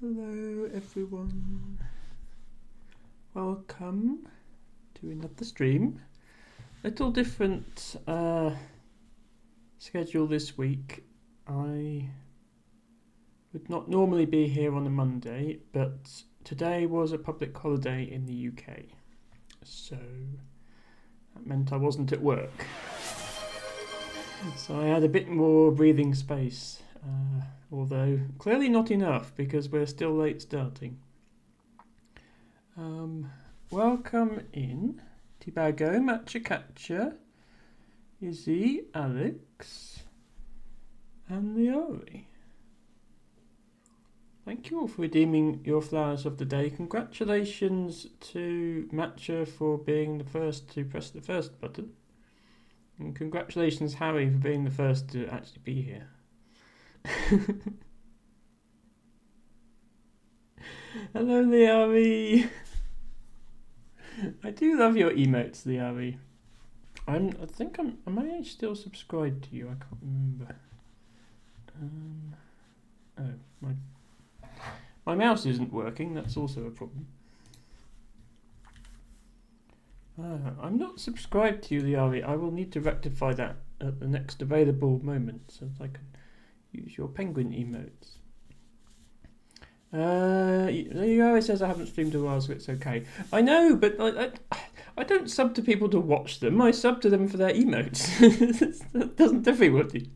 Hello everyone, welcome to another stream. Little different schedule this week. I would not normally be here on a Monday, but today was a public holiday in the UK, so that meant I wasn't at work. So I had a bit more breathing space. Although clearly not enough because we're still late starting. Welcome in, Tibago, Matcha, Izzy, Alex, and Leori. Thank you all for redeeming your flowers of the day. Congratulations to Matcha for being the first to press the first button. And congratulations, Harry, for being the first to actually be here. Hello, Liari. I do love your emotes, Liari. Am I still subscribed to you? I can't remember. My mouse isn't working. That's also a problem. I'm not subscribed to you, Liari. I will need to rectify that at the next available moment so that I can use your penguin emotes. Liari says I haven't streamed a while, so it's okay. I know, but I don't sub to people to watch them. I sub to them for their emotes. That doesn't everybody?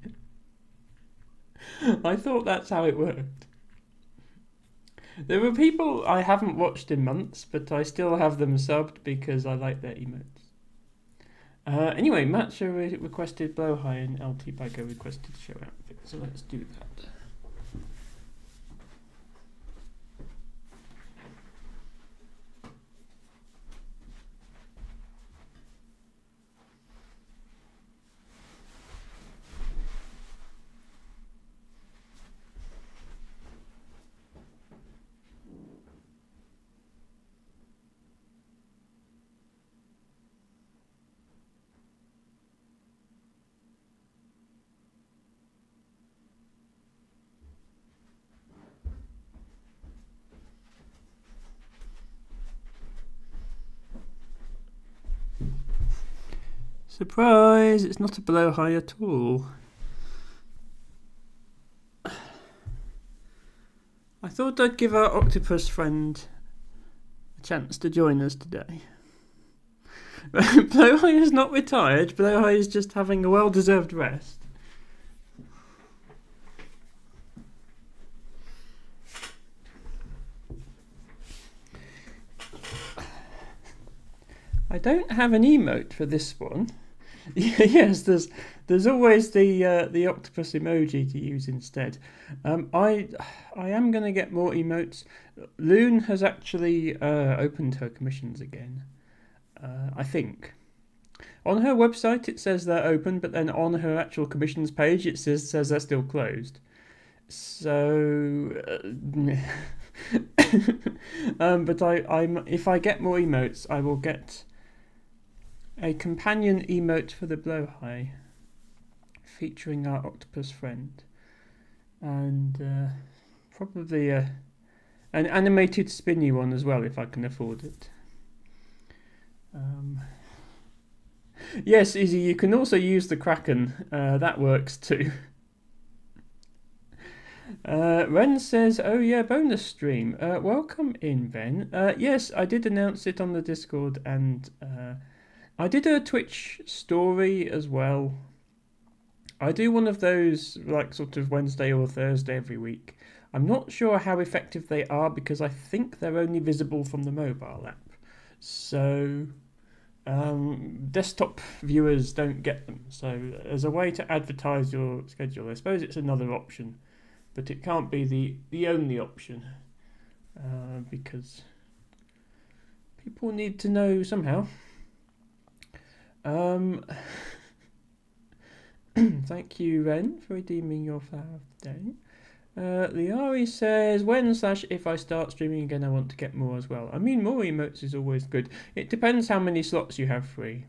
I thought that's how it worked. There were people I haven't watched in months, but I still have them subbed because I like their emotes. Anyway, Matcha requested Blowhigh and LT Bago requested show outfit, so let's do that. Surprise! It's not a Blowhigh at all. I thought I'd give our octopus friend a chance to join us today. Blowhigh is not retired. Blowhigh is just having a well-deserved rest. I don't have an emote for this one. Yes, there's always the octopus emoji to use instead. I am going to get more emotes. Loon has actually opened her commissions again. I think. On her website it says they're open, but then on her actual commissions page it says they're still closed. So, but if I get more emotes, I will get a companion emote for the Blowhigh featuring our octopus friend, and probably an animated spinny one as well if I can afford it. Yes, Izzy, you can also use the Kraken. That works too. Ren says, oh yeah, bonus stream. Welcome in, Ben. Yes, I did announce it on the Discord, and I did a Twitch story as well. I do one of those like sort of Wednesday or Thursday every week. I'm not sure how effective they are because I think they're only visible from the mobile app. So desktop viewers don't get them. So as a way to advertise your schedule, I suppose it's another option. But it can't be the only option because people need to know somehow. Thank you, Ren, for redeeming your flower of the day. Liari says, when/if I start streaming again, I want to get more as well. I mean, more emotes is always good. It depends how many slots you have free.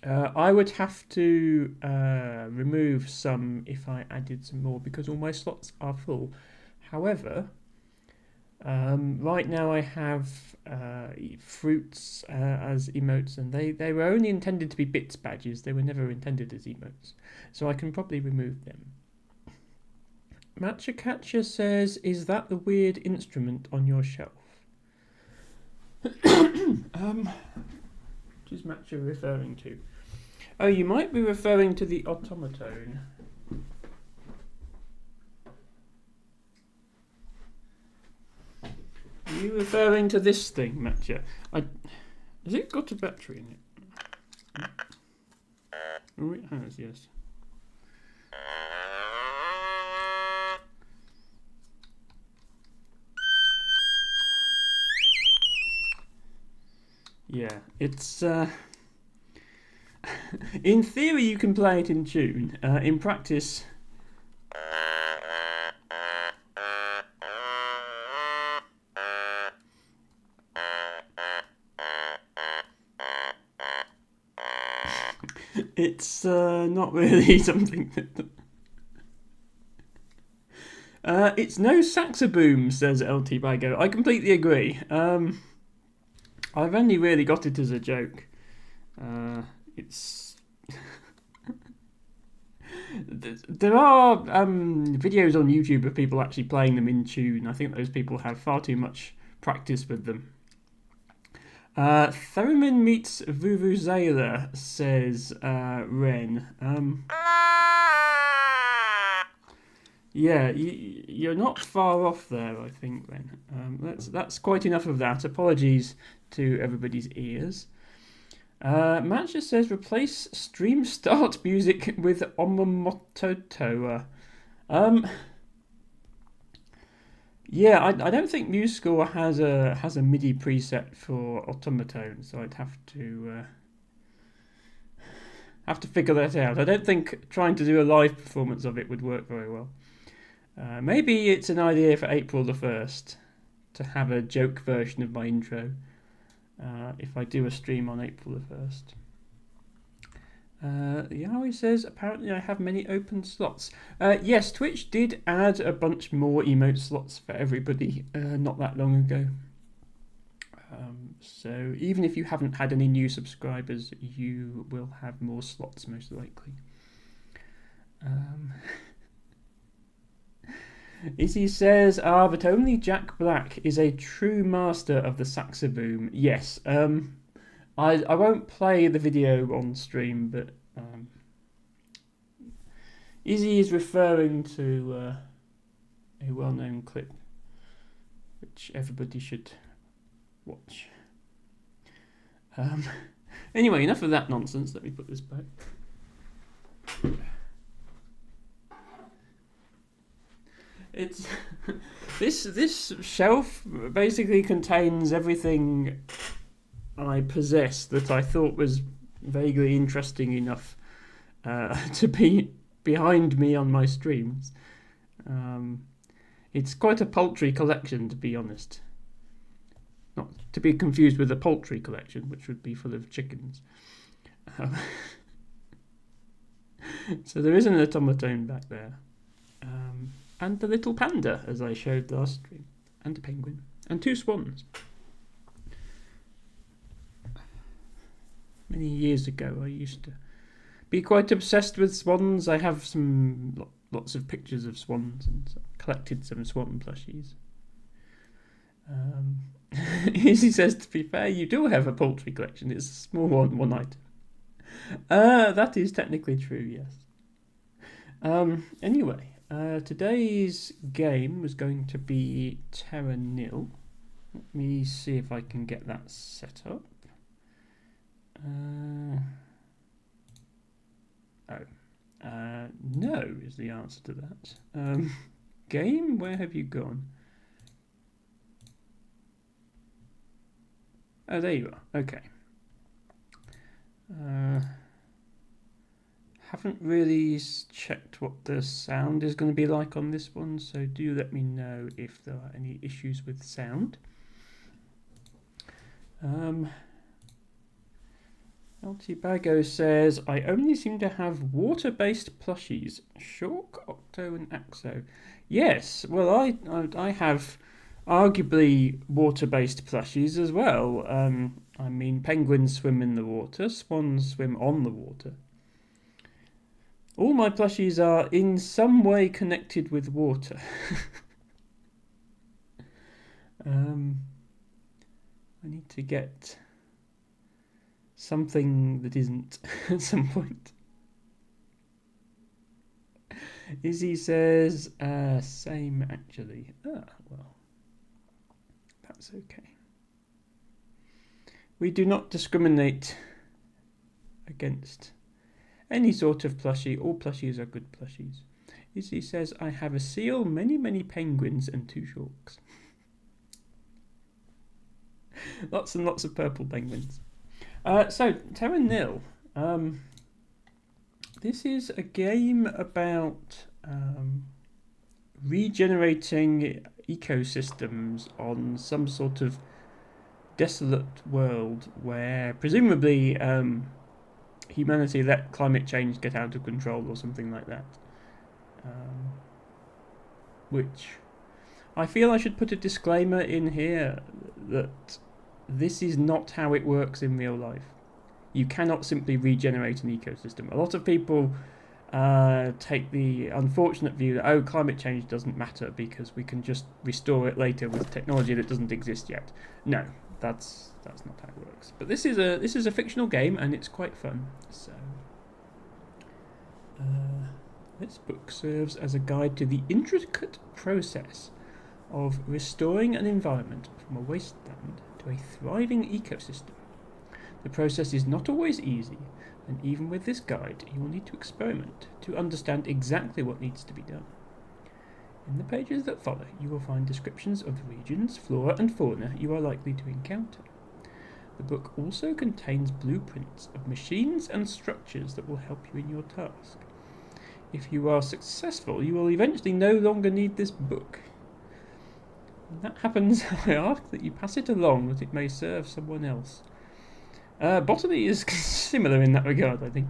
I would have to remove some if I added some more because all my slots are full. However, Right now I have fruits as emotes, and they were only intended to be bits badges. They were never intended as emotes, so I can probably remove them. Matcha Catcher says, "Is that the weird instrument on your shelf?" What is Matcha referring to? Oh, you might be referring to the automaton. Are you referring to this thing, Matcha? Has it got a battery in it? Oh, it has, yes. Yeah, it's in theory you can play it in tune. In practice, it's not really something that. It's no saxoboom, says LT Bago. I completely agree. I've only really got it as a joke. It's there are videos on YouTube of people actually playing them in tune. I think those people have far too much practice with them. Theremin meets Vuvuzela, says Ren. Yeah, you're not far off there, I think, Ren. That's quite enough of that. Apologies to everybody's ears. Matcha says, replace stream start music with Omomototoa. Yeah, I don't think MuseScore has a MIDI preset for automaton, so I'd have to figure that out. I don't think trying to do a live performance of it would work very well. Maybe it's an idea for April the 1st to have a joke version of my intro. If I do a stream on April the 1st. Yaoi says, apparently I have many open slots. Yes, Twitch did add a bunch more emote slots for everybody not that long ago. So even if you haven't had any new subscribers, you will have more slots most likely. Izzy says, but only Jack Black is a true master of the saxoboom. Yes, I won't play the video on stream, but Izzy is referring to a well-known clip, which everybody should watch. Anyway, enough of that nonsense. Let me put this back. It's this shelf basically contains everything I possess that I thought was vaguely interesting enough to be behind me on my streams. It's quite a paltry collection, to be honest. Not to be confused with a poultry collection, which would be full of chickens. So there is an automaton back there. And the little panda, as I showed last stream. And a penguin. And 2 swans. Many years ago, I used to be quite obsessed with swans. I have lots of pictures of swans and collected some swan plushies. Izzy says, to be fair, you do have a poultry collection. It's a small one item. That is technically true, yes. Anyway, today's game was going to be Terra Nil. Let me see if I can get that set up. No is the answer to that. Game, where have you gone? Oh, there you are. Okay. Haven't really checked what the sound is going to be like on this one, so do let me know if there are any issues with sound. LT Bago says, I only seem to have water-based plushies. Shork, Octo and Axo. Yes, well, I have arguably water-based plushies as well. I mean, penguins swim in the water, swans swim on the water. All my plushies are in some way connected with water. I need to get something that isn't at some point. Izzy says, same actually. Ah, well, that's okay. We do not discriminate against any sort of plushie. All plushies are good plushies. Izzy says, I have a seal, many penguins, and 2 sharks. Lots and lots of purple penguins. So, Terra Nil. This is a game about regenerating ecosystems on some sort of desolate world where presumably humanity let climate change get out of control or something like that. Which I feel I should put a disclaimer in here that this is not how it works in real life. You cannot simply regenerate an ecosystem. A lot of people take the unfortunate view that climate change doesn't matter because we can just restore it later with technology that doesn't exist yet. No, that's not how it works. But this is a fictional game and it's quite fun. So this book serves as a guide to the intricate process of restoring an environment from a wasteland to a thriving ecosystem. The process is not always easy, and even with this guide, you will need to experiment to understand exactly what needs to be done. In the pages that follow, you will find descriptions of the regions, flora and fauna you are likely to encounter. The book also contains blueprints of machines and structures that will help you in your task. If you are successful, you will eventually no longer need this book. When that happens, I ask that you pass it along that it may serve someone else. Botany is similar in that regard, I think.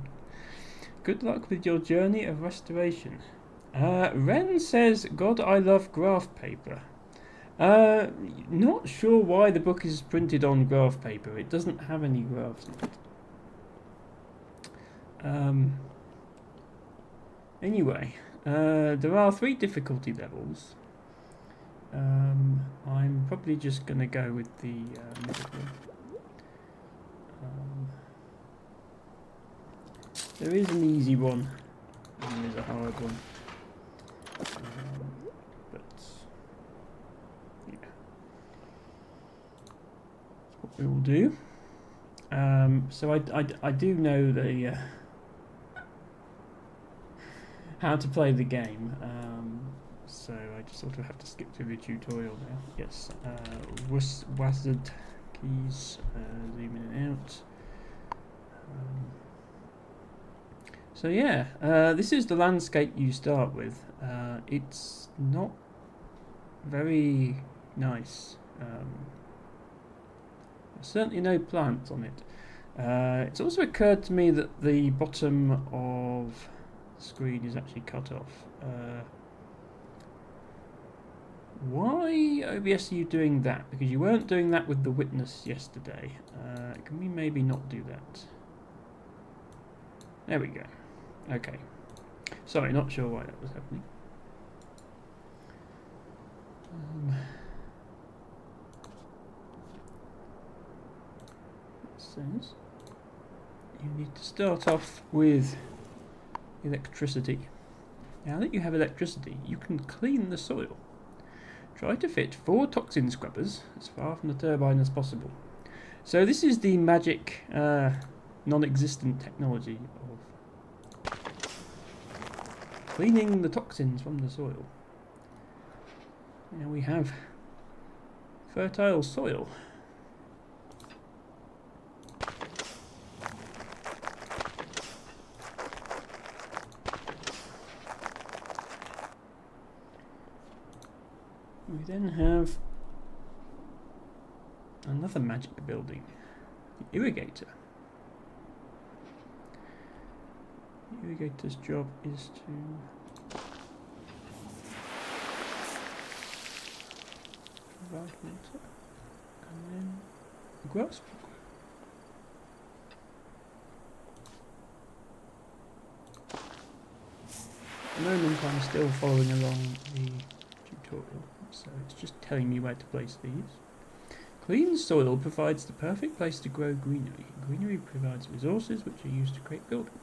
Good luck with your journey of restoration. Ren says, God, I love graph paper. Not sure why the book is printed on graph paper. It doesn't have any graphs in it. Anyway, there are 3 difficulty levels. I'm probably just going to go with the middle one. There is an easy one, and there is a hard one. But yeah, that's what we will do. So I do know the how to play the game. So I just sort of have to skip through the tutorial now. Yes, WASD keys, zoom in and out. So yeah, this is the landscape you start with. It's not very nice. There's certainly no plants on it. It's also occurred to me that the bottom of the screen is actually cut off. Why, OBS, are you doing that? Because you weren't doing that with the witness yesterday. Can we maybe not do that? There we go. Okay. Sorry, not sure why that was happening. It says you need to start off with electricity. Now that you have electricity, you can clean the soil. Try to fit 4 toxin scrubbers as far from the turbine as possible. So this is the magic non-existent technology of cleaning the toxins from the soil. Now we have fertile soil. We then have another magic building, the irrigator. The irrigator's job is to provide water. And then grass. At the moment I'm still following along the tutorial, so it's just telling me where to place these. Clean soil provides the perfect place to grow greenery. Greenery provides resources which are used to create buildings.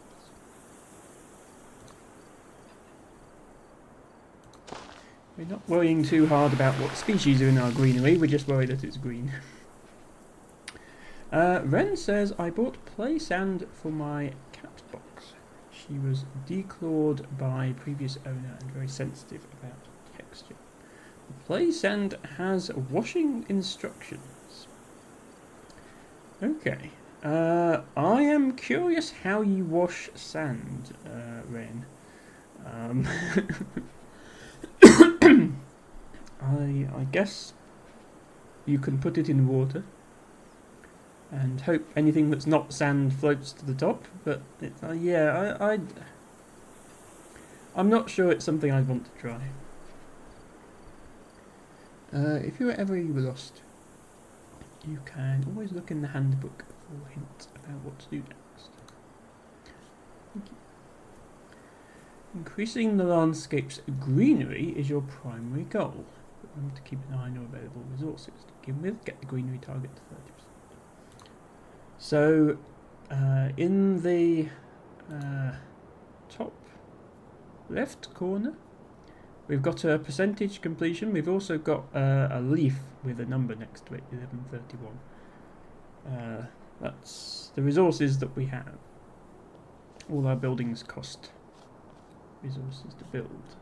We're not worrying too hard about what species are in our greenery, we're just worried that it's green. Ren says, I bought play sand for my cat box. She was declawed by previous owner and very sensitive about texture. The play sand has washing instructions. Okay. I am curious how you wash sand, Ren. I guess you can put it in water and hope anything that's not sand floats to the top, but I'm not sure it's something I'd want to try. If you're ever lost, you can always look in the handbook for hints about what to do next. Thank you. Increasing the landscape's greenery is your primary goal. But remember to keep an eye on your available resources. To begin with, get the greenery target to 30%. So, in the top left corner, we've got a percentage completion. We've also got a leaf with a number next to it, 1131. That's the resources that we have. All our buildings cost resources to build.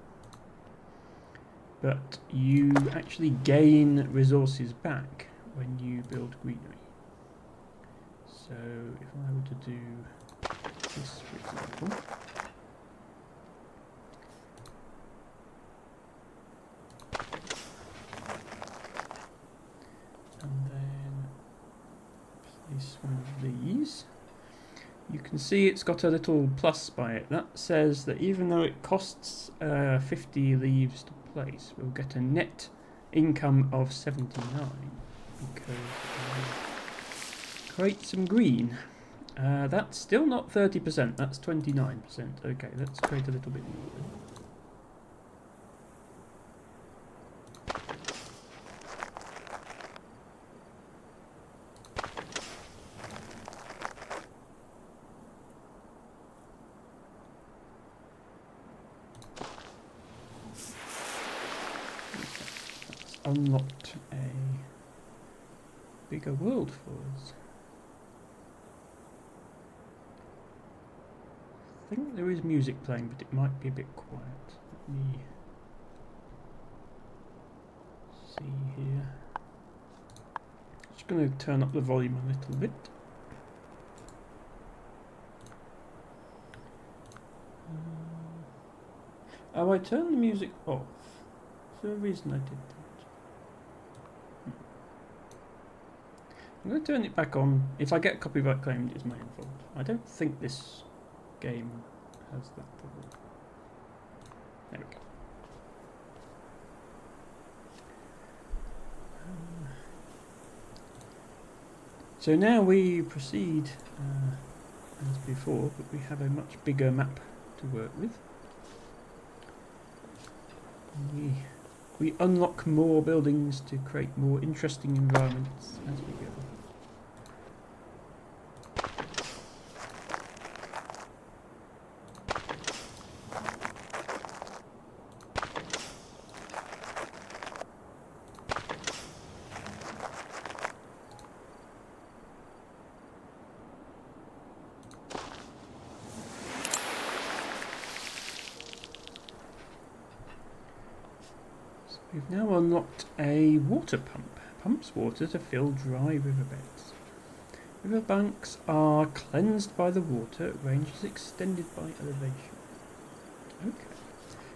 But you actually gain resources back when you build greenery. So if I were to do this, for example, and then place one of these, you can see it's got a little plus by it. That says that even though it costs 50 leaves to place, we'll get a net income of 79 because create some green. That's still not 30%, that's 29%. Okay, let's create a little bit more then. Unlocked a bigger world for us. I think there is music playing, but it might be a bit quiet. Let me see here. Just going to turn up the volume a little bit. Oh, I turned the music off. Is there a reason I did that? I'm going to turn it back on. If I get copyright claimed, it's my own fault. I don't think this game has that problem. There we go. So now we proceed as before, but we have a much bigger map to work with. We unlock more buildings to create more interesting environments as we go. We've now unlocked a water pump. Pumps water to fill dry riverbeds. Riverbanks are cleansed by the water, range is extended by elevation. Okay.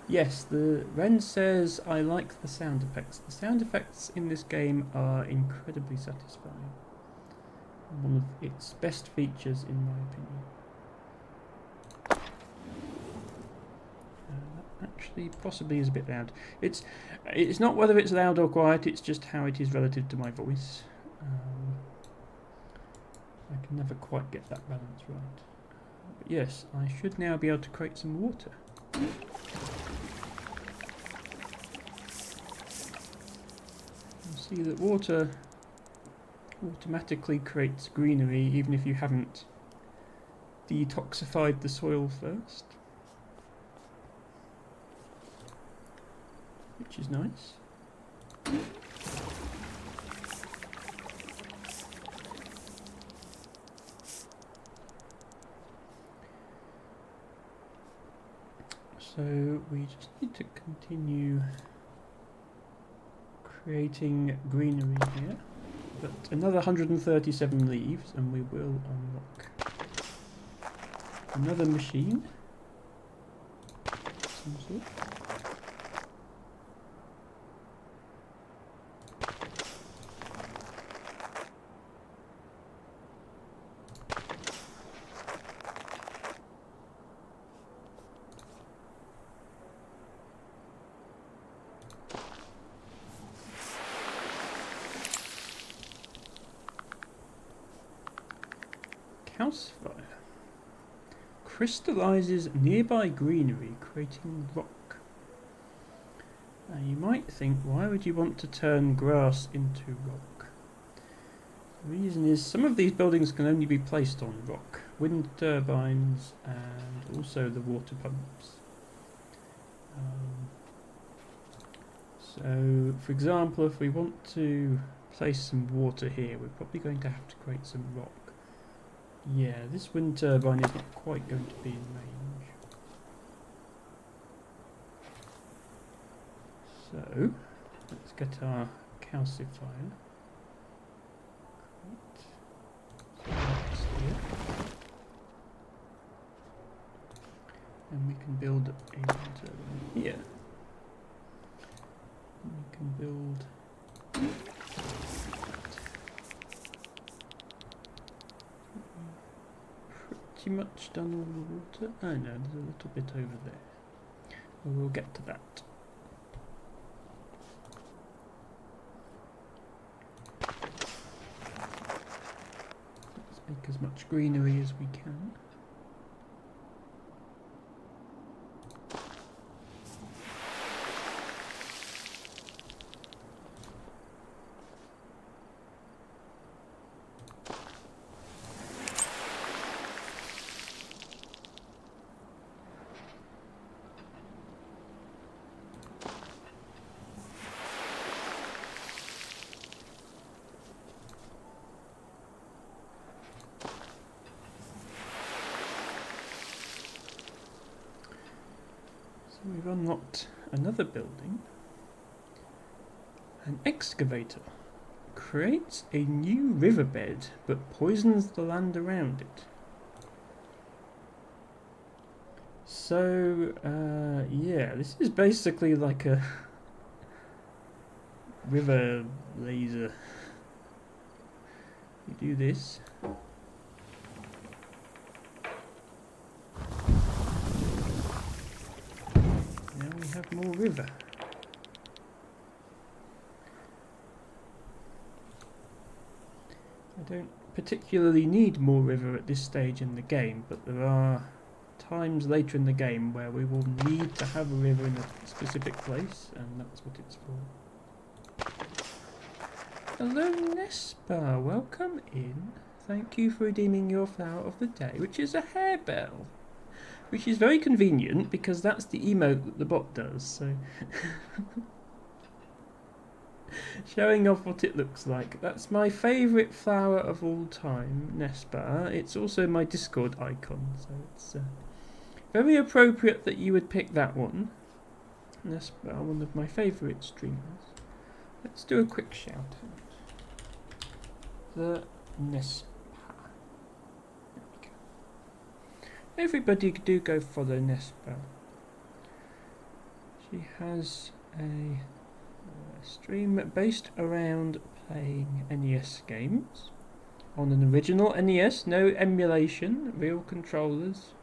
Yes, the Ren says I like the sound effects. The sound effects in this game are incredibly satisfying. One of its best features in my opinion. actually possibly is a bit loud. It's not whether it's loud or quiet, it's just how it is relative to my voice. I can never quite get that balance right. But yes, I should now be able to create some water. You see that water automatically creates greenery even if you haven't detoxified the soil first, which is nice. So we just need to continue creating greenery here, but another 137 leaves and we will unlock another machine of some sort. House fire crystallizes nearby greenery, creating rock. Now you might think, why would you want to turn grass into rock? The reason is some of these buildings can only be placed on rock. Wind turbines and also the water pumps. So for example, if we want to place some water here, we're probably going to have to create some rock. Yeah, this wind turbine is not quite going to be in range. So, let's get our calcifier. Great. So that's here. And we can build a wind turbine here. And we can build pretty much done all the water. Oh no, there's a little bit over there. Well, we'll get to that. Let's make as much greenery as we can. We've unlocked another building. An excavator creates a new riverbed but poisons the land around it. So, yeah, this is basically like a river laser. You do this. Have more river. I don't particularly need more river at this stage in the game, but there are times later in the game where we will need to have a river in a specific place, and that's what it's for. Hello Nespa, welcome in. Thank you for redeeming your flower of the day, which is a harebell. Which is very convenient because that's the emote that the bot does, so showing off what it looks like. That's my favourite flower of all time, Nespa. It's also my Discord icon, so it's very appropriate that you would pick that one. Nespa, one of my favourite streamers. Let's do a quick shout out. The Nespa. Everybody do go follow Nespa. She has a stream based around playing NES games on an original NES, no emulation, real controllers,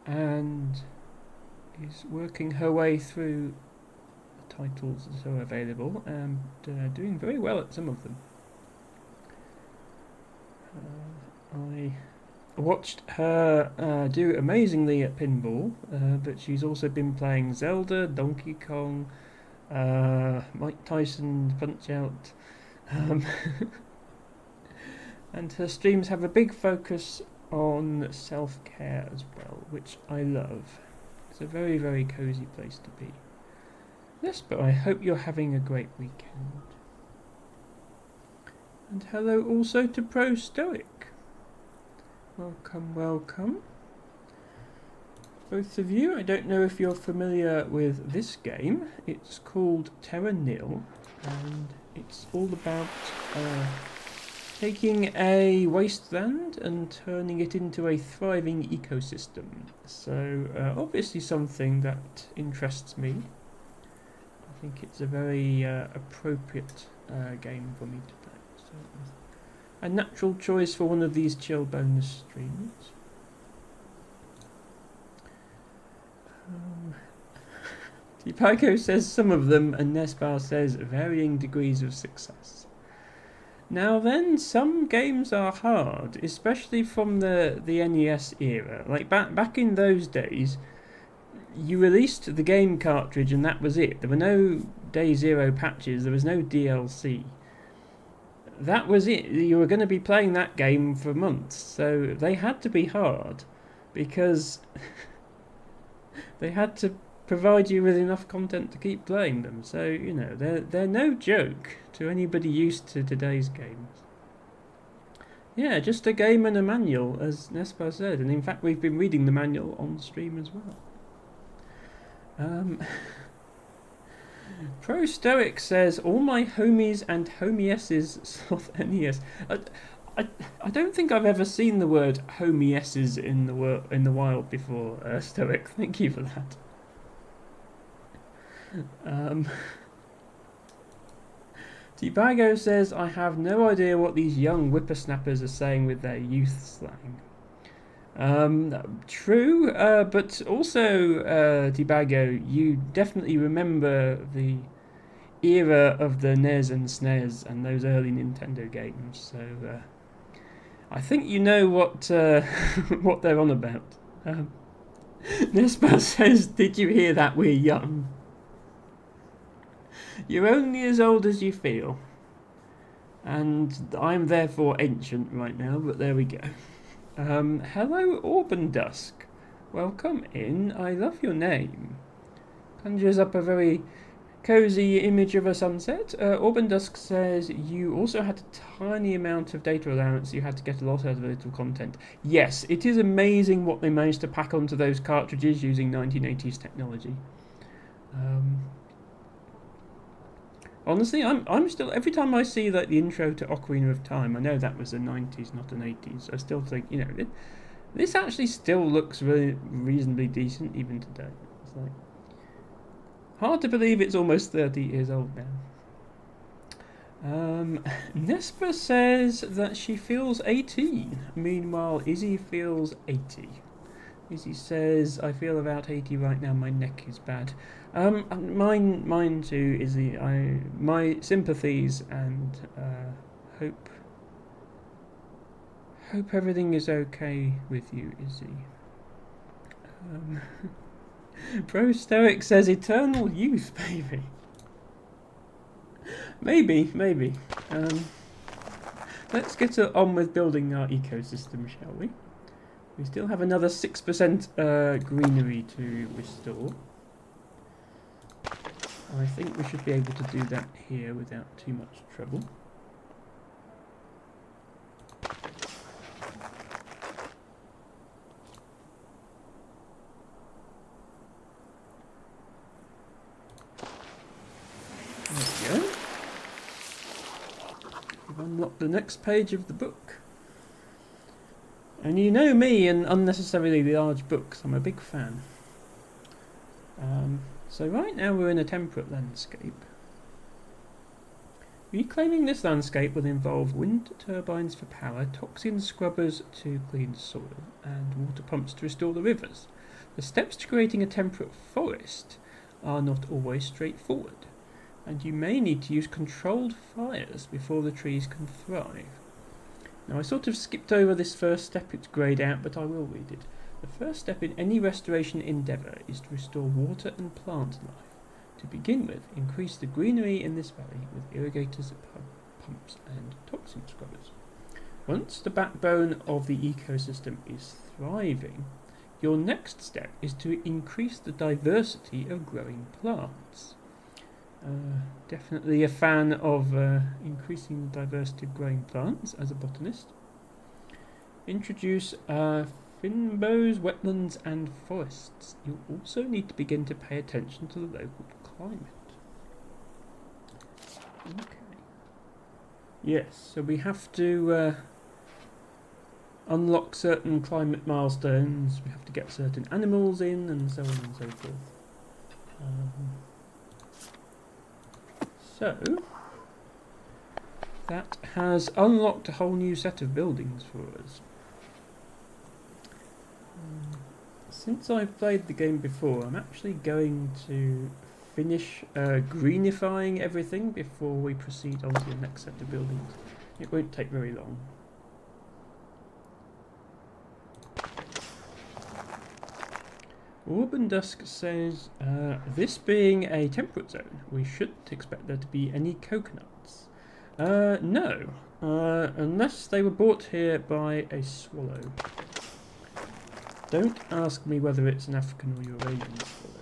and She's working her way through the titles that are available and doing very well at some of them. I watched her do amazingly at pinball, but she's also been playing Zelda, Donkey Kong, Mike Tyson Punch-Out, and her streams have a big focus on self-care as well, which I love. It's a very, very cosy place to be. Yes, but I hope you're having a great weekend. And hello also to Pro Stoic. Welcome, welcome. Both of you, I don't know if you're familiar with this game. It's called Terra Nil, and it's all about taking a wasteland and turning it into a thriving ecosystem. So obviously something that interests me. I think it's a very appropriate game for me to play. So a natural choice for one of these chill bonus streams. Tipaco says some of them, and Nesbar says varying degrees of success. Now then, some games are hard, especially from the NES era. Like back in those days, you released the game cartridge and that was it. There were no Day Zero patches, there was no DLC. That was it. You were going to be playing that game for months, so they had to be hard, because they had to provide you with enough content to keep playing them. So, you know, they're no joke to anybody used to today's games. Yeah, just a game and a manual, as Nespa said, and in fact we've been reading the manual on stream as well. Pro Stoic says, all my homies and homiesses sloth NES. I don't think I've ever seen the word homiesses in the wild before, Stoic. Thank you for that. Tibago says, I have no idea what these young whippersnappers are saying with their youth slang. True, but also, Tibago, you definitely remember the era of the NES and SNES and those early Nintendo games, so I think you know what what they're on about. Nespa says, did you hear that we're young? You're only as old as you feel. And I'm therefore ancient right now, but there we go. Hello, Auburn Dusk. Welcome in. I love your name. Conjures up a very cozy image of a sunset. Auburn Dusk says you also had a tiny amount of data allowance. You had to get a lot out of a little content. Yes, it is amazing what they managed to pack onto those cartridges using 1980s technology. Honestly, I'm still, every time I see like the intro to Ocarina of Time, I know that was the 90s, not an 80s. I still think, you know, this actually still looks really reasonably decent even today. It's like hard to believe it's almost 30 years old now. Nespa says that she feels 18. Meanwhile, Izzy feels 80. Izzy says, I feel about 80 right now, my neck is bad. Mine too, Izzy. My sympathies, and hope everything is okay with you, Izzy. Pro Stoic says eternal youth, baby. Maybe. Let's get on with building our ecosystem, shall we? We still have another 6% greenery to restore. I think we should be able to do that here without too much trouble. There we go. We've unlocked the next page of the book. And you know me and unnecessarily large books, I'm a big fan. So right now we're in a temperate landscape. Reclaiming this landscape will involve wind turbines for power, toxin scrubbers to clean soil, and water pumps to restore the rivers. The steps to creating a temperate forest are not always straightforward, and you may need to use controlled fires before the trees can thrive. Now, I sort of skipped over this first step, it's greyed out, but I will read it. The first step in any restoration endeavour is to restore water and plant life. To begin with, increase the greenery in this valley with irrigators, pumps and toxin scrubbers. Once the backbone of the ecosystem is thriving, your next step is to increase the diversity of growing plants. Definitely a fan of increasing the diversity of growing plants as a botanist. Introduce fynbos, wetlands and forests. You also need to begin to pay attention to the local climate. Okay. Yes, so we have to unlock certain climate milestones, we have to get certain animals in and so on and so forth. So, that has unlocked a whole new set of buildings for us. Since I've played the game before, I'm actually going to finish greenifying everything before we proceed on to the next set of buildings. It won't take very long. Auburn Dusk says, this being a temperate zone, we shouldn't expect there to be any coconuts. No, unless they were brought here by a swallow. Don't ask me whether it's an African or Eurasian swallow.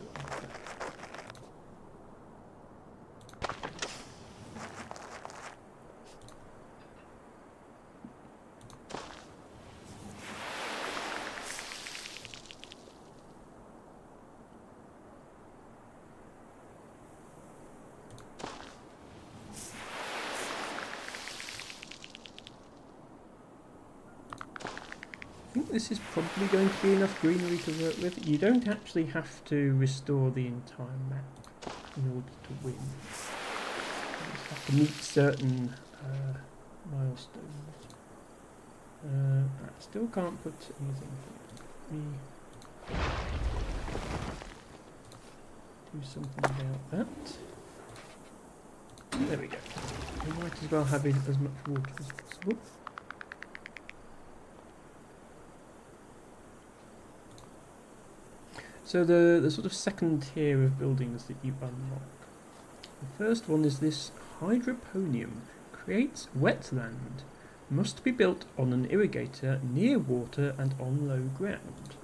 I think this is probably going to be enough greenery to work with. You don't actually have to restore the entire map in order to win. You just have to meet certain milestones. I still can't put anything here. Let me do something about that. There we go. We might as well have as much water as possible. So the sort of second tier of buildings that you unlock. The first one is this hydroponium. Creates wetland. Must be built on an irrigator near water and on low ground.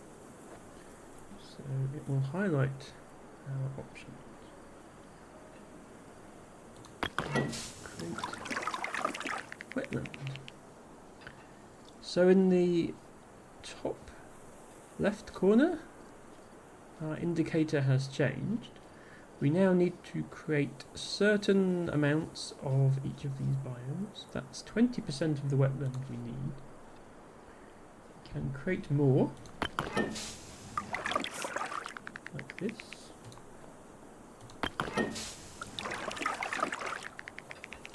So it will highlight our options. Create wetland. So in the top left corner, our indicator has changed. We now need to create certain amounts of each of these biomes. That's 20% of the wetland we need. We can create more, like this.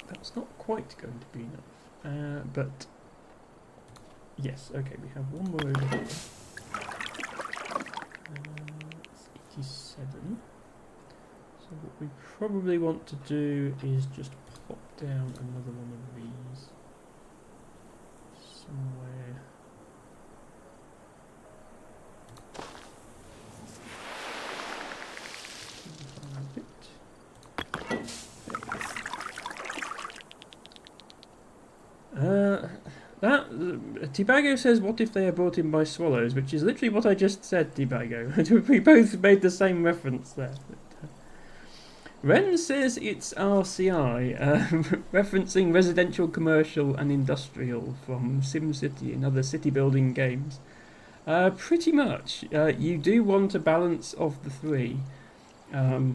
That's not quite going to be enough, but yes, okay, we have one more over here. 87. So what we probably want to do is just pop down another one of these somewhere. Tibago says, what if they are brought in by swallows? Which is literally what I just said, Tibago. We both made the same reference there. Ren says it's RCI, referencing residential, commercial and industrial from SimCity and other city building games. Pretty much. You do want a balance of the three. The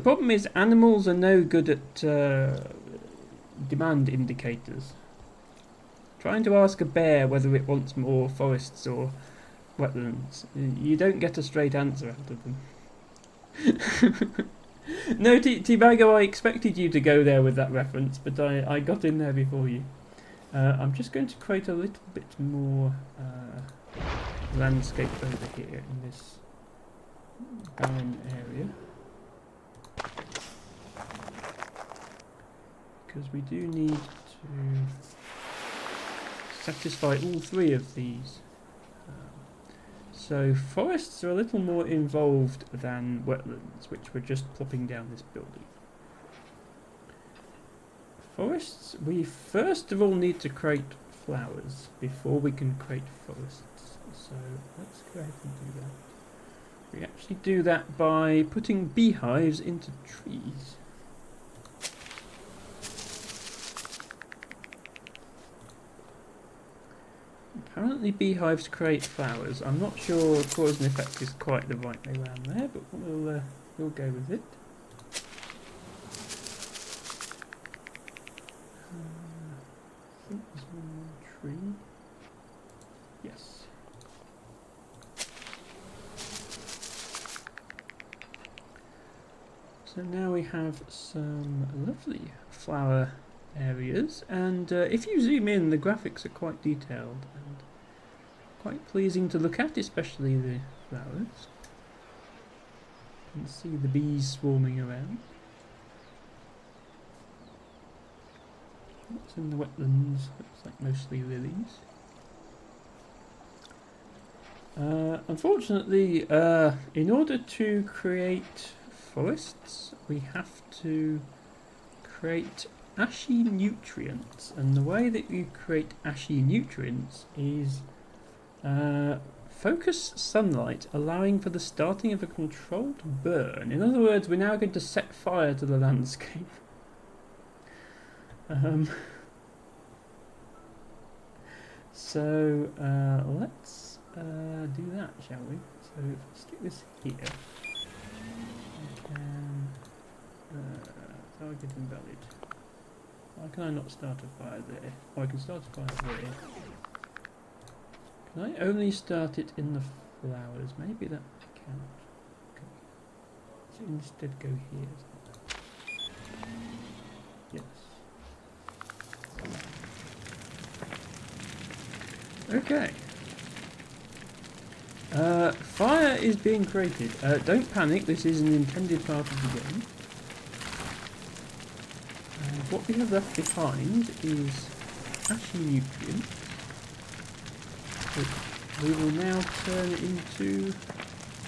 problem is animals are no good at demand indicators. Trying to ask a bear whether it wants more forests or wetlands, you don't get a straight answer out of them. No, Tibago, I expected you to go there with that reference, but I got in there before you. I'm just going to create a little bit more landscape over here in this barren area, because we do need to satisfy all three of these. So forests are a little more involved than wetlands, which we're just plopping down this building. Forests, we first of all need to create flowers before we can create forests. So let's go ahead and do that. We actually do that by putting beehives into trees. Apparently beehives create flowers. I'm not sure cause and effect is quite the right way around there, but we'll go with it. I think there's one more tree. Yes. So now we have some lovely flower areas, and if you zoom in, the graphics are quite detailed and quite pleasing to look at, especially the flowers. You can see the bees swarming around. What's in the wetlands? Looks like mostly lilies. Unfortunately, in order to create forests, we have to create ashy nutrients, and the way that you create ashy nutrients is focus sunlight, allowing for the starting of a controlled burn. In other words, we're now going to set fire to the landscape. So let's do that, shall we? So if I stick this here, I can target invalid. Why can I not start a fire there? Oh, I can start a fire there. Can I only start it in the flowers? Maybe that I can't. Okay. So instead go here. Yes. Okay. Fire is being created. Don't panic, this is an intended part of the game. What we have left behind is ashy nutrients, which we will now turn into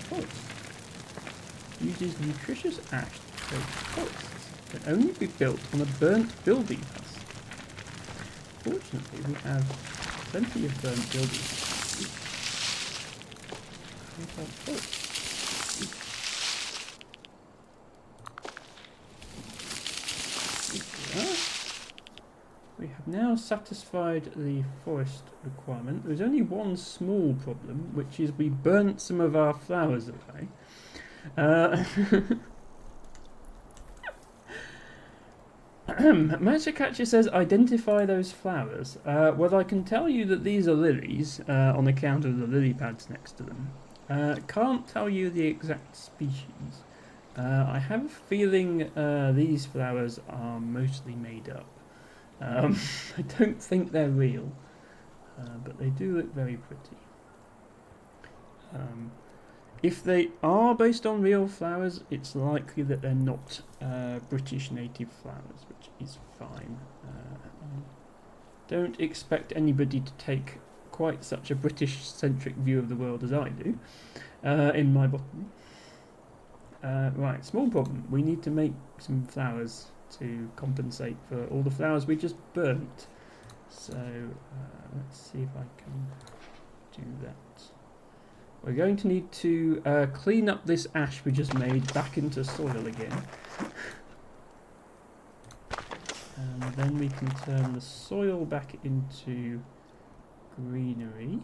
forests. Uses nutritious ash to create forests that can only be built on a burnt building husk. Fortunately, we have plenty of burnt building husks. Create our forests. We have now satisfied the forest requirement. There's only one small problem, which is we burnt some of our flowers away. Matchacatcher says, identify those flowers. Well, I can tell you that these are lilies, on account of the lily pads next to them. Can't tell you the exact species. I have a feeling these flowers are mostly made up. I don't think they're real, but they do look very pretty. If they are based on real flowers, it's likely that they're not British native flowers, which is fine. Don't expect anybody to take quite such a British-centric view of the world as I do, in my botany. Right, small problem. We need to make some flowers to compensate for all the flowers we just burnt. So let's see if I can do that. We're going to need to clean up this ash we just made back into soil again. And then we can turn the soil back into greenery.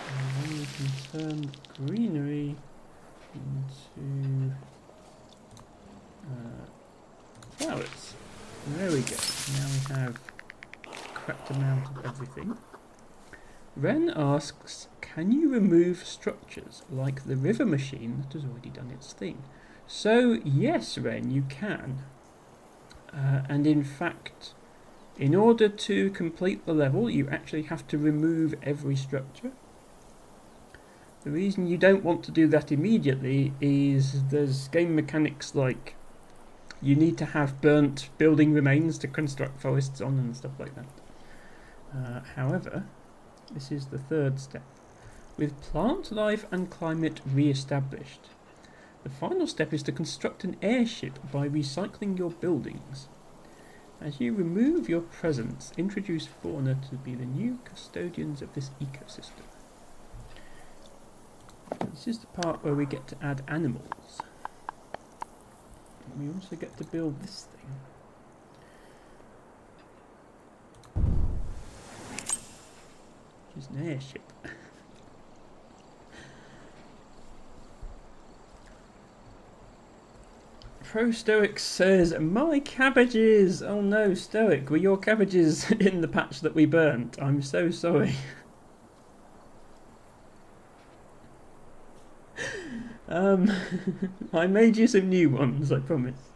And then we can turn greenery into flowers. There we go. Now we have a correct amount of everything. Ren asks, can you remove structures like the river machine that has already done its thing? So yes, Ren, you can. And in fact, in order to complete the level, you actually have to remove every structure. The reason you don't want to do that immediately is there's game mechanics like you need to have burnt building remains to construct forests on and stuff like that. However, this is the third step. With plant life and climate re-established, the final step is to construct an airship by recycling your buildings. As you remove your presence, introduce fauna to be the new custodians of this ecosystem. This is the part where we get to add animals. We also get to build this thing. Which is an airship. Pro Stoic says, my cabbages! Oh no, Stoic, were your cabbages in the patch that we burnt? I'm so sorry. I made you some new ones, I promise.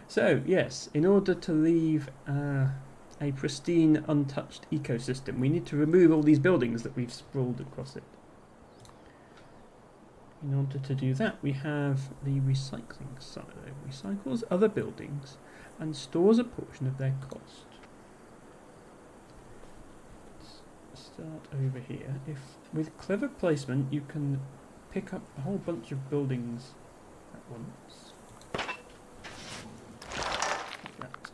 So, yes, in order to leave a pristine, untouched ecosystem, we need to remove all these buildings that we've sprawled across it. In order to do that, we have the recycling silo. Recycles other buildings and stores a portion of their cost. Let's start over here. If with clever placement you can pick up a whole bunch of buildings at once. Like that.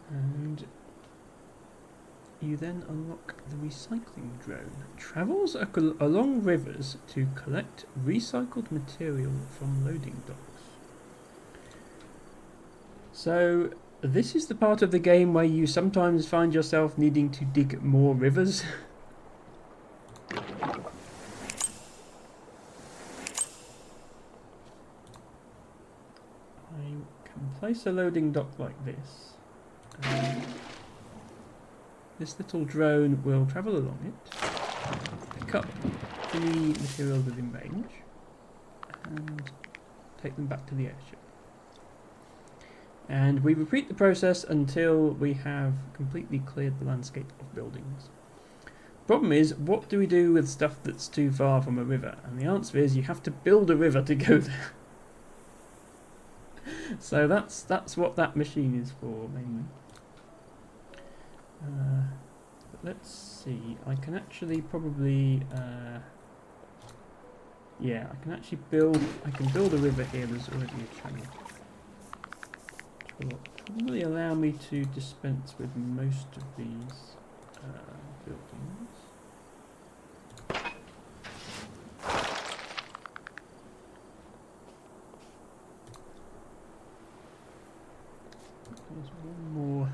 And you then unlock the recycling drone. Travels along rivers to collect recycled material from loading docks. So this is the part of the game where you sometimes find yourself needing to dig more rivers. I can place a loading dock like this. This little drone will travel along it, pick up any material within range, and take them back to the airship. And we repeat the process until we have completely cleared the landscape of buildings. Problem is, what do we do with stuff that's too far from a river? And the answer is you have to build a river to go there. So that's what that machine is for, mainly. But let's see, I can actually probably yeah, I can build a river here. There's already a channel, which will probably allow me to dispense with most of these buildings. There's one more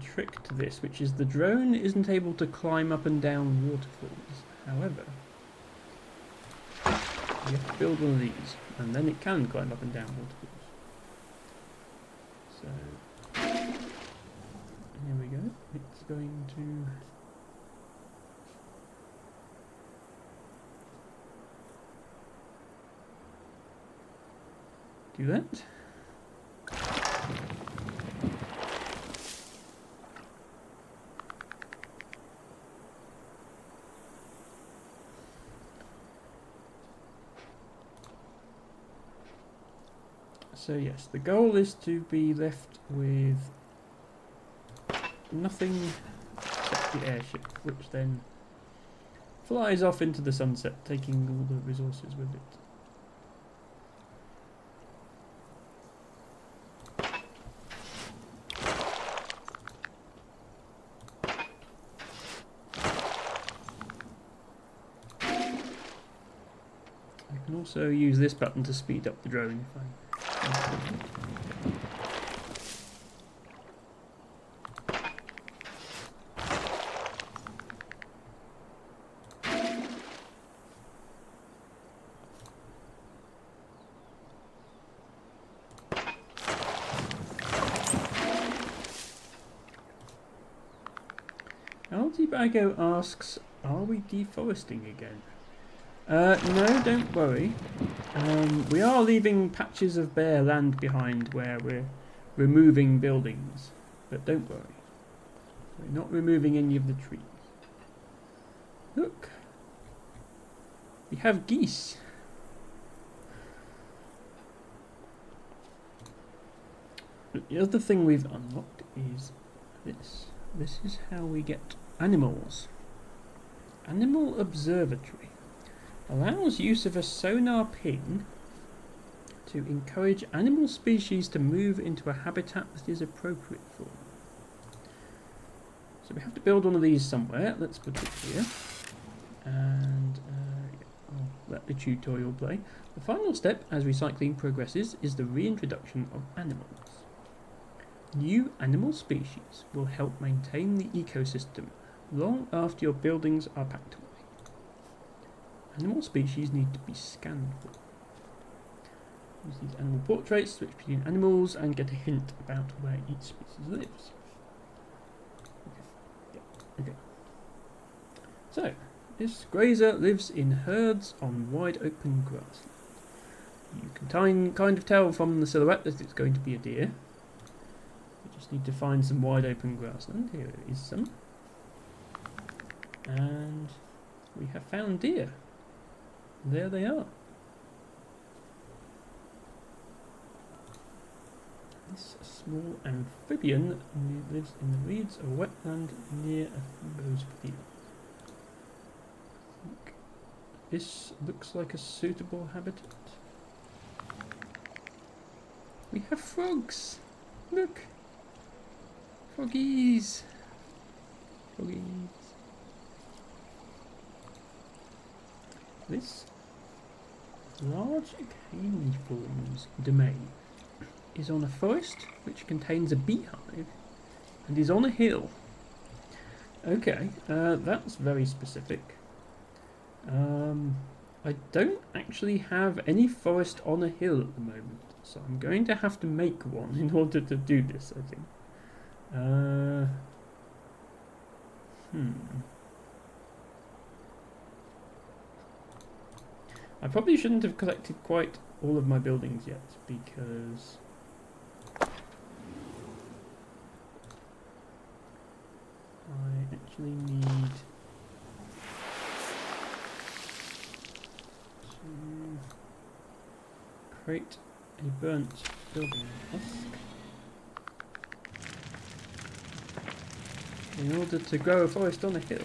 trick to this, which is the drone isn't able to climb up and down waterfalls. However, you have to build one of these, and then it can climb up and down waterfalls. So, here we go. It's going to do that. So yes, the goal is to be left with nothing except the airship, which then flies off into the sunset, taking all the resources with it. I can also use this button to speed up the drone if I Teabago asks, are we deforesting again? No, don't worry. We are leaving patches of bare land behind where we're removing buildings, but don't worry. We're not removing any of the trees. Look, we have geese. The other thing we've unlocked is this. This is how we get animals. Animal Observatory allows use of a sonar ping to encourage animal species to move into a habitat that is appropriate for them. So we have to build one of these somewhere. Let's put it here. And I'll let the tutorial play. The final step as recycling progresses is the reintroduction of animals. New animal species will help maintain the ecosystem long after your buildings are packed away. Animal species need to be scanned for. Use these animal portraits to switch between animals and get a hint about where each species lives. Okay. So, this grazer lives in herds on wide open grassland. You can kind of tell from the silhouette that it's going to be a deer. We just need to find some wide open grassland. Here is some. And we have found deer. There they are. This small amphibian lives in the reeds of a wetland near a rose field. This looks like a suitable habitat. We have frogs! Look! Froggies! Froggies. This large caniforms domain is on a forest which contains a beehive and is on a hill. Okay, that's very specific. I don't actually have any forest on a hill at the moment, so I'm going to have to make one in order to do this, I think. I probably shouldn't have collected quite all of my buildings yet, because I actually need to create a burnt building husk in order to grow a forest on a hill.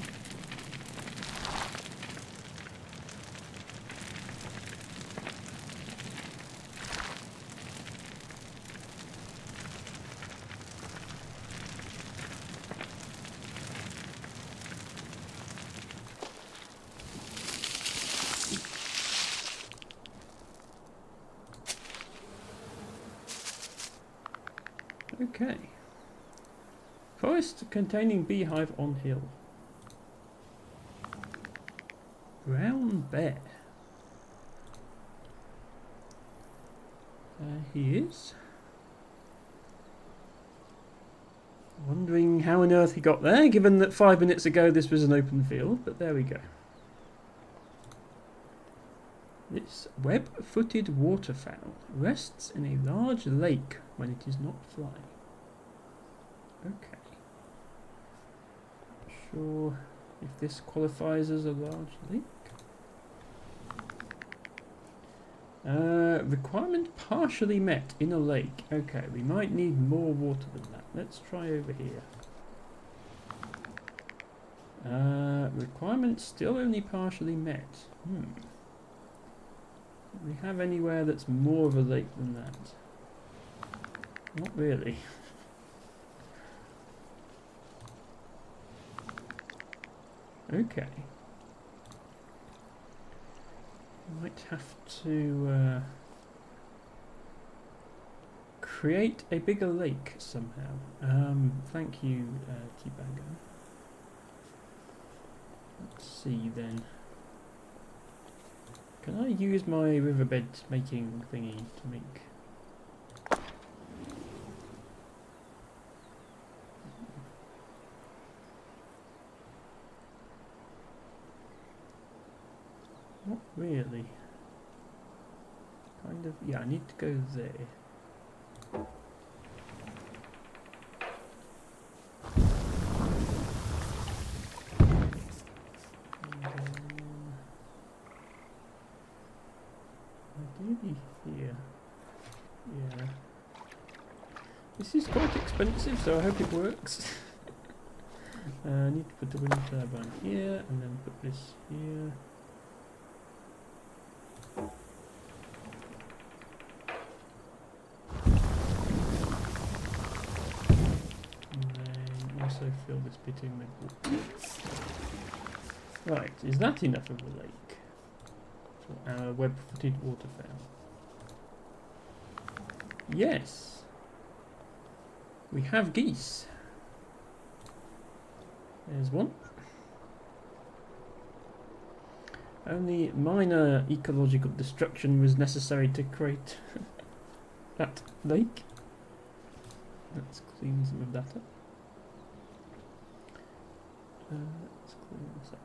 Okay. Forest containing beehive on hill. Brown bear. There he is. Wondering how on earth he got there, given that 5 minutes ago this was an open field, but there we go. This web-footed waterfowl rests in a large lake when it is not flying. Okay. Not sure if this qualifies as a large lake. Requirement partially met in a lake. Okay, we might need more water than that. Let's try over here. Requirement still only partially met. Do we have anywhere that's more of a lake than that? Not really. Okay. Might have to create a bigger lake somehow. Thank you, Teabago. Let's see then. Can I use my riverbed making thingy to make... Really? Kind of, yeah, I need to go there. Ideally here. Yeah. This is quite expensive, so I hope it works. I need to put the wind turbine here, and then put this here. And then also fill this bit in with water. Right, is that enough of a lake for our web-footed waterfowl? Yes. We have geese. There's one. Only minor ecological destruction was necessary to create that lake. Let's clean some of that up. Let's clean this up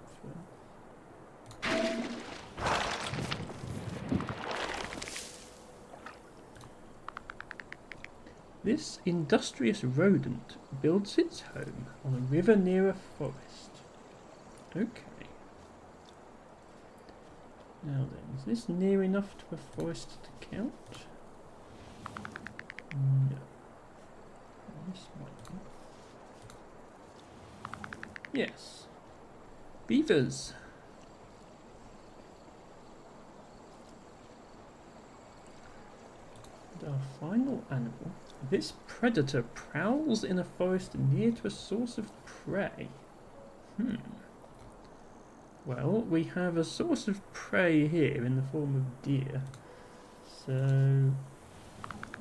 This industrious rodent builds its home on a river near a forest. Okay. Now then, is this near enough to a forest to count? No. This might be. Yes. Beavers. And our final animal. This predator prowls in a forest near to a source of prey. Well, we have a source of prey here in the form of deer. So,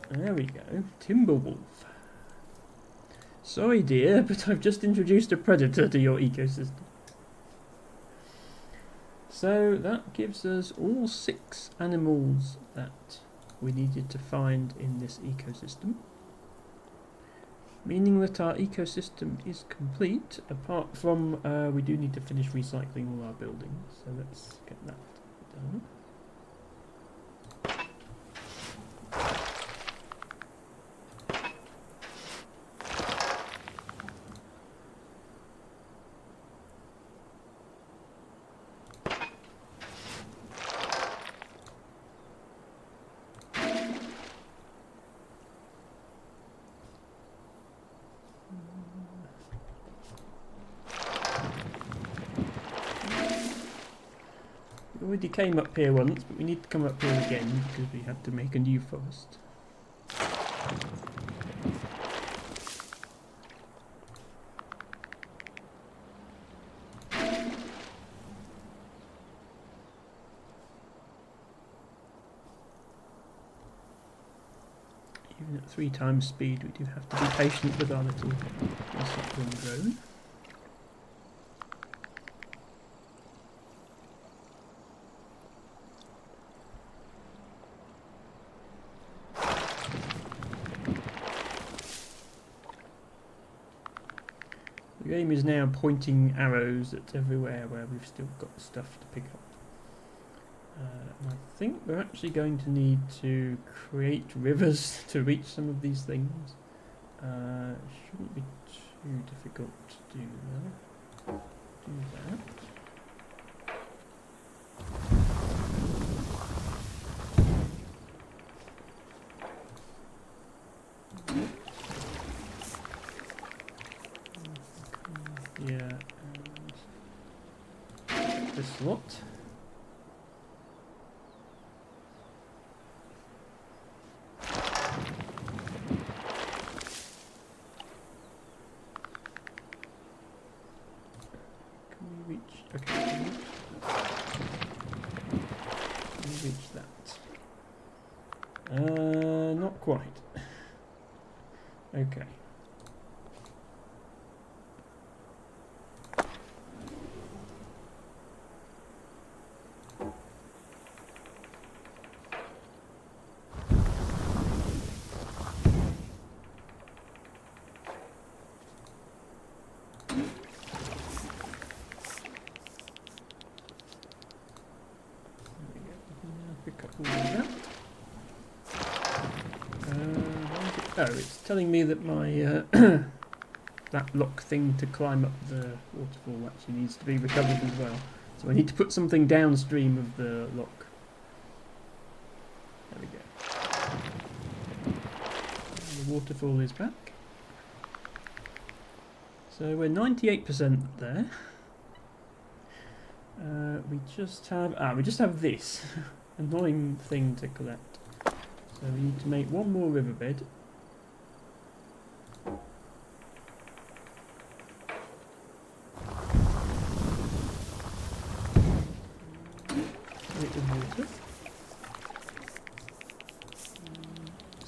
there we go. Timberwolf. Sorry, dear, but I've just introduced a predator to your ecosystem. So, that gives us all 6 animals that we needed to find in this ecosystem. Meaning that our ecosystem is complete, apart from we do need to finish recycling all our buildings, so let's get that done. We already came up here once, but we need to come up here again because we had to make a new forest. Even at 3 times speed, we do have to be patient with our little recycling drone. The game is now pointing arrows at everywhere where we've still got stuff to pick up. And I think we're actually going to need to create rivers to reach some of these things. It shouldn't be too difficult to do that. Yeah, and this lot. Can we reach? Okay, can we reach that? Not quite. Okay. Oh, it's telling me that my that lock thing to climb up the waterfall actually needs to be recovered as well. So I need to put something downstream of the lock. There we go. And the waterfall is back. So we're 98% there. We just have this annoying thing to collect. So we need to make one more riverbed. With water.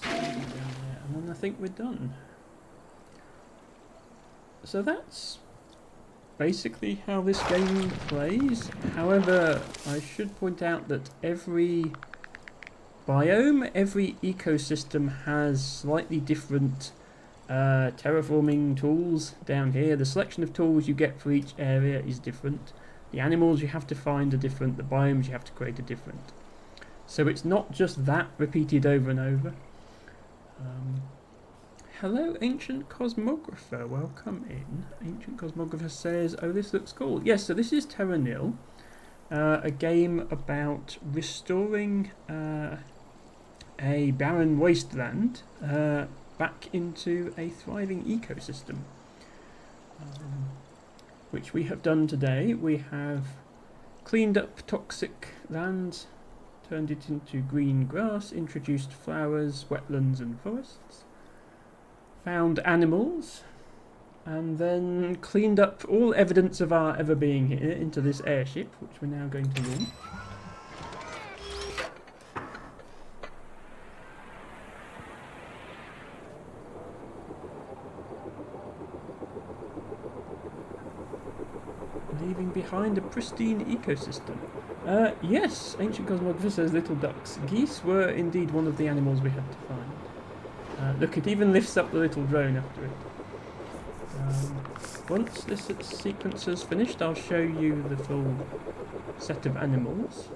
And then I think we're done. So that's basically how this game plays. However, I should point out that every biome, every ecosystem has slightly different terraforming tools down here. The selection of tools you get for each area is different. The animals you have to find are different. The biomes you have to create are different. So it's not just that repeated over and over. Hello, Ancient Cosmographer. Welcome in. Ancient Cosmographer says, oh, this looks cool. Yes, so this is Terra Nil, a game about restoring a barren wasteland back into a thriving ecosystem, which we have done today. We have cleaned up toxic lands, turned it into green grass, introduced flowers, wetlands and forests, found animals, and then cleaned up all evidence of our ever being here into this airship, which we're now going to launch. Leaving behind a pristine ecosystem. Yes, Ancient Cosmographer says little ducks. Geese were indeed one of the animals we had to find. Look, it even lifts up the little drone after it. Once this sequence has finished, I'll show you the full set of animals.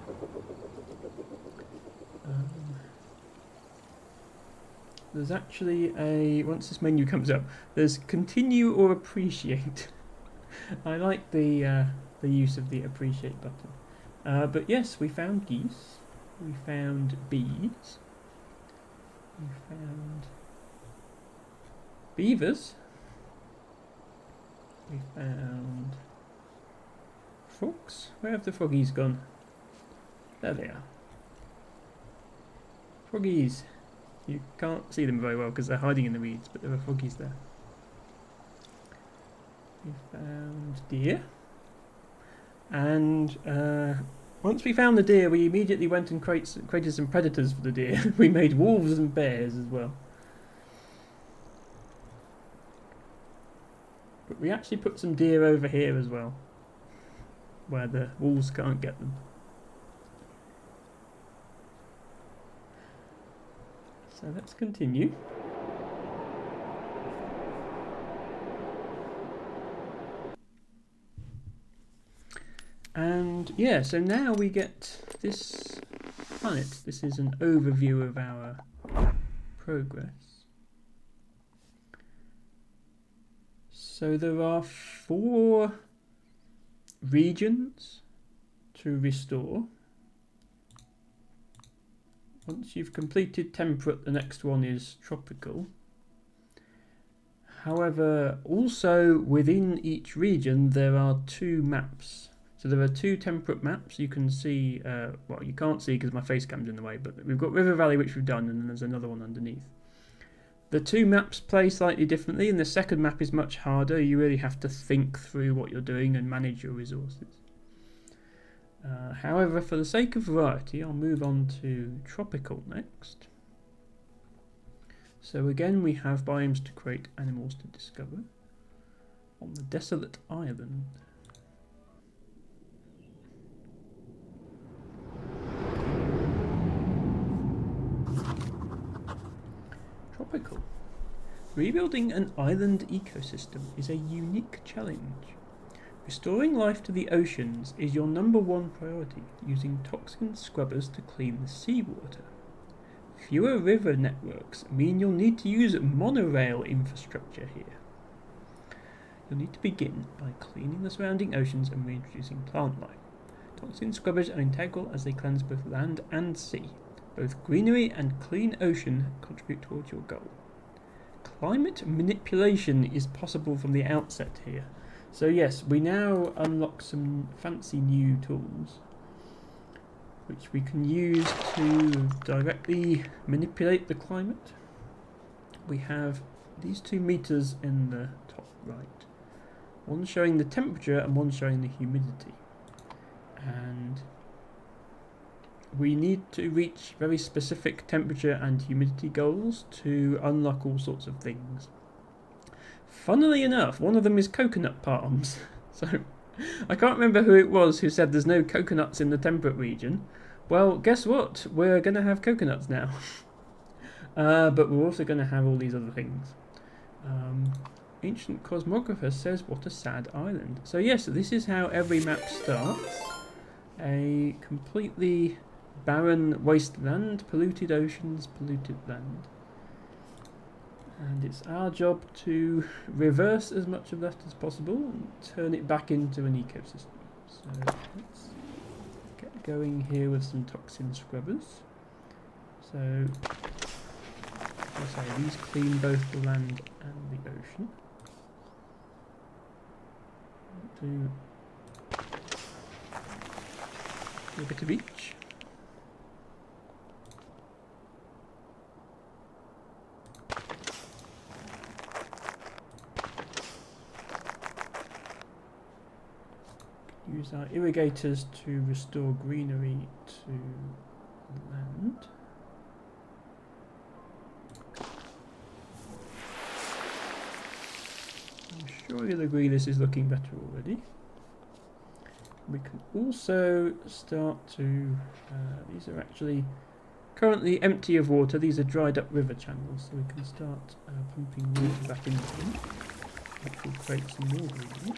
There's actually once this menu comes up, there's continue or appreciate. I like the use of the appreciate button. But yes, we found geese, we found bees, we found beavers, we found frogs. Where have the froggies gone? There they are. Froggies. You can't see them very well because they're hiding in the weeds, but there are froggies there. We found deer. And once we found the deer, we immediately went and created some predators for the deer. We made wolves and bears as well. But we actually put some deer over here as well, where the wolves can't get them. So let's continue. And yeah, so now we get this planet. This is an overview of our progress. So there are 4 regions to restore. Once you've completed temperate, the next one is tropical. However, also within each region there are 2 maps. So there are 2 temperate maps. You can see, well, you can't see because my face cam's in the way, but we've got River Valley, which we've done, and then there's another one underneath. The 2 maps play slightly differently, and the second map is much harder. You really have to think through what you're doing and manage your resources. However, for the sake of variety, I'll move on to tropical next. So again, we have biomes to create, animals to discover on the desolate island. Tropical. Rebuilding an island ecosystem is a unique challenge. Restoring life to the oceans is your #1 priority, using toxin scrubbers to clean the seawater. Fewer river networks mean you'll need to use monorail infrastructure here. You'll need to begin by cleaning the surrounding oceans and reintroducing plant life. Toxin scrubbers are integral as they cleanse both land and sea. Both greenery and clean ocean contribute towards your goal. Climate manipulation is possible from the outset here. So yes, we now unlock some fancy new tools which we can use to directly manipulate the climate. We have these 2 meters in the top right. One showing the temperature and one showing the humidity. And we need to reach very specific temperature and humidity goals to unlock all sorts of things. Funnily enough, one of them is coconut palms. So I can't remember who it was who said there's no coconuts in the temperate region. Well, guess what? We're going to have coconuts now. But we're also going to have all these other things. Ancient Cosmographer says, what a sad island. So yes, this is how every map starts. A completely barren wasteland, polluted oceans, polluted land. And it's our job to reverse as much of that as possible and turn it back into an ecosystem. So let's get going here with some toxin scrubbers. So, as I say, these clean both the land and the ocean. Do a bit of each. Use our irrigators to restore greenery to land. I'm sure you'll agree this is looking better already. We can also start to, these are actually currently empty of water, these are dried up river channels, so we can start pumping water back into them, which will create some more greenery.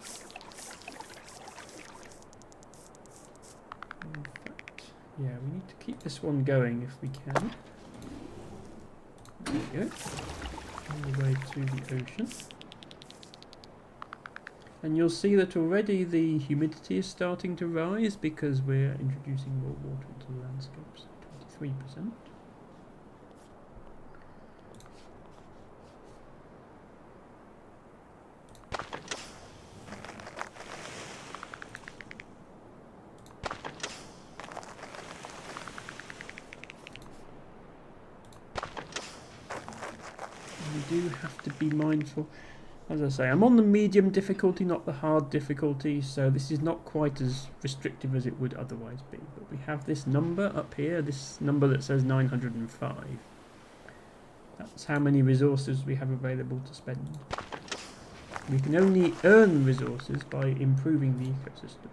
In fact, yeah, we need to keep this one going if we can. There we go. All the way to the ocean. And you'll see that already the humidity is starting to rise because we're introducing more water into the landscapes. 23%. We do have to be mindful. As I say, I'm on the medium difficulty, not the hard difficulty, so this is not quite as restrictive as it would otherwise be. But we have this number up here, this number that says 905. That's how many resources we have available to spend. We can only earn resources by improving the ecosystem.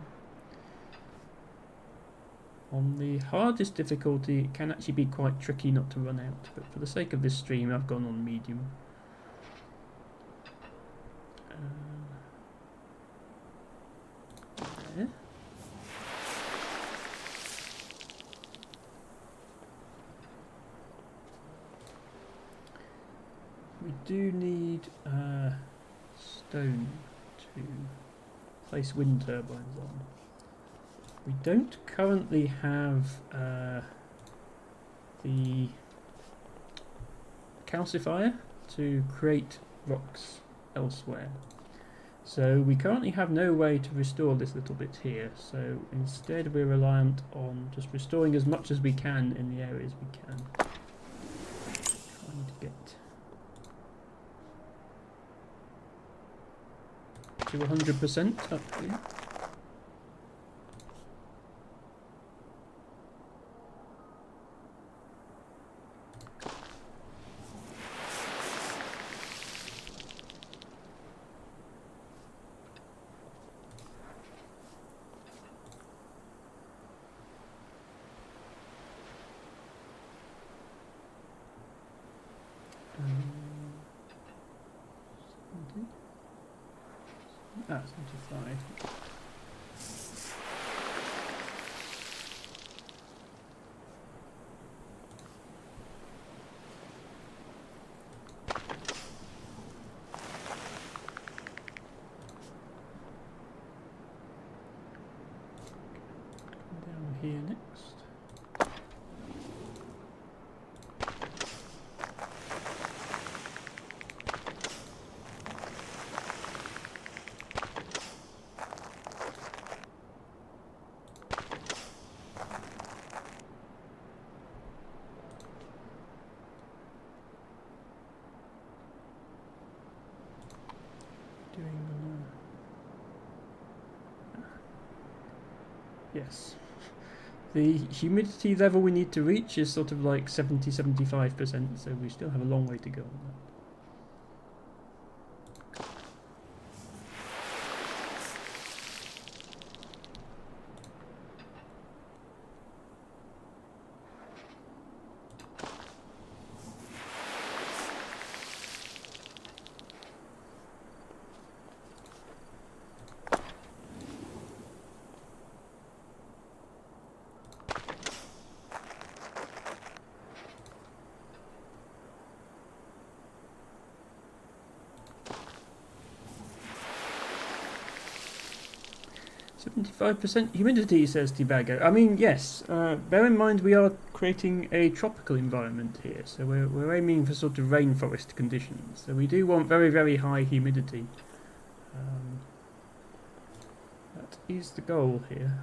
On the hardest difficulty, it can actually be quite tricky not to run out, but for the sake of this stream, I've gone on medium. There. We do need stone to place wind turbines on. We don't currently have the calcifier to create rocks elsewhere. So we currently have no way to restore this little bit here, so instead we're reliant on just restoring as much as we can in the areas we can. Trying to get to 100% up here. Ah, 75. Yes. The humidity level we need to reach is sort of like 70-75%, so we still have a long way to go on that. 75% humidity, says Tibago. I mean, yes, bear in mind we are creating a tropical environment here, so we're aiming for sort of rainforest conditions. So we do want very, very high humidity. That is the goal here.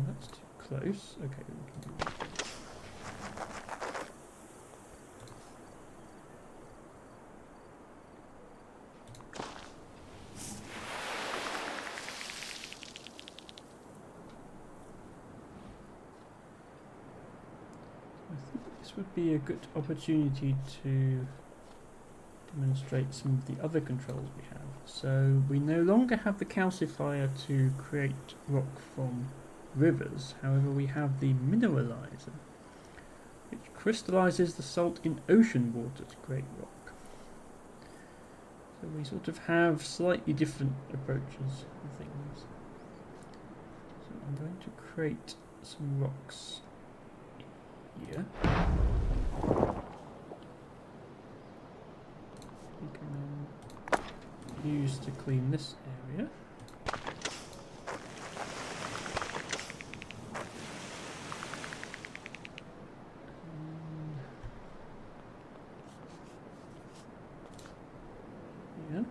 That's too close. Okay, we can do that. This would be a good opportunity to demonstrate some of the other controls we have. So we no longer have the calcifier to create rock from rivers, however we have the mineralizer, which crystallizes the salt in ocean water to create rock. So we sort of have slightly different approaches to things. So I'm going to create some rocks here. We can then use to clean this area. Yeah.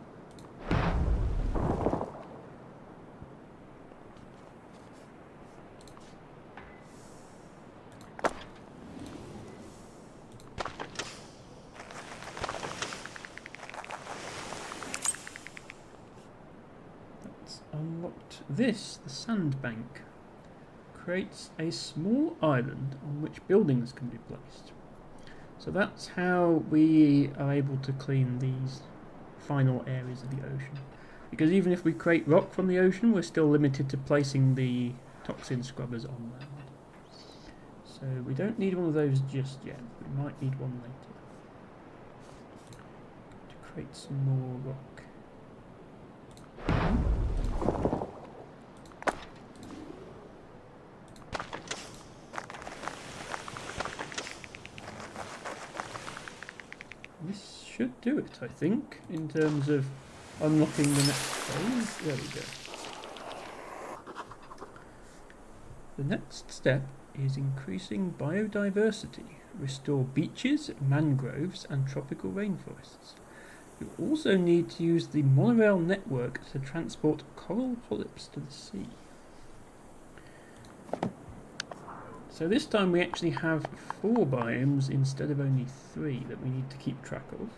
Unlocked this. The sandbank creates a small island on which buildings can be placed. So that's how we are able to clean these final areas of the ocean. Because even if we create rock from the ocean, we're still limited to placing the toxin scrubbers on land. So we don't need one of those just yet. We might need one later. To create some more rock. This should do it, I think, in terms of unlocking the next phase. There we go. The next step is increasing biodiversity. Restore beaches, mangroves, and tropical rainforests. You also need to use the monorail network to transport coral polyps to the sea. So this time we actually have 4 biomes instead of only 3 that we need to keep track of.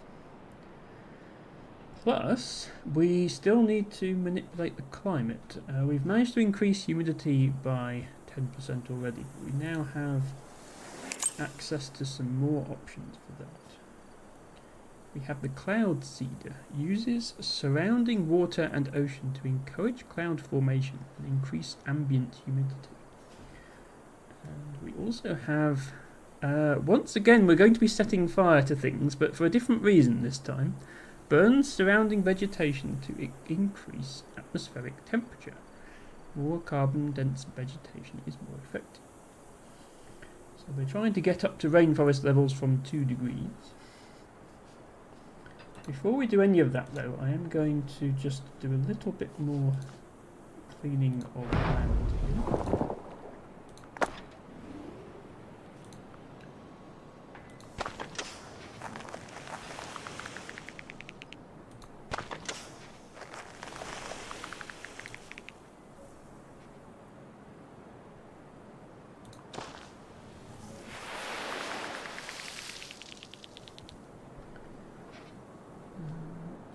Plus, we still need to manipulate the climate. We've managed to increase humidity by 10% already. We now have access to some more options for that. We have the cloud seeder. Uses surrounding water and ocean to encourage cloud formation and increase ambient humidity. And we also have, once again, we're going to be setting fire to things, but for a different reason this time. Burns surrounding vegetation to increase atmospheric temperature. More carbon-dense vegetation is more effective. So we're trying to get up to rainforest levels from 2 degrees. Before we do any of that, though, I am going to just do a little bit more cleaning of land here.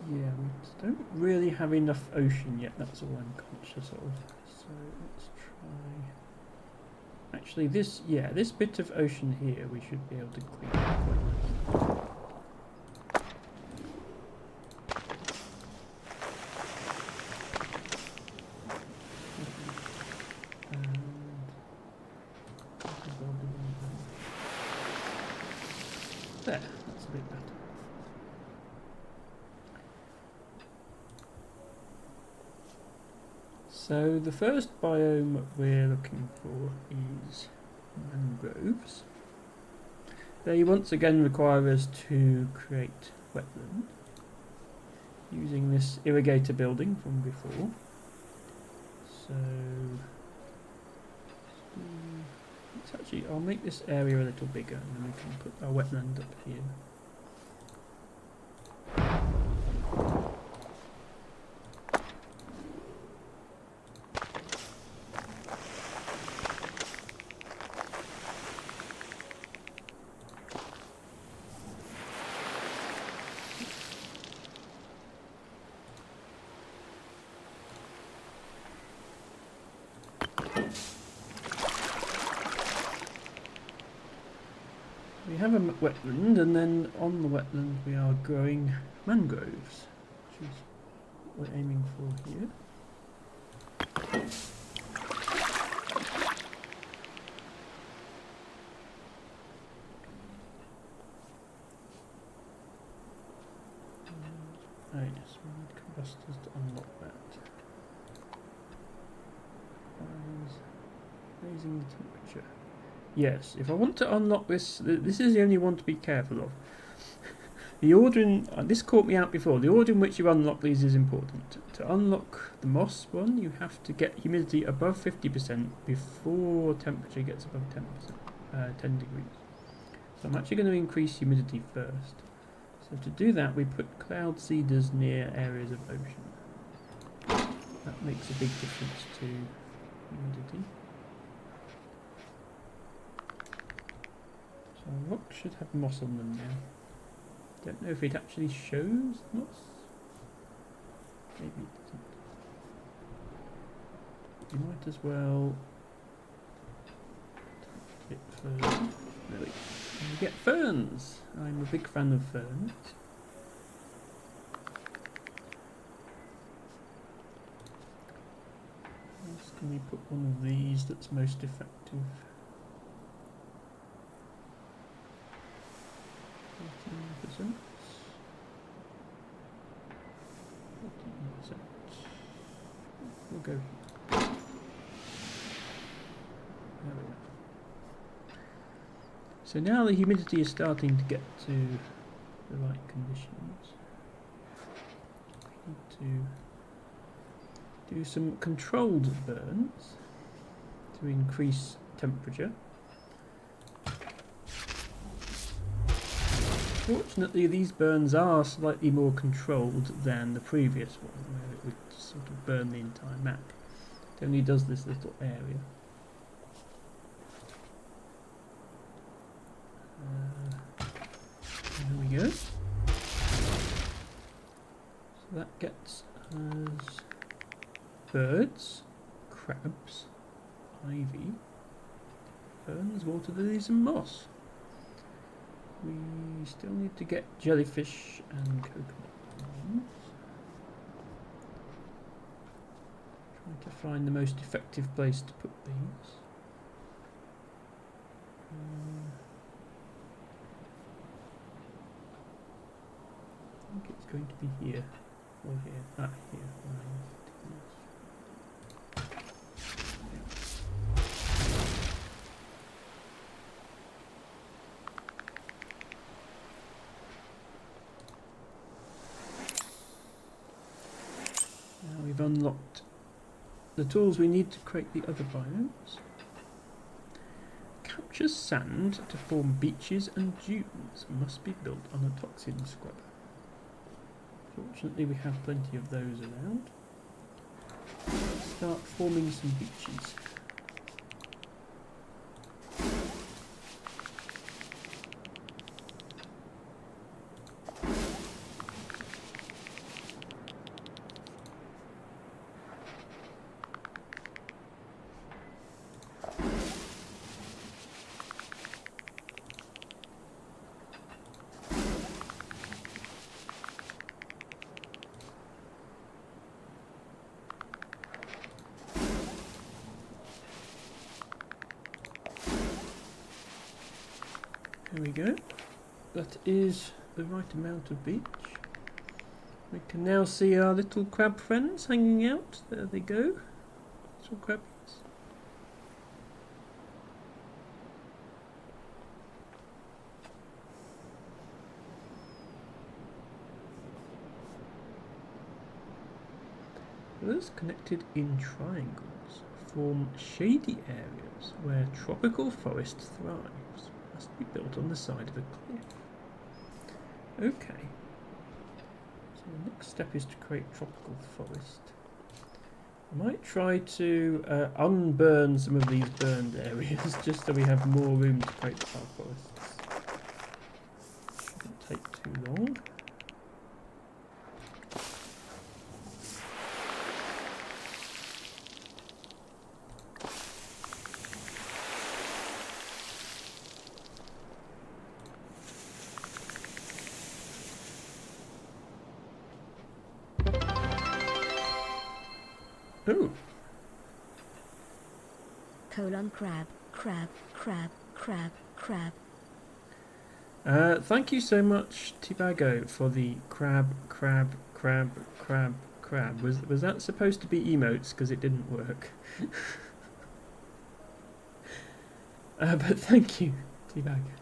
Yeah, Don't really have enough ocean yet, that's all I'm conscious of. So let's try... Actually, this bit of ocean here we should be able to clean up quite nicely. There, that's a bit better. So the first biome we're looking for is mangroves. They once again require us to create wetland using this irrigator building from before. So let's actually, I'll make this area a little bigger and then we can put our wetland up here. We have a wetland, and then on the wetland we are growing mangroves, which is what we're aiming for here. Oh yes, we need combustors to unlock that. Raising the temperature. Yes, if I want to unlock this, this is the only one to be careful of. The order in, this caught me out before, the order in which you unlock these is important. To unlock the moss one, you have to get humidity above 50% before temperature gets above 10 degrees. So I'm actually going to increase humidity first. So to do that, we put cloud seeders near areas of ocean. That makes a big difference to humidity. So rocks should have moss on them now. Don't know if it actually shows moss. Maybe it doesn't. You might as well touch it first. There we go. And we get ferns. I'm a big fan of ferns. Where else can we put one of these that's most effective? 14%. 14%. We'll go here. There we go. So now the humidity is starting to get to the right conditions. We need to do some controlled burns to increase temperature. Fortunately, these burns are slightly more controlled than the previous one, where it would sort of burn the entire map. It only does this little area. There we go. So that gets us birds, crabs, ivy, ferns, water lilies and moss. We still need to get jellyfish and coconut palms. Trying to find the most effective place to put these. I think it's going to be here or here. Ah, here. Now we've unlocked the tools we need to create the other biomes. Capture sand to form beaches and dunes must be built on a toxin scrubber. Fortunately, we have plenty of those around. Let's start forming some beaches. we go. That is the right amount of beach. We can now see our little crab friends hanging out. There they go. Little crabbies. Those connected in triangles form shady areas where tropical forest thrives. Must be built on the side of a cliff. Okay. So the next step is to create tropical forest. I might try to unburn some of these burned areas just so we have more room to create our forests. Shouldn't take too long. Oh. Crab, crab, crab, crab, crab. Thank you so much, Tibago, for the crab. Was that supposed to be emotes? Because it didn't work. But thank you, Tibago.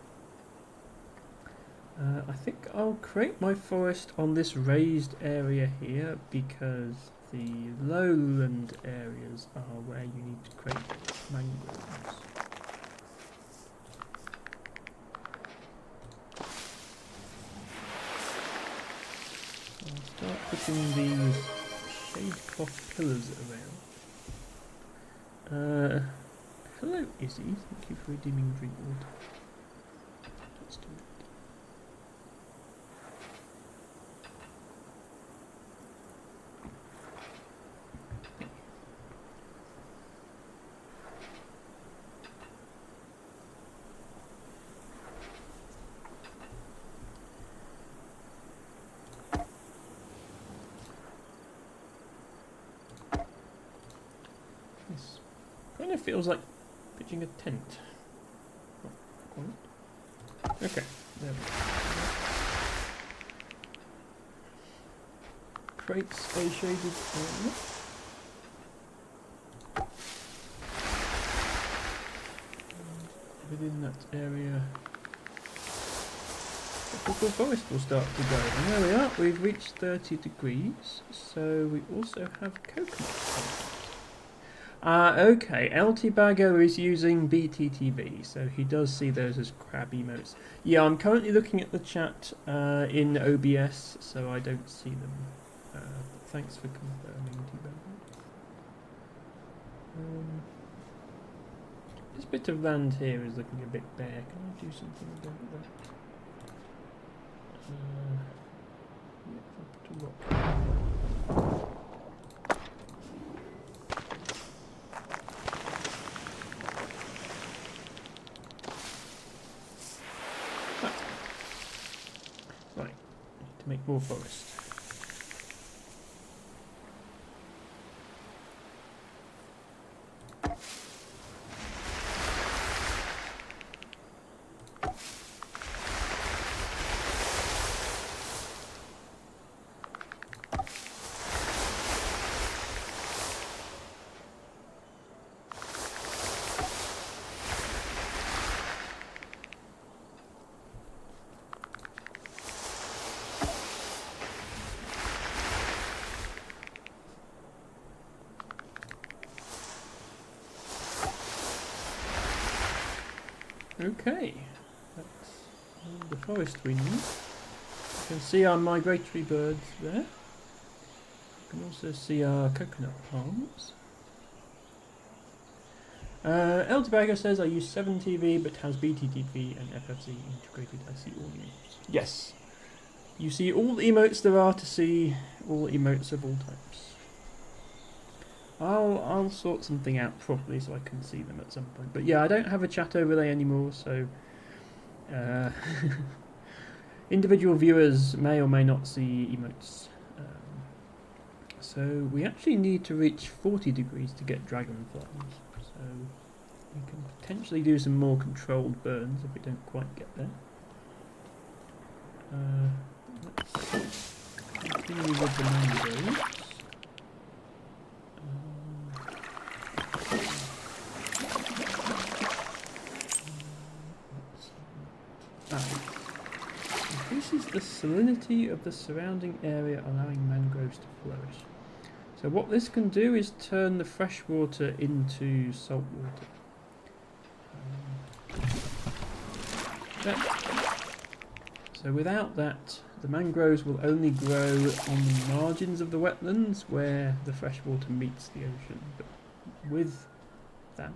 I think I'll create my forest on this raised area here because the lowland areas are where you need to create mangroves. I'll start putting these shade cloth pillars around. Hello Izzy, thank you for redeeming drink water. Let's do it. This kind of feels like pitching a tent. Okay, there we go. Creates a shaded area. And within that area, the tropical forest will start to go. And there we are, we've reached 30 degrees, so we also have coconut content. Okay, LT Baggo is using BTTV, so he does see those as crab emotes. Yeah, I'm currently looking at the chat in OBS, so I don't see them. But thanks for confirming, T Baggo. This bit of land here is looking a bit bare. Can I do something about that? Yeah, I'll put a rock. To make more forest. Okay, that's all the forest we need. You can see our migratory birds there. You can also see our coconut palms. El Tobago says I use 7TV but has BTTV and FFC integrated. I see all emotes. Yes, you see all the emotes there are to see, all emotes of all types. I'll sort something out properly so I can see them at some point. But yeah, I don't have a chat overlay anymore, so individual viewers may or may not see emotes. So we actually need to reach 40 degrees to get dragonflies. So we can potentially do some more controlled burns if we don't quite get there. continue with the mangroves. Increases the salinity of the surrounding area, allowing mangroves to flourish. So what this can do is turn the fresh water into salt water. So without that, the mangroves will only grow on the margins of the wetlands where the fresh water meets the ocean. But with that,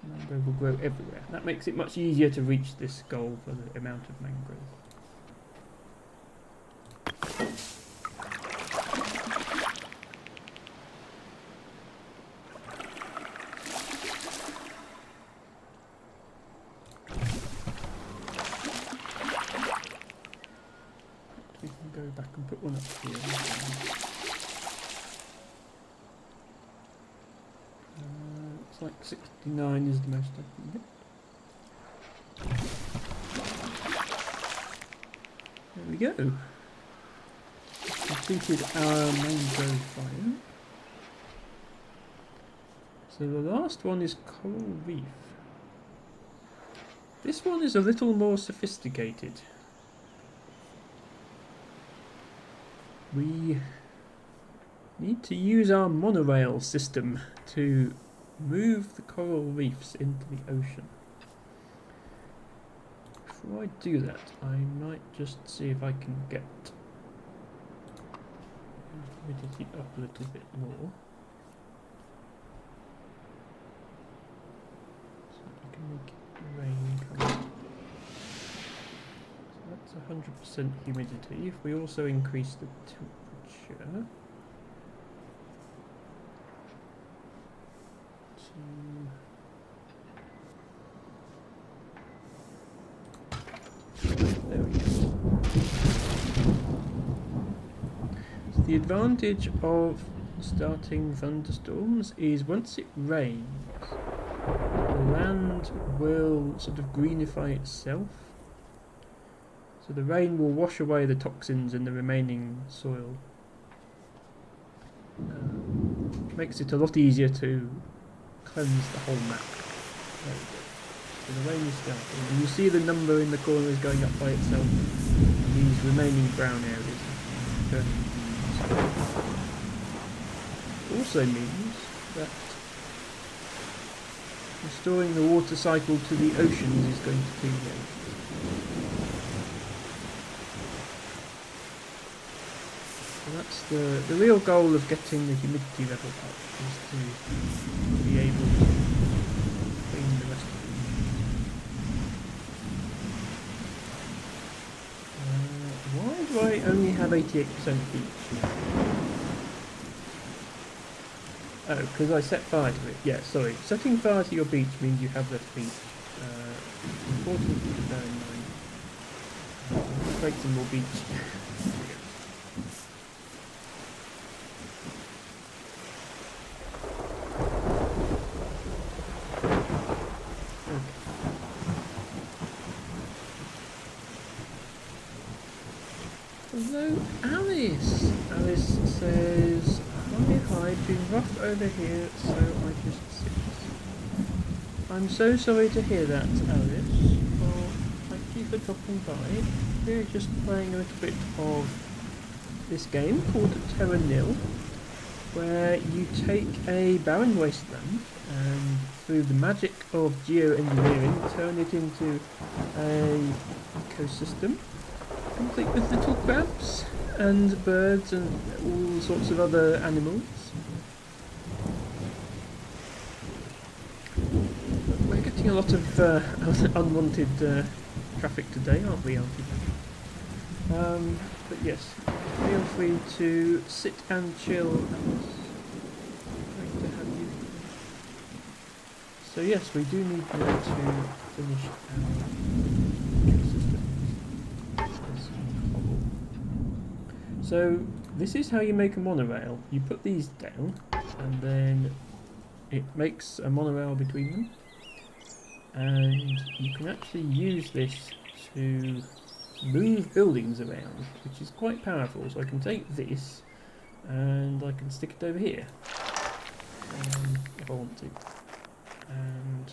the mangrove will grow everywhere. That makes it much easier to reach this goal for the amount of mangrove. We can go back and put one up here. Looks like 69 is the most I can get. There we go. Completed our mangrove biome. So the last one is coral reef. This one is a little more sophisticated. We need to use our monorail system to move the coral reefs into the ocean. Before I do that, I might just see if I can get humidity up a little bit more. So I can make rain come in. So that's 100% humidity. If we also increase the temperature there we go. So the advantage of starting thunderstorms is once it rains, the land will sort of greenify itself. So the rain will wash away the toxins in the remaining soil. Makes it a lot easier to cleanse the whole map. There we go. So the rain is starting, and you see the number in the corner is going up by itself. These remaining brown areas are turning green. Also means that restoring the water cycle to the oceans is going to clean the ocean. So that's the real goal of getting the humidity level up, is to be able to clean the rest of it. Why do I only have 88% beach? Oh, because I set fire to it. Yeah, sorry. Setting fire to your beach means you have less beach. Important to bear in mind. Let's create some more beach. Hello, Alice! Alice says, hi, been rough over here, so I just sit. I'm so sorry to hear that, Alice. Well, thank you for dropping by. We're just playing a little bit of this game called Terra Nil, where you take a barren wasteland and through the magic of geoengineering turn it into an ecosystem, complete with little crabs and birds and all sorts of other animals. We're getting a lot of unwanted traffic today, aren't we, Auntie? But yes, feel free to sit and chill. Great to have you. So yes, we do need now to finish our ecosystem. So this is how you make a monorail. You put these down and then it makes a monorail between them, and you can actually use this to move buildings around, which is quite powerful. So I can take this and I can stick it over here if I want to. And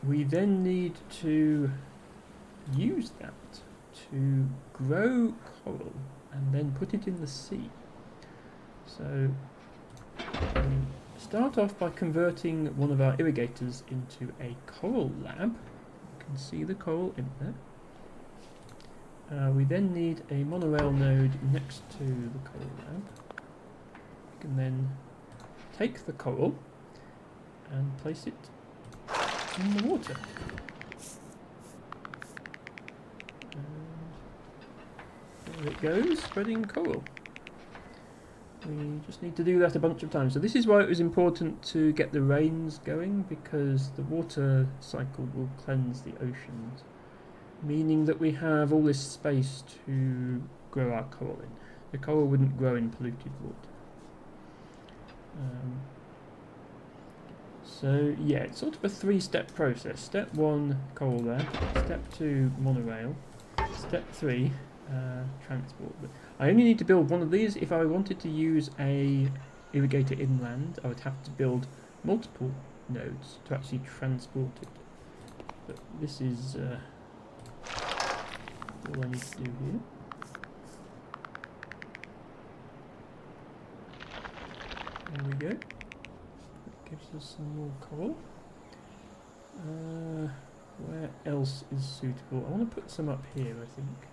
we then need to use that to grow coral and then put it in the sea. So start off by converting one of our irrigators into a coral lab. You can see the coral in there. We then need a monorail node next to the coral lab. We can then take the coral and place it in the water. And there it goes, spreading coral. We just need to do that a bunch of times. So this is why it was important to get the rains going, because the water cycle will cleanse the oceans, meaning that we have all this space to grow our coral in. The coral wouldn't grow in polluted water. So yeah, it's sort of a three-step process. Step 1, coral lab. Step 2, monorail. Step 3, transport. But I only need to build one of these. If I wanted to use a irrigator inland, I would have to build multiple nodes to actually transport it. But this is all I need to do here. There we go. That gives us some more coral. Where else is suitable? I want to put some up here, I think.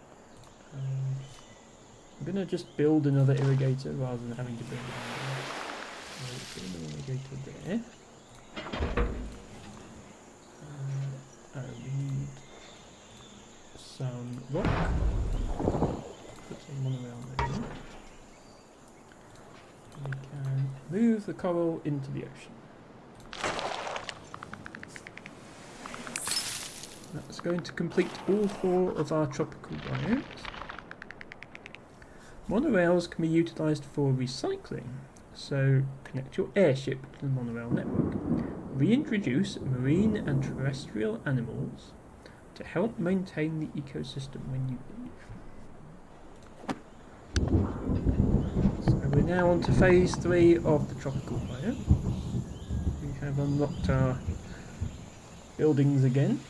I'm going to just build another irrigator rather than having to build another. So put another irrigator there. We need some rock. Put some monorail there. We can move the coral into the ocean. That's going to complete all 4 of our tropical biomes. Monorails can be utilised for recycling, so connect your airship to the monorail network. Reintroduce marine and terrestrial animals to help maintain the ecosystem when you leave. So we're now on to phase 3 of the tropical biome. We have unlocked our buildings again.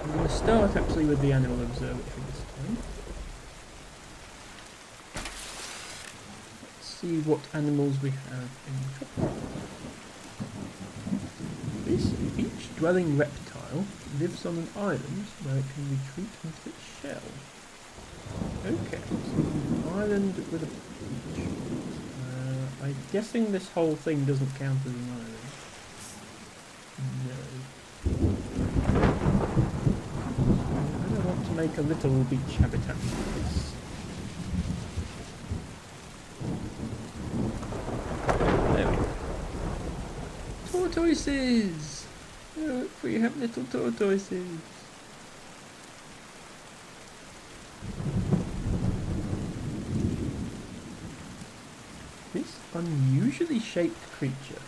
I'm going to start actually with the animal observatory this time. Let's see what animals we have in the tropical. This beach dwelling reptile lives on an island where it can retreat into its shell. Okay, so an island with a beach. I'm guessing this whole thing doesn't count as an island. No. I don't want to make a little beach habitat for this. There we go. Tortoises! Look, we have little tortoises. This unusually shaped creature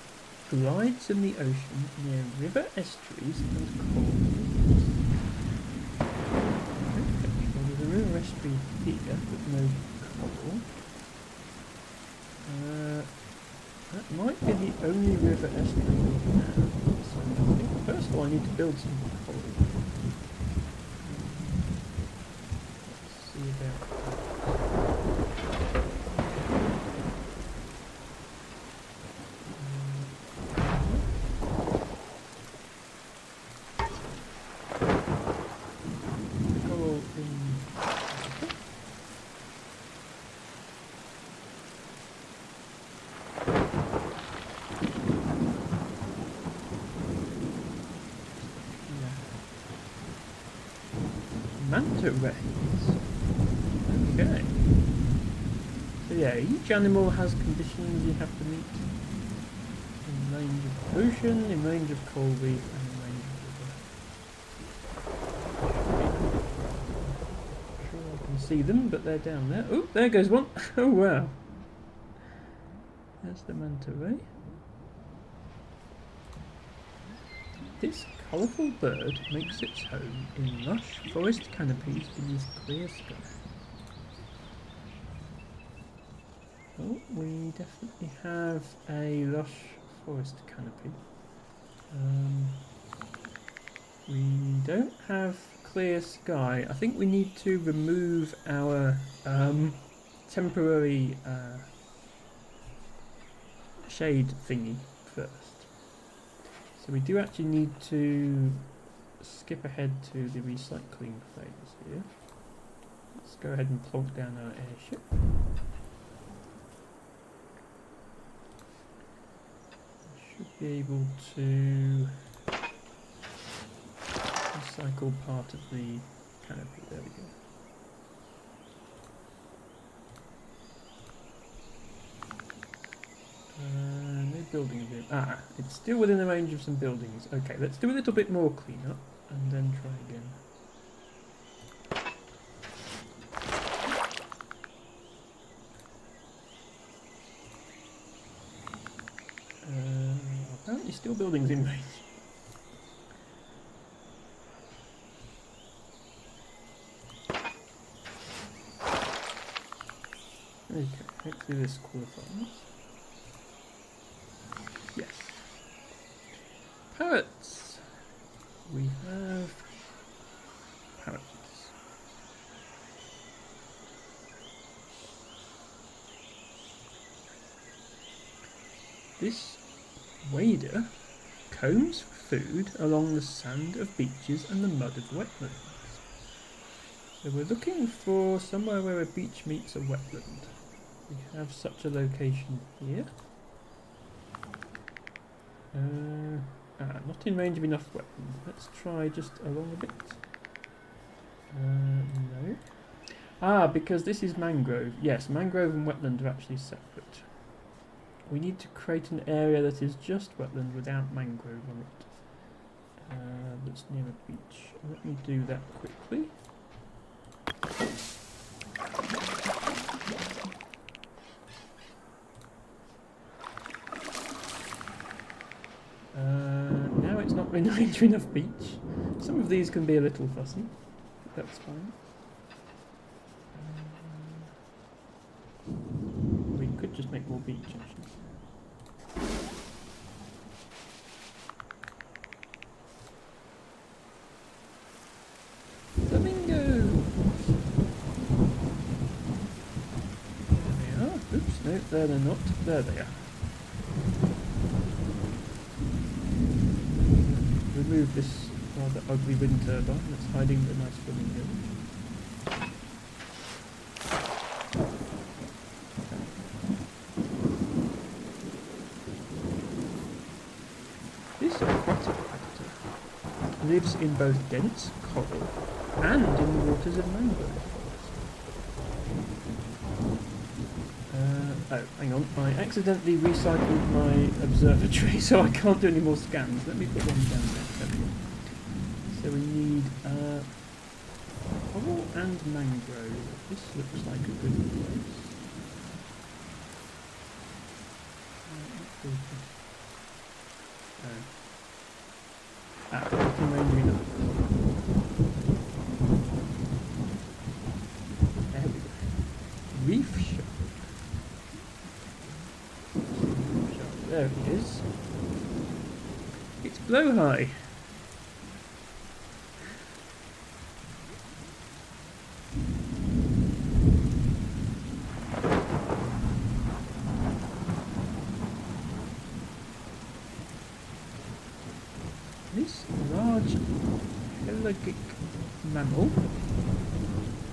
glides in the ocean near river estuaries and coral reefs. Okay, well there's a river estuary here with no coral. That might be the only river estuary we have. So I think first of all I need to build some coral. Let's see about that. Coral in manta rays. Okay. So yeah, each animal has conditions you have to meet in range of ocean, in range of coral reef, and in range of river. I'm sure I can see them, but they're down there. Oh, there goes one. Oh wow. There's the manta ray. This colourful bird makes its home in lush forest canopies beneath clear sky. Oh, we definitely have a lush forest canopy. We don't have clear sky. I think we need to remove our temporary shade thingy first. So we do actually need to skip ahead to the recycling phase here. Let's go ahead and plonk down our airship. Should be able to recycle part of the canopy. There we go. No building here. Ah, it's still within the range of some buildings. Okay, let's do a little bit more cleanup and then try again. Apparently still buildings in range. Okay, hopefully this qualifies. Yes. Parrots! We have parrots. This wader combs for food along the sand of beaches and the mud of wetlands. So we're looking for somewhere where a beach meets a wetland. We have such a location here. Not in range of enough wetland. Let's try just along a bit. No. Ah, because this is mangrove. Yes, mangrove and wetland are actually separate. We need to create an area that is just wetland without mangrove on it. That's near a beach. Let me do that quickly. Now it's not in range of enough beach. Some of these can be a little fussy, but that's fine. We could just make more beach actually. Flamingo! There they are. Oops, no, there they're not. There they are. Remove this rather ugly wind turbine that's hiding the nice flamingo. This aquatic predator lives in both dense coral and in the waters of mangrove forests. Oh, hang on, I accidentally recycled my observatory, so I can't do any more scans. Let me put one down there. So we need coral and mangrove. This looks like a good place. Looking range enough. There we go. Reef shark. There it is. It's blowhigh. This large pelagic mammal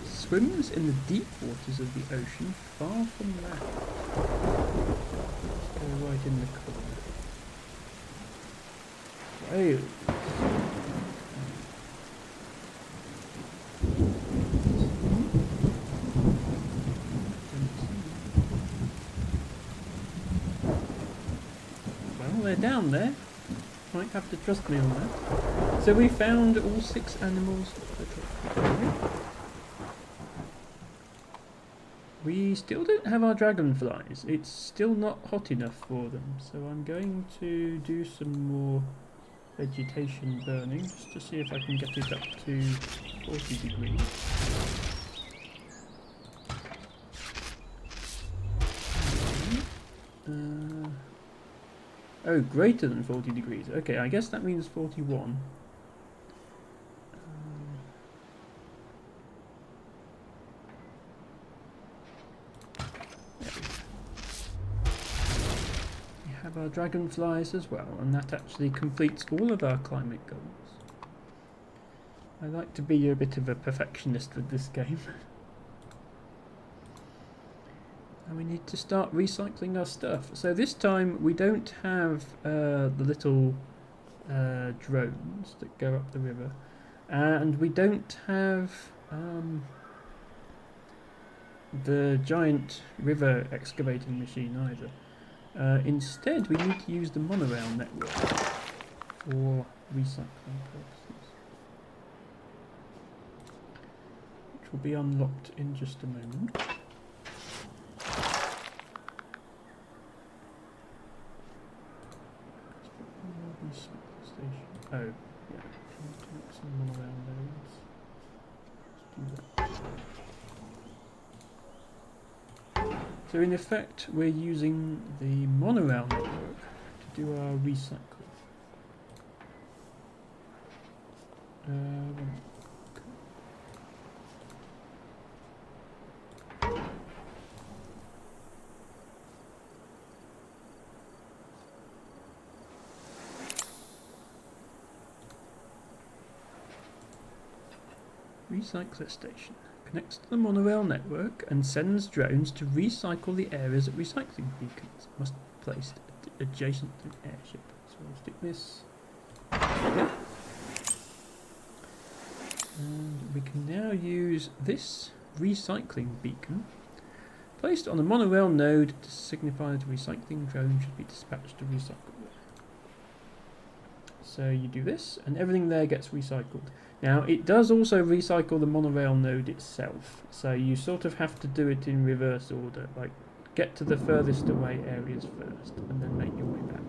swims in the deep waters of the ocean far from land. Let's go right in the corner. Whales. Well, they're down there. Might have to trust me on that. So we found all 6 animals. We still don't have our dragonflies. It's still not hot enough for them. So I'm going to do some more vegetation burning, just to see if I can get it up to 40 degrees. Oh, greater than 40 degrees. Okay, I guess that means 41. We have our dragonflies as well, and that actually completes all of our climate goals. I like to be a bit of a perfectionist with this game. And we need to start recycling our stuff. So this time we don't have the little drones that go up the river, and we don't have the giant river excavating machine either. Instead, we need to use the monorail network for recycling purposes, which will be unlocked in just a moment. Oh, yeah. Some monorail nodes. Let's do that. So in effect, we're using the monorail network to do our recycle. Recycler station connects to the monorail network and sends drones to recycle the areas at recycling beacons. Must be placed adjacent to an airship. So we'll stick this here. And we can now use this recycling beacon placed on a monorail node to signify that a recycling drone should be dispatched to recycle there. So you do this and everything there gets recycled. Now it does also recycle the monorail node itself, so you sort of have to do it in reverse order, like get to the furthest away areas first and then make your way back.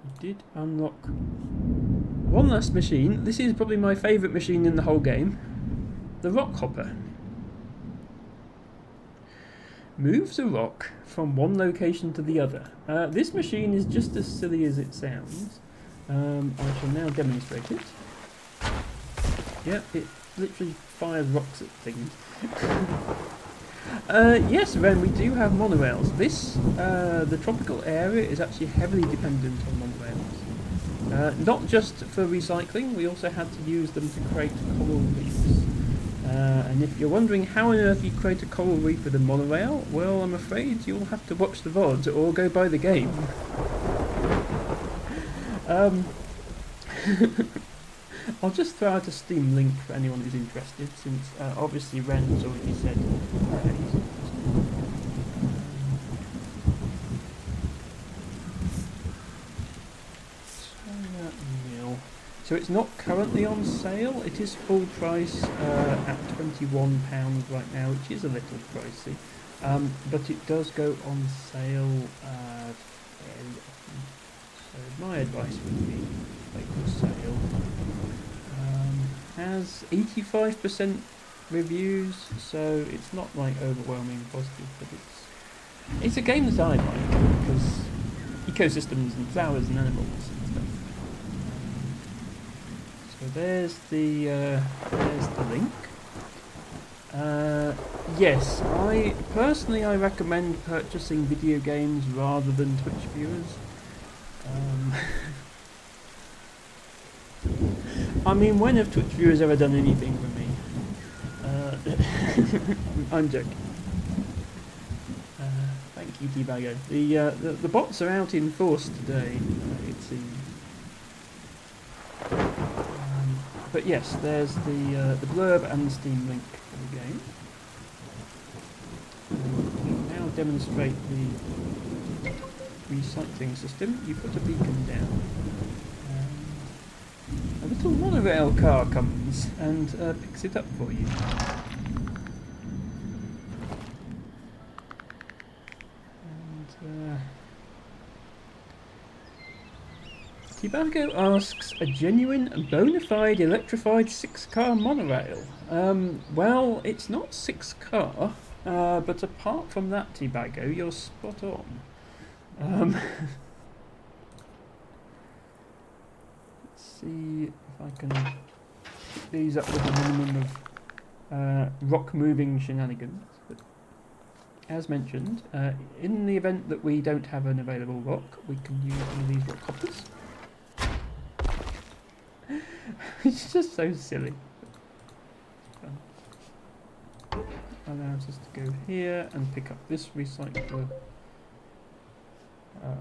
You did unlock one last machine. This is probably my favourite machine in the whole game, the rock hopper. Moves a rock from one location to the other. This machine is just as silly as it sounds. I shall now demonstrate it. Yep, it literally fires rocks at things. Yes, Ren, we do have monorails. This, the tropical area is actually heavily dependent on monorails. Not just for recycling, we also had to use them to create coral reefs. And if you're wondering how on earth you create a coral reef with a monorail, well, I'm afraid you'll have to watch the VOD or go buy the game. I'll just throw out a Steam link for anyone who's interested, since obviously Ren has already said he's interested. So it's not currently on sale. It is full price at £21 right now, which is a little pricey, but it does go on sale fairly often. So my advice would be wait for sale. Has 85% reviews, so it's not like overwhelming positive, but it's a game that I like because ecosystems and flowers and animals and stuff. So there's the link. Yes, I recommend purchasing video games rather than Twitch viewers. I mean, when have Twitch viewers ever done anything for me? I'm joking. Thank you, T-Bago. The bots are out in force today, it seems. But yes, there's the blurb and the Steam link for the game. We now demonstrate the recycling system. You put a beacon down. A little monorail car comes and picks it up for you. And Tibago asks, a genuine, bona fide electrified 6-car monorail? Well, it's not 6-car, but apart from that, Tibago, you're spot on. Let's see if I can pick these up with a minimum of rock moving shenanigans. But as mentioned, in the event that we don't have an available rock, we can use one of these rock hoppers. It's just so silly. Allows us to go here and pick up this recycler.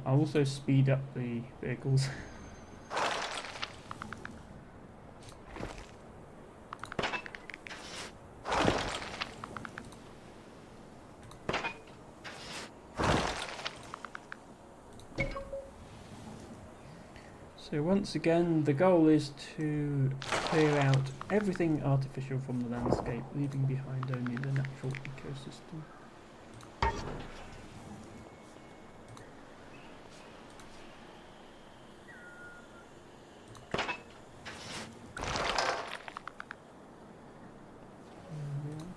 I'll also speed up the vehicles. So once again, the goal is to clear out everything artificial from the landscape, leaving behind only the natural ecosystem. We are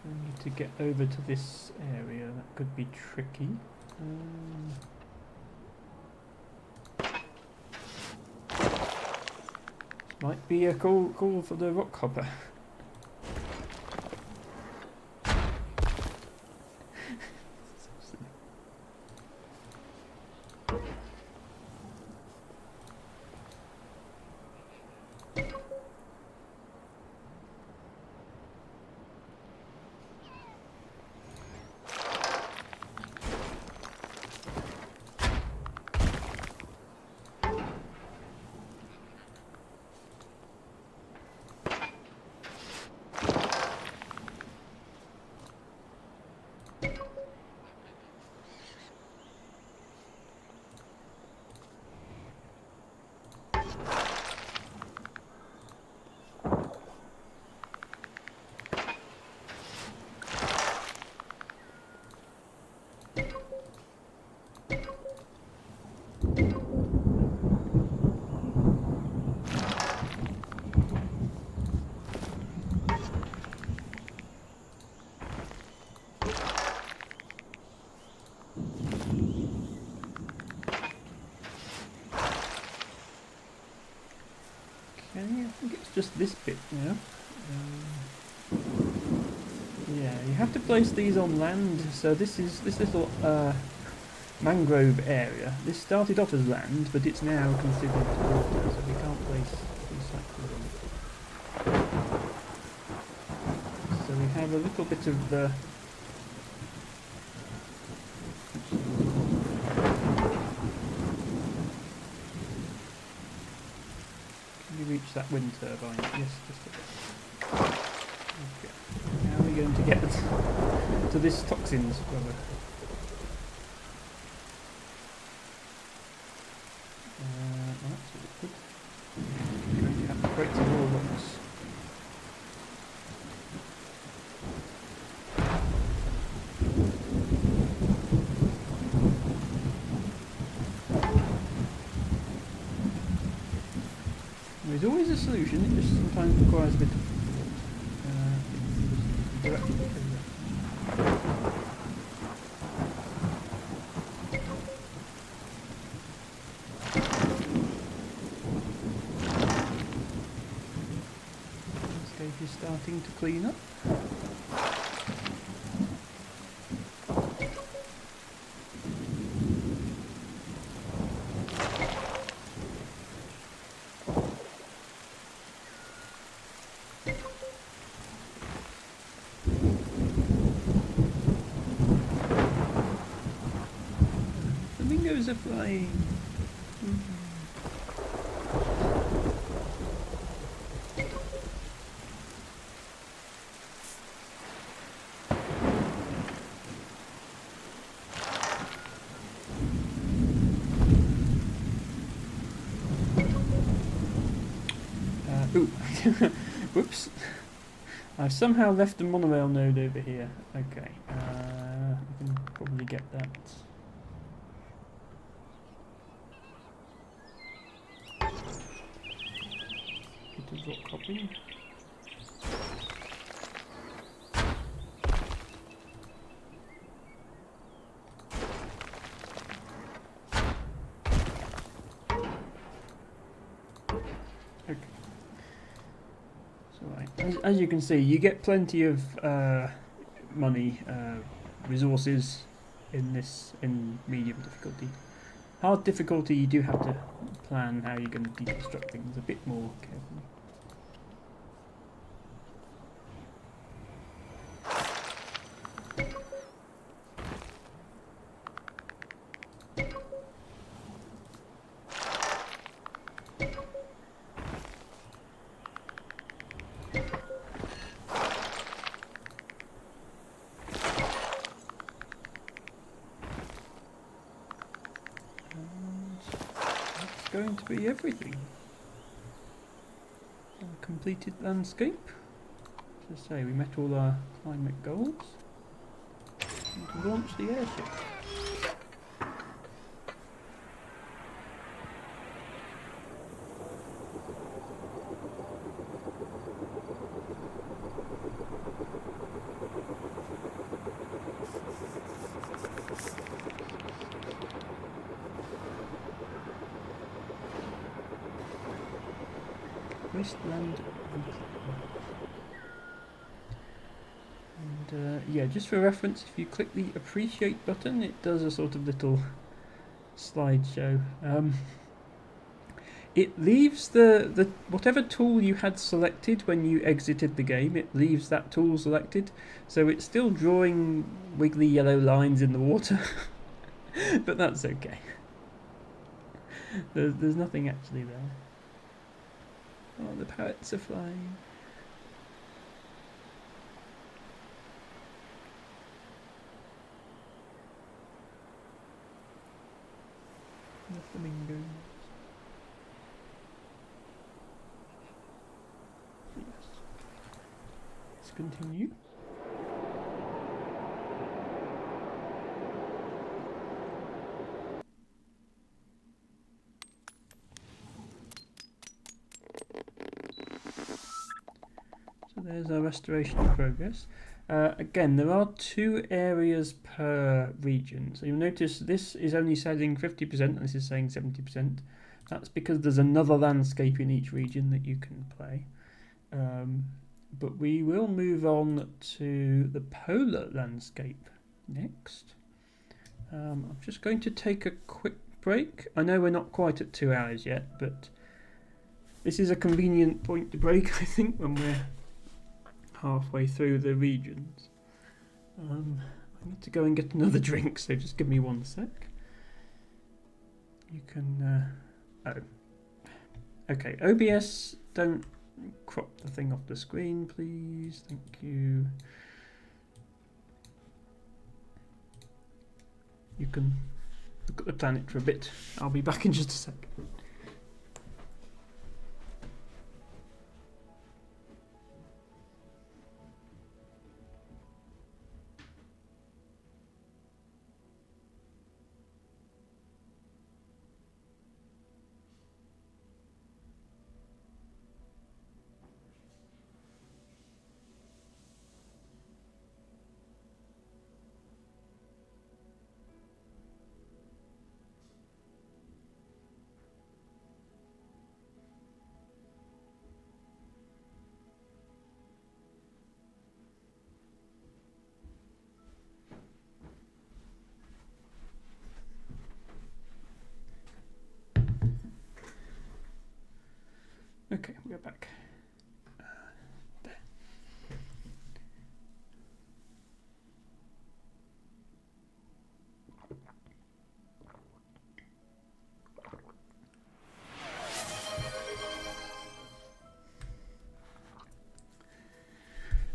going to get over to this area. That could be tricky. Might be a call for the rock hopper. Okay, I think it's just this bit now. Yeah, you have to place these on land. So this little mangrove area. This started off as land, but it's now considered water, so we can't place recyclers on it. So we have a little bit of the. Reach that wind turbine. Yes, just a bit. Okay. Now we're going to get to this toxins scrubber. That's awkward. We're going to have to break some more rocks. There's always a solution, it just sometimes requires a bit of Landscape is starting to clean up. Flamingos are flying. Ooh, whoops. I've somehow left the monorail node over here. Okay, I can probably get that. bit of rock hopping. Okay. So as you can see, you get plenty of money, resources in medium difficulty. Hard difficulty, you do have to plan how you're going to deconstruct things a bit more carefully. Going to be everything. A completed landscape. As I say, we met all our climate goals. And to launch the airship. Wasteland. And yeah, just for reference, if you click the appreciate button, it does a sort of little slideshow. It leaves the whatever tool you had selected when you exited the game, it leaves that tool selected, so it's still drawing wiggly yellow lines in the water. But that's okay. There's nothing actually there. Oh, the parrots are flying. The flamingos. Yes. Let's continue. So there's our restoration progress. Again, there are 2 areas per region. So you'll notice this is only saying 50% and this is saying 70%. That's because there's another landscape in each region that you can play. But we will move on to the polar landscape next. I'm just going to take a quick break. I know we're not quite at 2 hours yet, but this is a convenient point to break, I think, when we're halfway through the regions. I need to go and get another drink, so just give me 1 sec. You can... oh. Okay, OBS, don't crop the thing off the screen, please. Thank you. You can look at the planet for a bit. I'll be back in just a sec. Okay, we're back. There.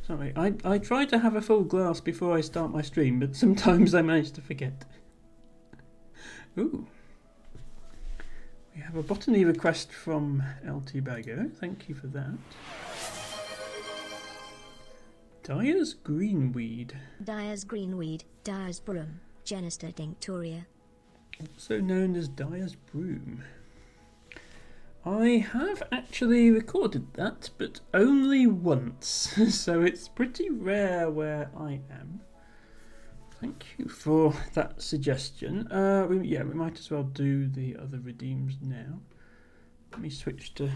Sorry, I try to have a full glass before I start my stream, but sometimes I manage to forget. Ooh. We have a botany request from LT Bago. Thank you for that. Dyer's greenweed. Dyer's greenweed, Dyer's broom, Genista dinctoria. Also known as Dyer's broom. I have actually recorded that, but only once, so it's pretty rare where I am. Thank you for that suggestion. We might as well do the other redeems now. Let me switch to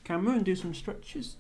camera and do some stretches.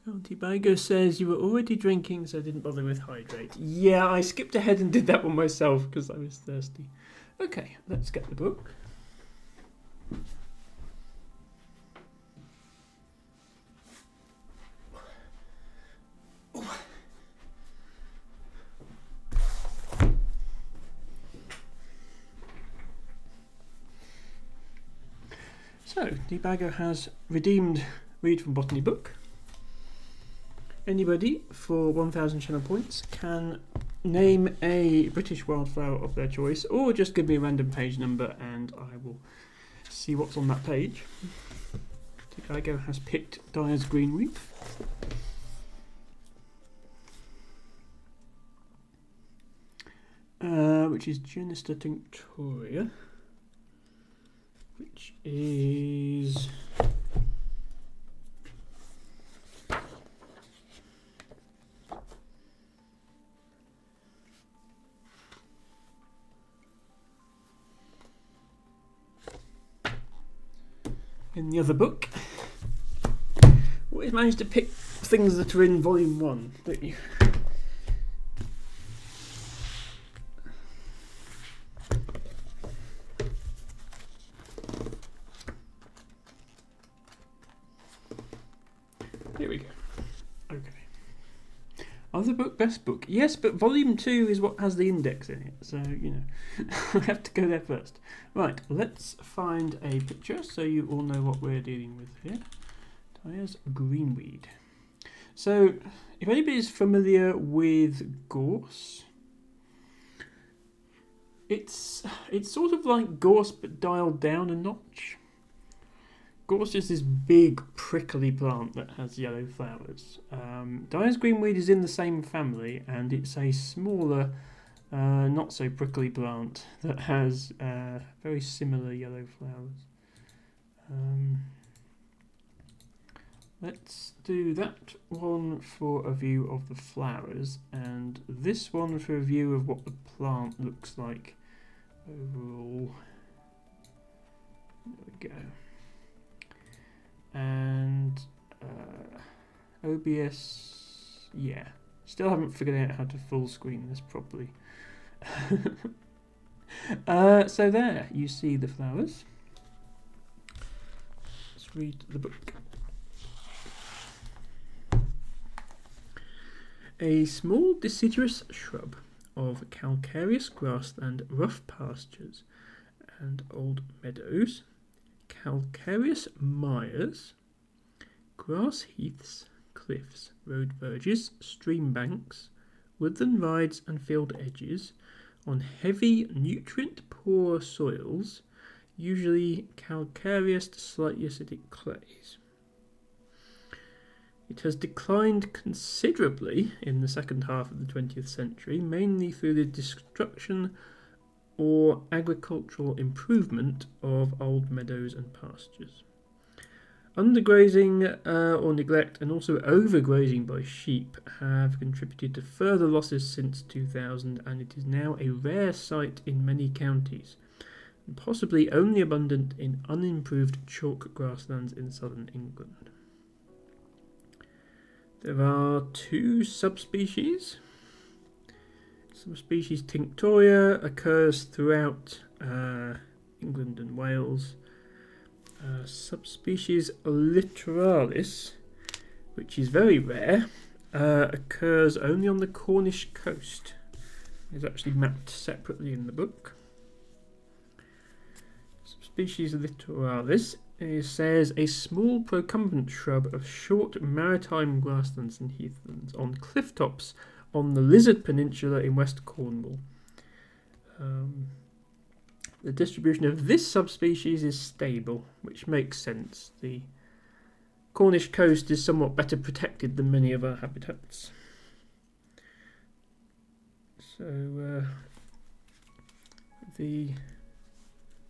Antibago says you were already drinking, so I didn't bother with hydrate. Yeah, I skipped ahead and did that one myself because I was thirsty. Okay, let's get the book. So, Debago has redeemed Read from Botany book. Anybody for 1,000 channel points can name a British wildflower of their choice, or just give me a random page number and I will see what's on that page. Debago has picked Dyer's Greenweed. Which is Genista tinctoria, which is in the other book. Always managed to pick things that are in volume 1, don't you? Here we go. Okay. Other book, best book. Yes, but volume 2 is what has the index in it, so, you know, I have to go there first. Right, let's find a picture so you all know what we're dealing with here. Dyer's Greenweed. So, if anybody's familiar with gorse, it's sort of like gorse but dialed down a notch. Gorse is this big prickly plant that has yellow flowers. Dyer's Greenweed is in the same family, and it's a smaller, not so prickly plant that has very similar yellow flowers. Let's do that one for a view of the flowers, and this one for a view of what the plant looks like overall. There we go. And OBS, yeah, still haven't figured out how to full screen this properly. So there, you see the flowers. Let's read the book. A small deciduous shrub of calcareous grassland, rough pastures and old meadows, calcareous mires, grass heaths, cliffs, road verges, stream banks, woodland rides and field edges, on heavy, nutrient-poor soils, usually calcareous to slightly acidic clays. It has declined considerably in the second half of the 20th century, mainly through the destruction or agricultural improvement of old meadows and pastures. Undergrazing or neglect and also overgrazing by sheep have contributed to further losses since 2000, and it is now a rare sight in many counties, and possibly only abundant in unimproved chalk grasslands in southern England. There are 2 subspecies. Subspecies tinctoria occurs throughout England and Wales. Subspecies littoralis, which is very rare, occurs only on the Cornish coast. It's actually mapped separately in the book. Subspecies littoralis says a small procumbent shrub of short maritime grasslands and heathlands on cliff tops on the Lizard Peninsula in West Cornwall. The distribution of this subspecies is stable, which makes sense. The Cornish coast is somewhat better protected than many of our habitats. So the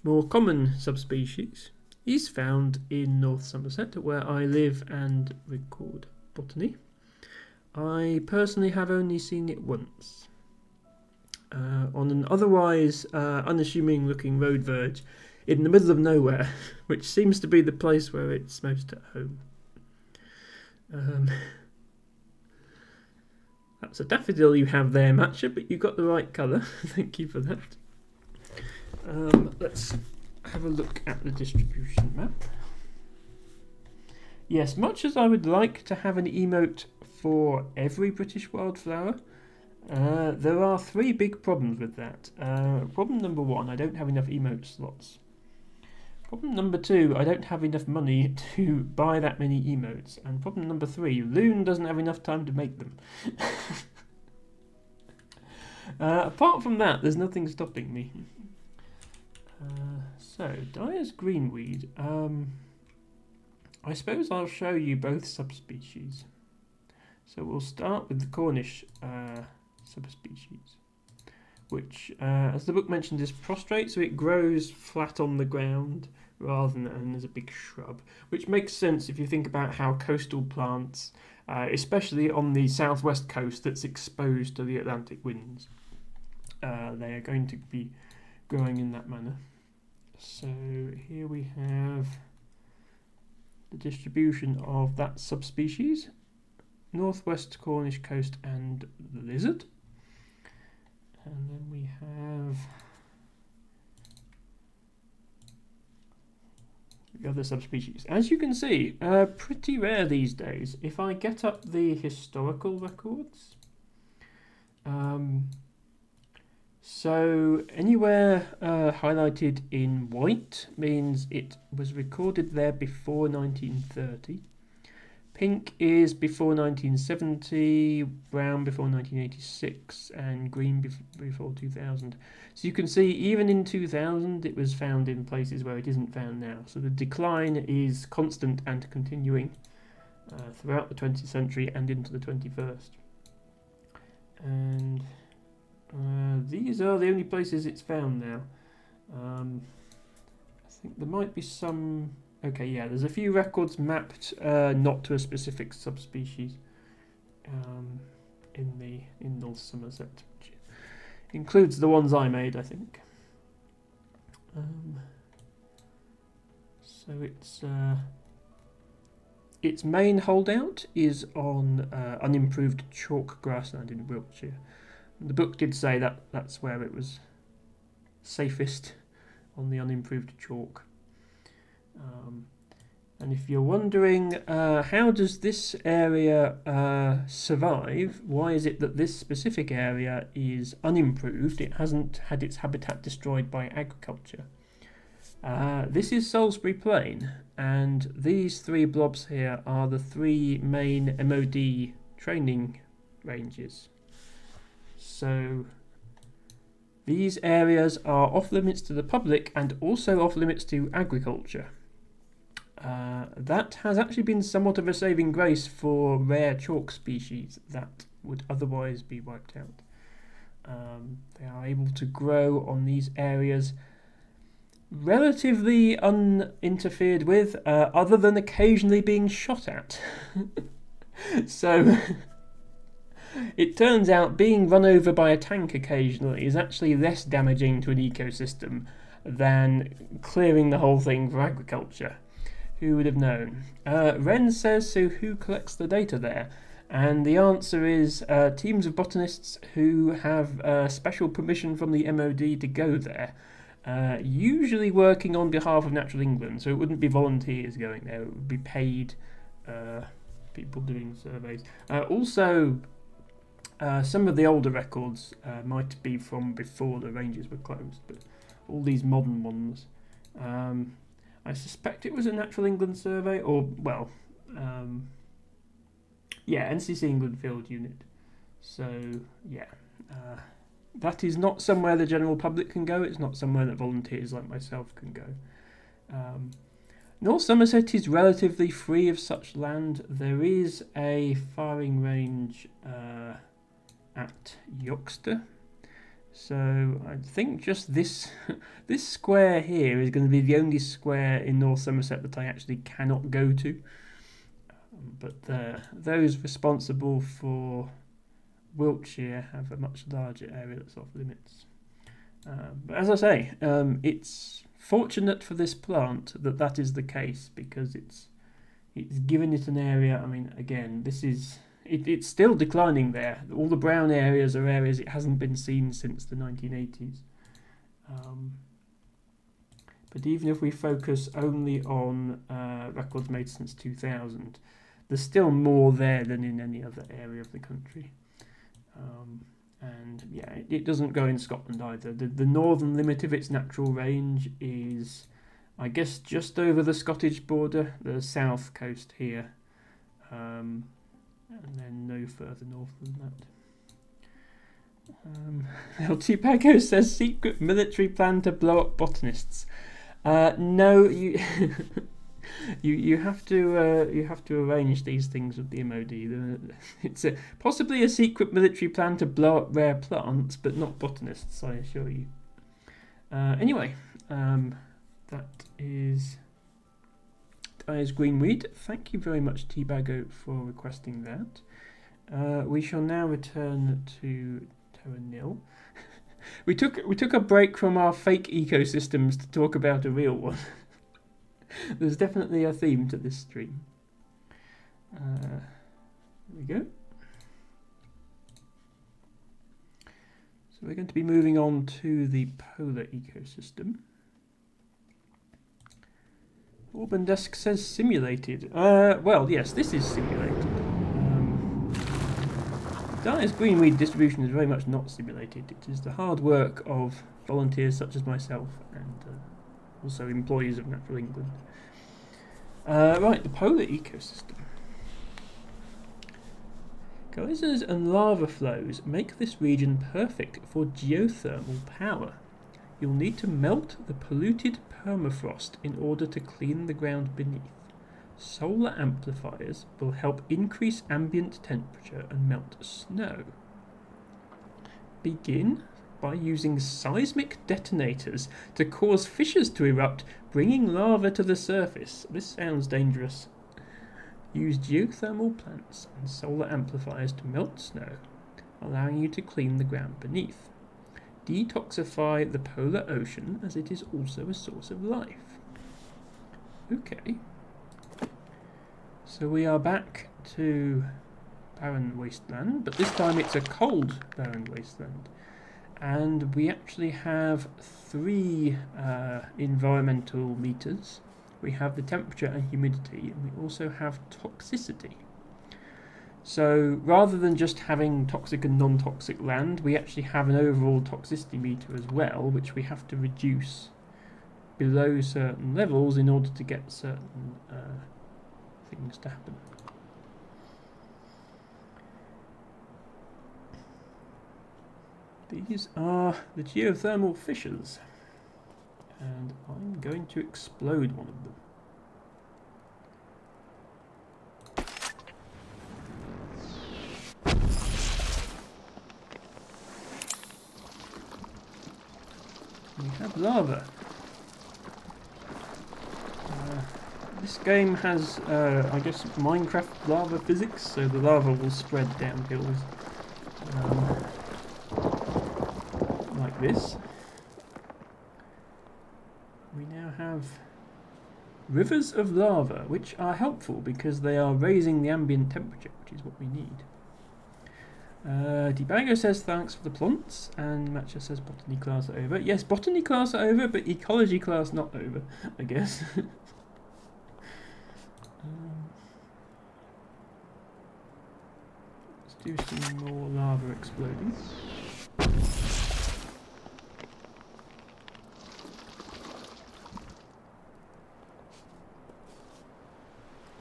more common subspecies is found in North Somerset, where I live and record botany. I personally have only seen it once. On an otherwise unassuming looking road verge in the middle of nowhere, which seems to be the place where it's most at home. That's a daffodil you have there, Matcha, but you got the right colour. Thank you for that. Let's have a look at the distribution map. Yes, much as I would like to have an emote for every British wildflower, there are 3 big problems with that. Problem number 1, I don't have enough emote slots. Problem number 2, I don't have enough money to buy that many emotes. And problem number 3, Loon doesn't have enough time to make them. Apart from that, there's nothing stopping me. So, Dyer's greenweed. I suppose I'll show you both subspecies. So we'll start with the Cornish subspecies, which, as the book mentions, is prostrate, so it grows flat on the ground rather than as a big shrub, which makes sense if you think about how coastal plants, especially on the southwest coast that's exposed to the Atlantic winds, they are going to be growing in that manner. So here we have the distribution of that subspecies, northwest Cornish coast and the lizard. And then we have the other subspecies. As you can see, pretty rare these days. If I get up the historical records, so anywhere highlighted in white means it was recorded there before 1930. Pink is before 1970, brown before 1986, and green before 2000. So you can see even in 2000 it was found in places where it isn't found now. So the decline is constant and continuing throughout the 20th century and into the 21st. And these are the only places it's found now. I think there might be some... Okay, yeah, there's a few records mapped not to a specific subspecies in North Somerset, which includes the ones I made, I think. So its main holdout is on unimproved chalk grassland in Wiltshire. The book did say that that's where it was safest, on the unimproved chalk. And if you're wondering how does this area survive, why is it that this specific area is unimproved, it hasn't had its habitat destroyed by agriculture. This is Salisbury Plain, and these 3 blobs here are the 3 main MOD training ranges. So these areas are off limits to the public and also off limits to agriculture. That has actually been somewhat of a saving grace for rare chalk species that would otherwise be wiped out. They are able to grow on these areas relatively uninterfered with, other than occasionally being shot at. So it turns out being run over by a tank occasionally is actually less damaging to an ecosystem than clearing the whole thing for agriculture. Who would have known? Ren says, so who collects the data there? And the answer is teams of botanists who have special permission from the MOD to go there, usually working on behalf of Natural England, so it wouldn't be volunteers going there, it would be paid people doing surveys. Also, some of the older records might be from before the ranges were closed, but all these modern ones, I suspect it was a Natural England survey, or, well, yeah, NCC England Field Unit. So, yeah, that is not somewhere the general public can go. It's not somewhere that volunteers like myself can go. North Somerset is relatively free of such land. There is a firing range at Yoxter. So I think just this square here is going to be the only square in North Somerset that I actually cannot go to. But those responsible for Wiltshire have a much larger area that's off limits. But as I say, it's fortunate for this plant that is the case, because it's given it an area. I mean, again, it's still declining there. All the brown areas are areas it hasn't been seen since the 1980s. But even if we focus only on records made since 2000, there's still more there than in any other area of the country. And yeah, it doesn't go in Scotland either. The northern limit of its natural range is, I guess, just over the Scottish border, the south coast here, and then no further north than that. LT Pago says secret military plan to blow up botanists. No, you you have to arrange these things with the MOD. It's possibly a secret military plan to blow up rare plants, but not botanists, I assure you. Anyway, that is Greenweed. Thank you very much, T-Bago, for requesting that. We shall now return to Terra Nil. We took a break from our fake ecosystems to talk about a real one. There's definitely a theme to this stream. There we go. So we're going to be moving on to the polar ecosystem. Orbandesk says simulated. Well, yes, this is simulated. Dyer's greenweed distribution is very much not simulated. It is the hard work of volunteers such as myself and also employees of Natural England. Right, the polar ecosystem. Geysers and lava flows make this region perfect for geothermal power. You'll need to melt the polluted permafrost in order to clean the ground beneath. Solar amplifiers will help increase ambient temperature and melt snow. Begin by using seismic detonators to cause fissures to erupt, bringing lava to the surface. This sounds dangerous. Use geothermal plants and solar amplifiers to melt snow, allowing you to clean the ground beneath. Detoxify the polar ocean, as it is also a source of life. Okay. So we are back to barren wasteland, but this time it's a cold barren wasteland. And we actually have 3 environmental meters. We have the temperature and humidity, and we also have toxicity. So rather than just having toxic and non-toxic land, we actually have an overall toxicity meter as well, which we have to reduce below certain levels in order to get certain things to happen. These are the geothermal fissures, and I'm going to explode one of them. We have lava. This game has, I guess, Minecraft lava physics, so the lava will spread down hills like this. We now have rivers of lava, which are helpful because they are raising the ambient temperature, which is what we need. Debago says thanks for the plants, and Matcha says botany class are over. Yes, botany class are over, but ecology class not over, I guess. Let's do some more lava exploding.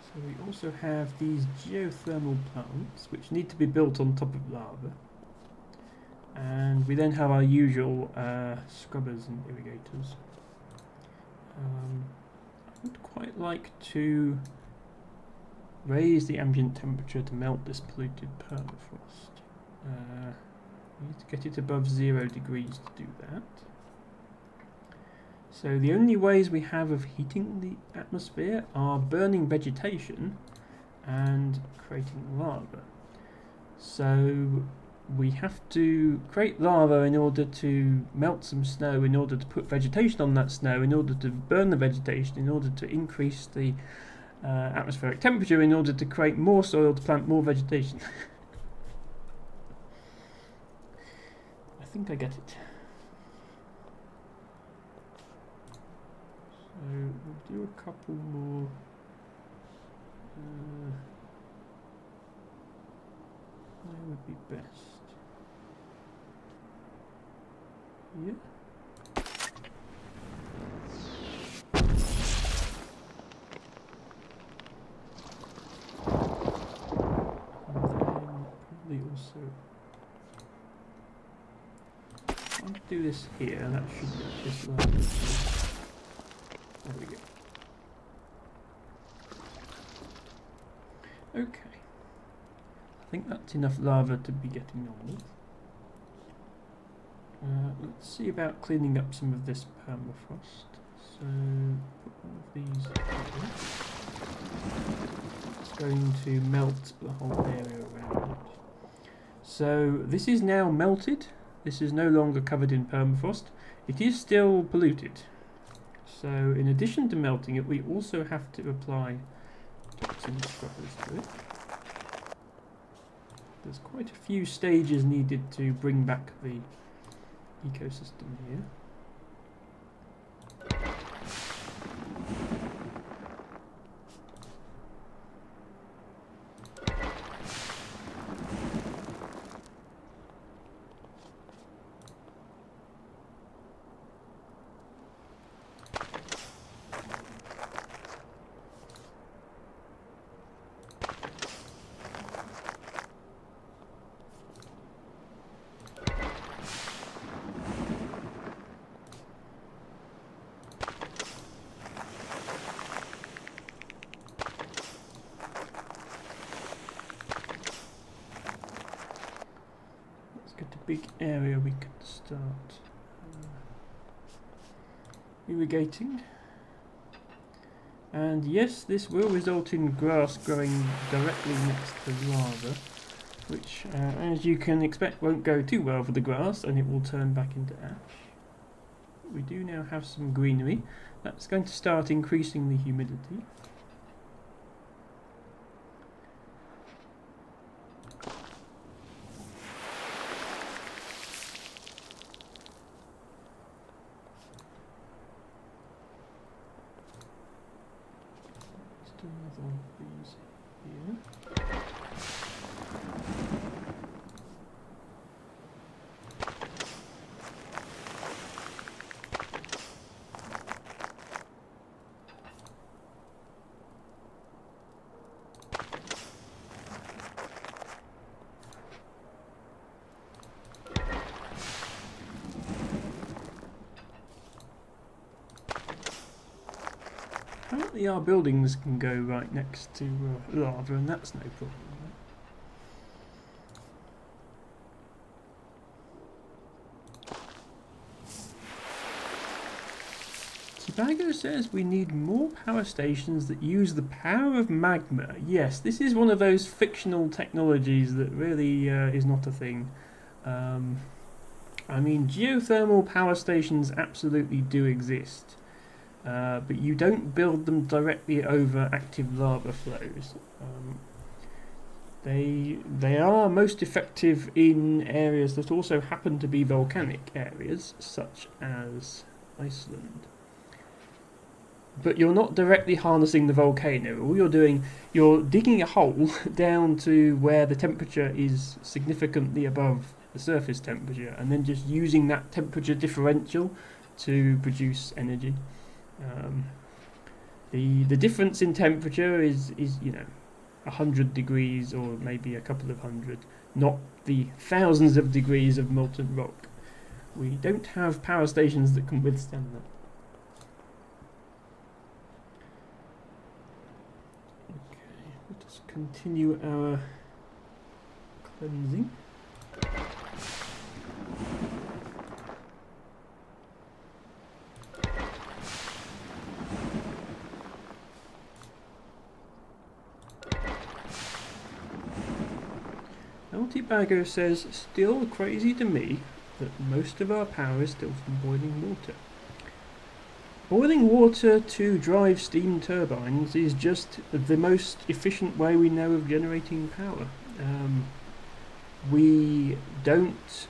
So we also have these geothermal plants, which need to be built on top of lava. And we then have our usual scrubbers and irrigators. I would quite like to raise the ambient temperature to melt this polluted permafrost. We need to get it above 0 degrees to do that. So the only ways we have of heating the atmosphere are burning vegetation and creating lava. So we have to create lava in order to melt some snow, in order to put vegetation on that snow, in order to burn the vegetation, in order to increase the atmospheric temperature, in order to create more soil to plant more vegetation. I think I get it. So we'll do a couple more. Where would be best? Yeah. And then probably also. I'll do this here. That should be this line. There we go. Okay. I think that's enough lava to be getting on with. Let's see about cleaning up some of this permafrost. So, put all of these together. It's going to melt the whole area around it. So, this is now melted. This is no longer covered in permafrost. It is still polluted. So, in addition to melting it, we also have to apply toxin scrubbers to it. There's quite a few stages needed to bring back the ecosystem here. Big area we can start irrigating, and yes, this will result in grass growing directly next to lava, which as you can expect won't go too well for the grass, and it will turn back into ash. We do now have some greenery. That's going to start increasing the humidity. Another one of these here. Apparently our buildings can go right next to lava, and that's no problem. Baggo says we need more power stations that use the power of magma. Yes, this is one of those fictional technologies that really is not a thing. I mean, geothermal power stations absolutely do exist, but you don't build them directly over active lava flows. They are most effective in areas that also happen to be volcanic areas, such as Iceland. But you're not directly harnessing the volcano. All you're doing, you're digging a hole down to where the temperature is significantly above the surface temperature, and then just using that temperature differential to produce energy. The difference in temperature is 100 degrees or maybe a couple of hundred, not the thousands of degrees of molten rock. We don't have power stations that can withstand that. Okay, let us continue our cleansing. Baggo says, still crazy to me that most of our power is still from boiling water. Boiling water to drive steam turbines is just the most efficient way we know of generating power. We don't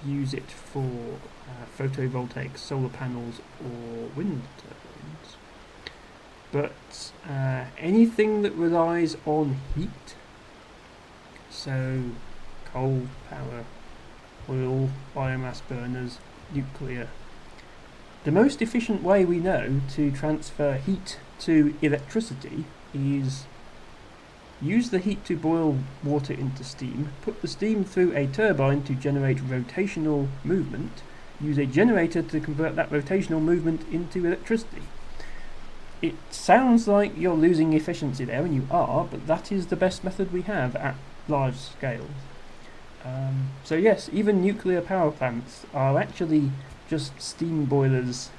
use it for photovoltaic solar panels or wind turbines, but anything that relies on heat, so coal power, oil, biomass burners, nuclear. The most efficient way we know to transfer heat to electricity is use the heat to boil water into steam, put the steam through a turbine to generate rotational movement, use a generator to convert that rotational movement into electricity. It sounds like you're losing efficiency there, and you are, but that is the best method we have at large scales. So yes, even nuclear power plants are actually just steam boilers.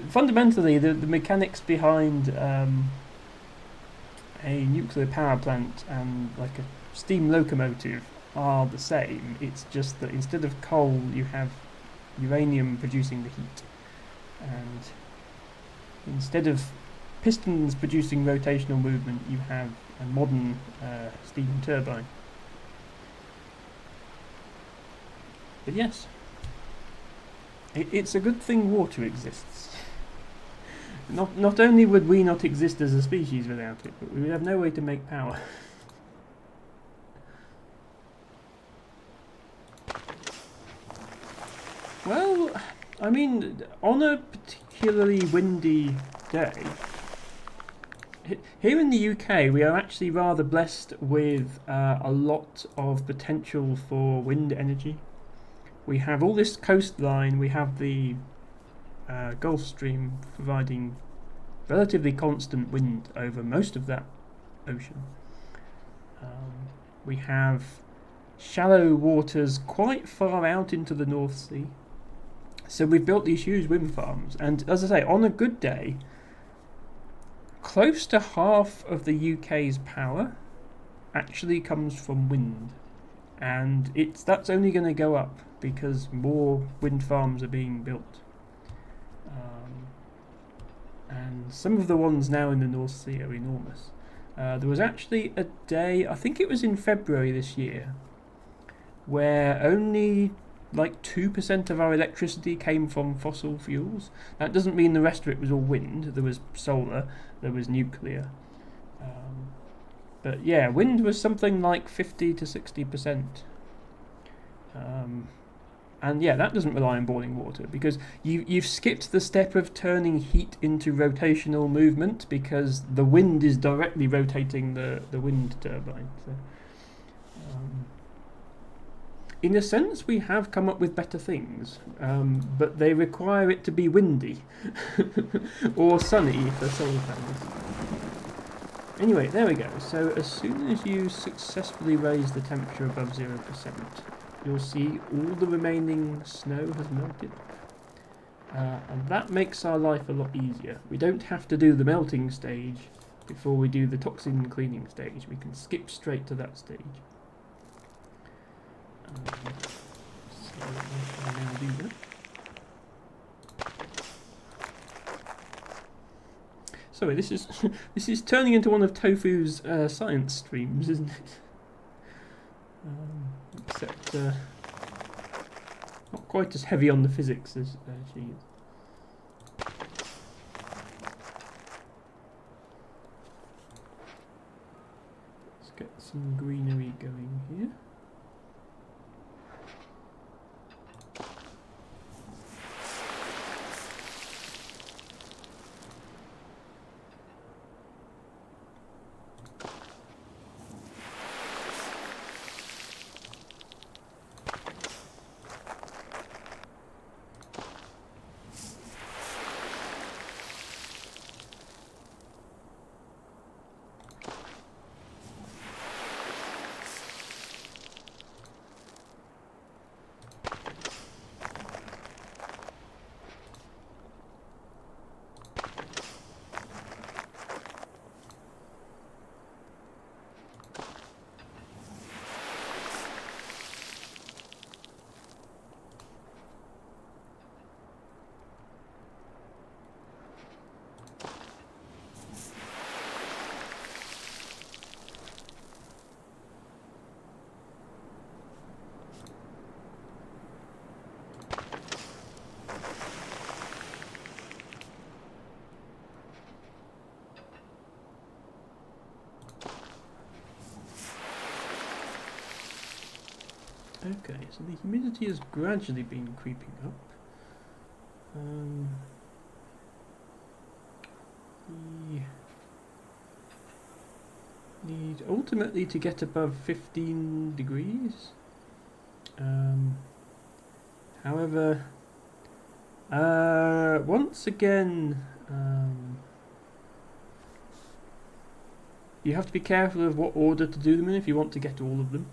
Fundamentally, the mechanics behind a nuclear power plant and like a steam locomotive are the same. It's just that instead of coal, you have uranium producing the heat, and instead of pistons producing rotational movement, you have a modern steam turbine. But yes, it's a good thing water exists. Not only would we not exist as a species without it, but we would have no way to make power. Well, I mean, on a particularly windy day, here in the UK, we are actually rather blessed with a lot of potential for wind energy. We have all this coastline, we have the Gulf Stream providing relatively constant wind over most of that ocean. We have shallow waters quite far out into the North Sea. So we've built these huge wind farms, and as I say, on a good day, close to half of the UK's power actually comes from wind, and that's only going to go up because more wind farms are being built. And some of the ones now in the North Sea are enormous. There was actually a day, I think it was in February this year, where only like 2% of our electricity came from fossil fuels. That doesn't mean the rest of it was all wind. There was solar, there was nuclear. But yeah, wind was something like 50 to 60%. And yeah, that doesn't rely on boiling water, because you've skipped the step of turning heat into rotational movement, because the wind is directly rotating the wind turbine. So, in a sense, we have come up with better things, but they require it to be windy or sunny for solar panels. Anyway, there we go. So as soon as you successfully raise the temperature above 0%, you'll see all the remaining snow has melted. And that makes our life a lot easier. We don't have to do the melting stage before we do the toxin cleaning stage. We can skip straight to that stage. So I shall now do that. Sorry, this is this is turning into one of Tofu's science streams, isn't it? Except not quite as heavy on the physics as she is. Let's get some greenery going here. Okay, so the humidity has gradually been creeping up. We need ultimately to get above 15 degrees. However, once again, you have to be careful of what order to do them in if you want to get all of them.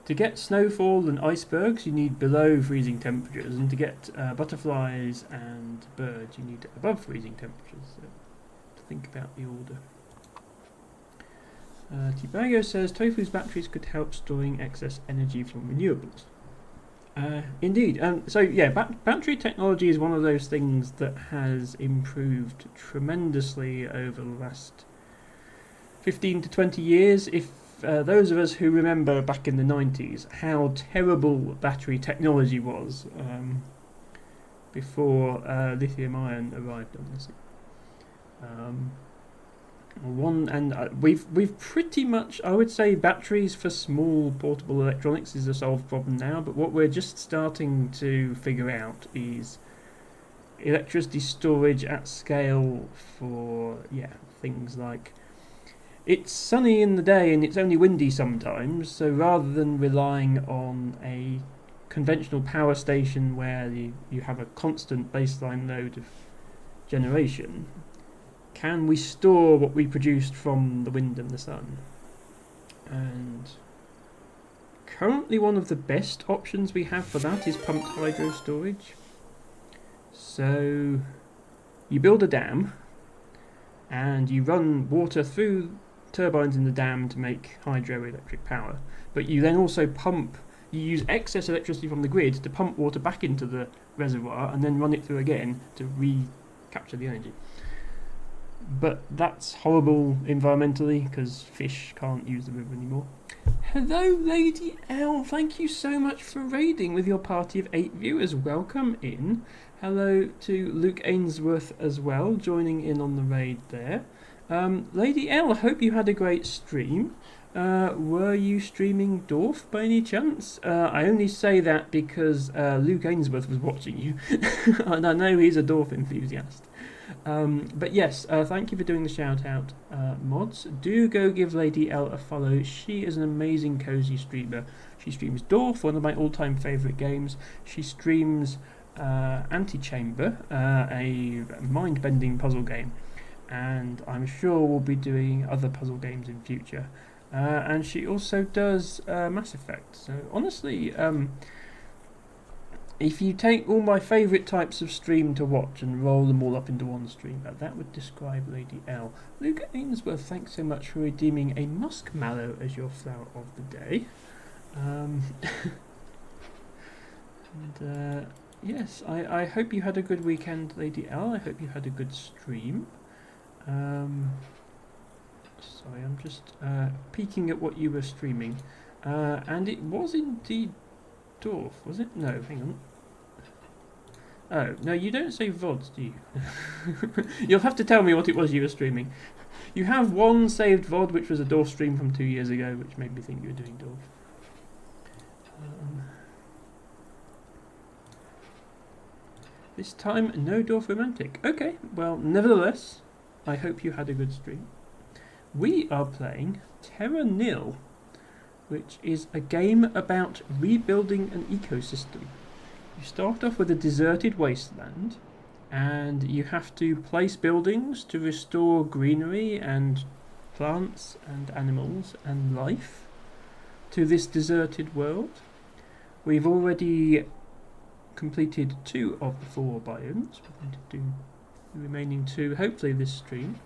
To get snowfall and icebergs, you need below freezing temperatures, and to get butterflies and birds, you need above freezing temperatures. So, to think about the order. Tibago says Tofu's batteries could help storing excess energy from renewables. Indeed. So yeah, battery technology is one of those things that has improved tremendously over the last 15 to 20 years. If those of us who remember back in the 90s how terrible battery technology was before lithium-ion arrived on the scene. We've pretty much, I would say, batteries for small portable electronics is a solved problem now, but what we're just starting to figure out is electricity storage at scale for things like, it's sunny in the day and it's only windy sometimes, so rather than relying on a conventional power station where you have a constant baseline load of generation, can we store what we produced from the wind and the sun? And currently one of the best options we have for that is pumped hydro storage. So you build a dam and you run water through turbines in the dam to make hydroelectric power, but you then also you use excess electricity from the grid to pump water back into the reservoir and then run it through again to recapture the energy. But that's horrible environmentally because fish can't use the river anymore. Hello Lady L, thank you so much for raiding with your party of 8 viewers. Welcome in. Hello to Luke Ainsworth as well, joining in on the raid there. Lady L, I hope you had a great stream. Were you streaming Dwarf by any chance? I only say that because Luke Ainsworth was watching you, and I know he's a Dwarf enthusiast. But yes, thank you for doing the shout out, mods. Do go give Lady L a follow. She is an amazing cozy streamer. She streams Dwarf, one of my all-time favourite games. She streams Antechamber, a mind-bending puzzle game. And I'm sure we'll be doing other puzzle games in future. And she also does Mass Effect. So honestly, if you take all my favourite types of stream to watch and roll them all up into one stream, that would describe Lady L. Luke Ainsworth, thanks so much for redeeming a muskmallow as your flower of the day. Yes, I hope you had a good weekend, Lady L. I hope you had a good stream. Sorry, I'm just peeking at what you were streaming. And it was indeed Dwarf, was it? No, hang on. Oh, no, you don't say VODs, do you? You'll have to tell me what it was you were streaming. You have one saved VOD, which was a Dwarf stream from 2 years ago, which made me think you were doing Dwarf. This time, no Dwarf Romantic. Okay, well, nevertheless, I hope you had a good stream. We are playing Terra Nil, which is a game about rebuilding an ecosystem. You start off with a deserted wasteland, and you have to place buildings to restore greenery and plants and animals and life to this deserted world. We've already completed 2 of the 4 biomes. We're going to do the remaining 2, hopefully this stream.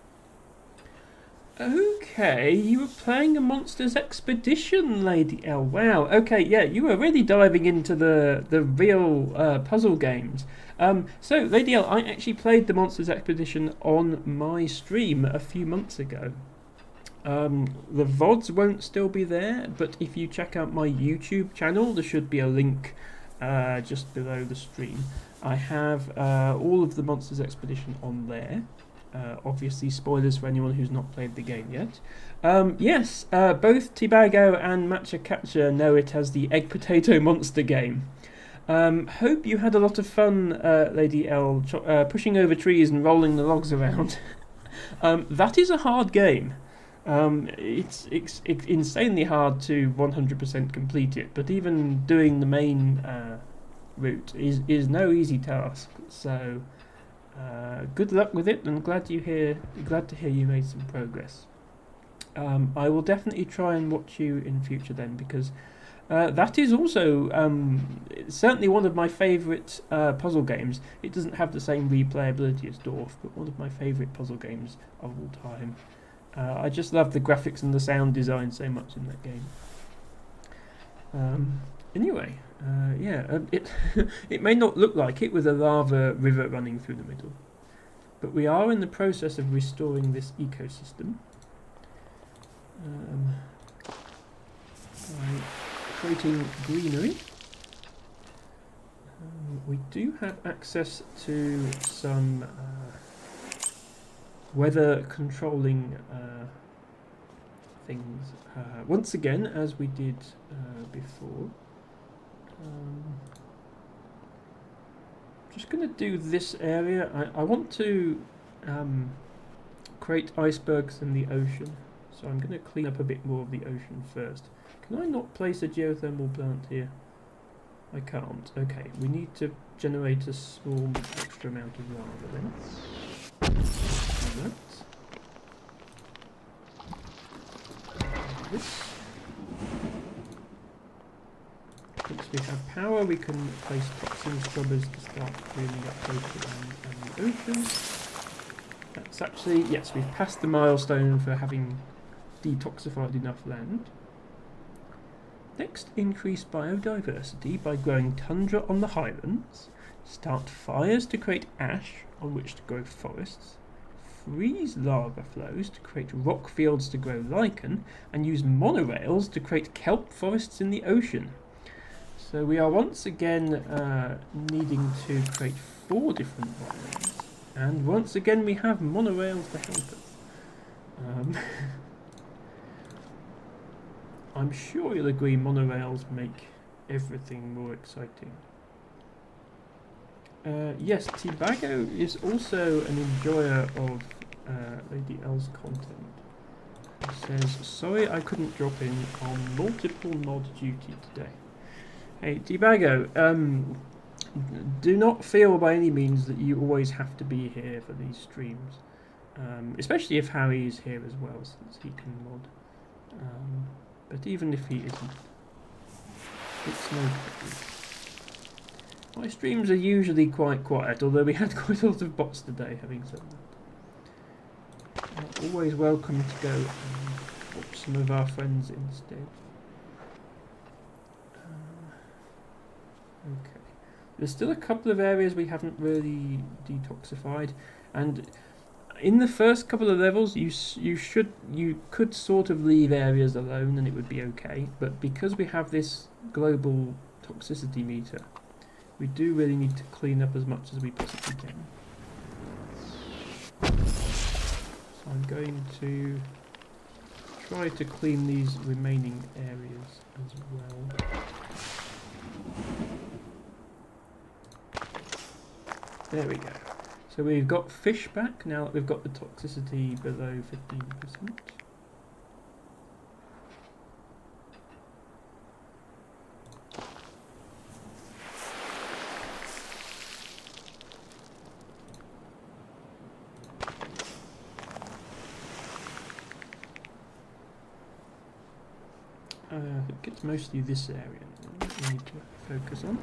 Okay, you were playing a Monsters Expedition, Lady L. Wow, okay, yeah, you were really diving into the real puzzle games. So, Lady L, I actually played the Monsters Expedition on my stream a few months ago. The VODs won't still be there, but if you check out my YouTube channel, there should be a link just below the stream. I have all of the Monsters Expedition on there. Obviously, spoilers for anyone who's not played the game yet. Yes, both Tibago and Matcha Catcher know it as the Egg Potato Monster game. Hope you had a lot of fun, Lady L, pushing over trees and rolling the logs around. That is a hard game. It's insanely hard to 100% complete it, but even doing the main route is no easy task. So good luck with it, and glad to hear you made some progress. I will definitely try and watch you in future then, because that is also certainly one of my favourite puzzle games. It doesn't have the same replayability as Dwarf, but one of my favourite puzzle games of all time. I just love the graphics and the sound design so much in that game. Anyway, it may not look like it with a lava river running through the middle, but we are in the process of restoring this ecosystem by creating greenery. We do have access to some weather controlling things once again, as we did before. Just going to do this area. I want to create icebergs in the ocean, so I'm going to clean up a bit more of the ocean first. Can I not place a geothermal plant here? I can't. Okay, we need to generate a small extra amount of lava then. This. Once we have power, we can place toxin scrubbers to start cleaning up both the land and the ocean. That's actually, yes, we've passed the milestone for having detoxified enough land. Next, increase biodiversity by growing tundra on the highlands. Start fires to create ash on which to grow forests. Freeze lava flows to create rock fields to grow lichen, and use monorails to create kelp forests in the ocean. So we are once again needing to create 4 different monorails, and once again we have monorails to help us. I'm sure you'll agree monorails make everything more exciting. Yes, Tibago is also an enjoyer of Lady L's content. He says, sorry I couldn't drop in on multiple mod duty today. Hey, Tibago, do not feel by any means that you always have to be here for these streams. Especially if Harry is here as well, since he can mod. But even if he isn't, it's no problem. My streams are usually quite quiet, although we had quite a lot of bots today, having said that. Always welcome to go and watch some of our friends instead. Okay. There's still a couple of areas we haven't really detoxified, and in the first couple of levels you could sort of leave areas alone and it would be okay, but because we have this global toxicity meter, we do really need to clean up as much as we possibly can. So I'm going to try to clean these remaining areas as well. There we go. So we've got fish back now that we've got the toxicity below 15%. I think it's mostly this area that we need to focus on.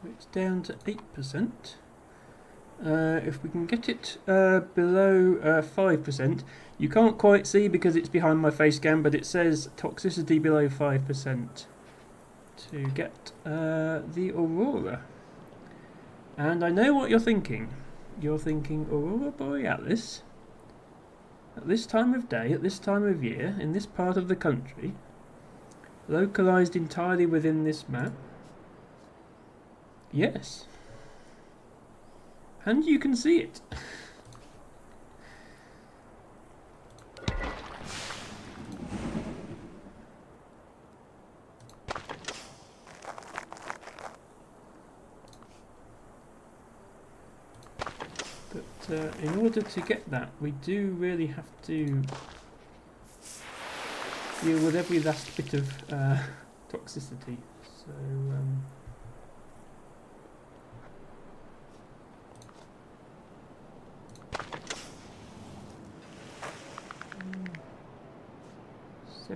It's down to 8%. If we can get it below 5%, you can't quite see because it's behind my face cam, but it says toxicity below 5% to get the Aurora. And I know what you're thinking. You're thinking, Aurora Borealis? At this time of day, at this time of year, in this part of the country, localised entirely within this map? Yes. And you can see it. But in order to get that, we do really have to deal with every last bit of toxicity. So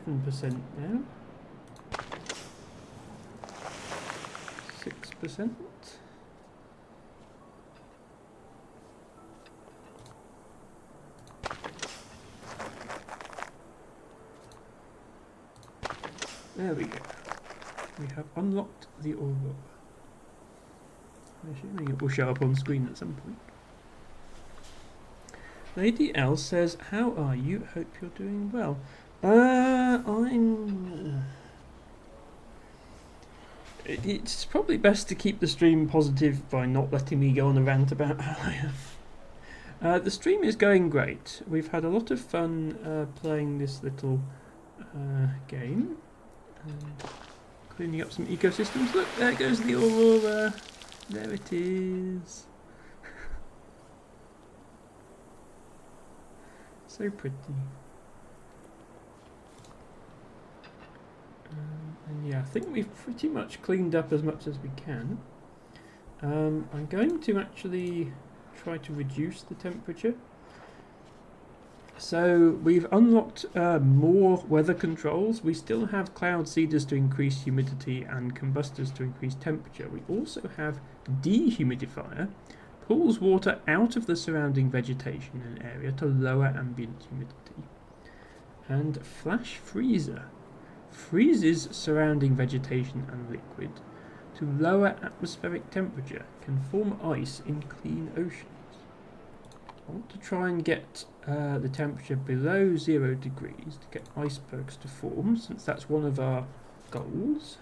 7% now. 6%. There we go. We have unlocked the Aurora. I'm assuming it will show up on screen at some point. Lady L says, "How are you? Hope you're doing well." It's probably best to keep the stream positive by not letting me go on a rant about how I am. The stream is going great. We've had a lot of fun playing this little game and cleaning up some ecosystems. Look, there goes the Aurora. There it is. So pretty. And yeah, I think we've pretty much cleaned up as much as we can. I'm going to actually try to reduce the temperature. So we've unlocked more weather controls. We still have cloud seeders to increase humidity and combustors to increase temperature. We also have dehumidifier, pulls water out of the surrounding vegetation and area to lower ambient humidity. And flash freezer freezes surrounding vegetation and liquid to lower atmospheric temperature, can form ice in clean oceans. I want to try and get the temperature below 0 degrees to get icebergs to form, since that's one of our goals.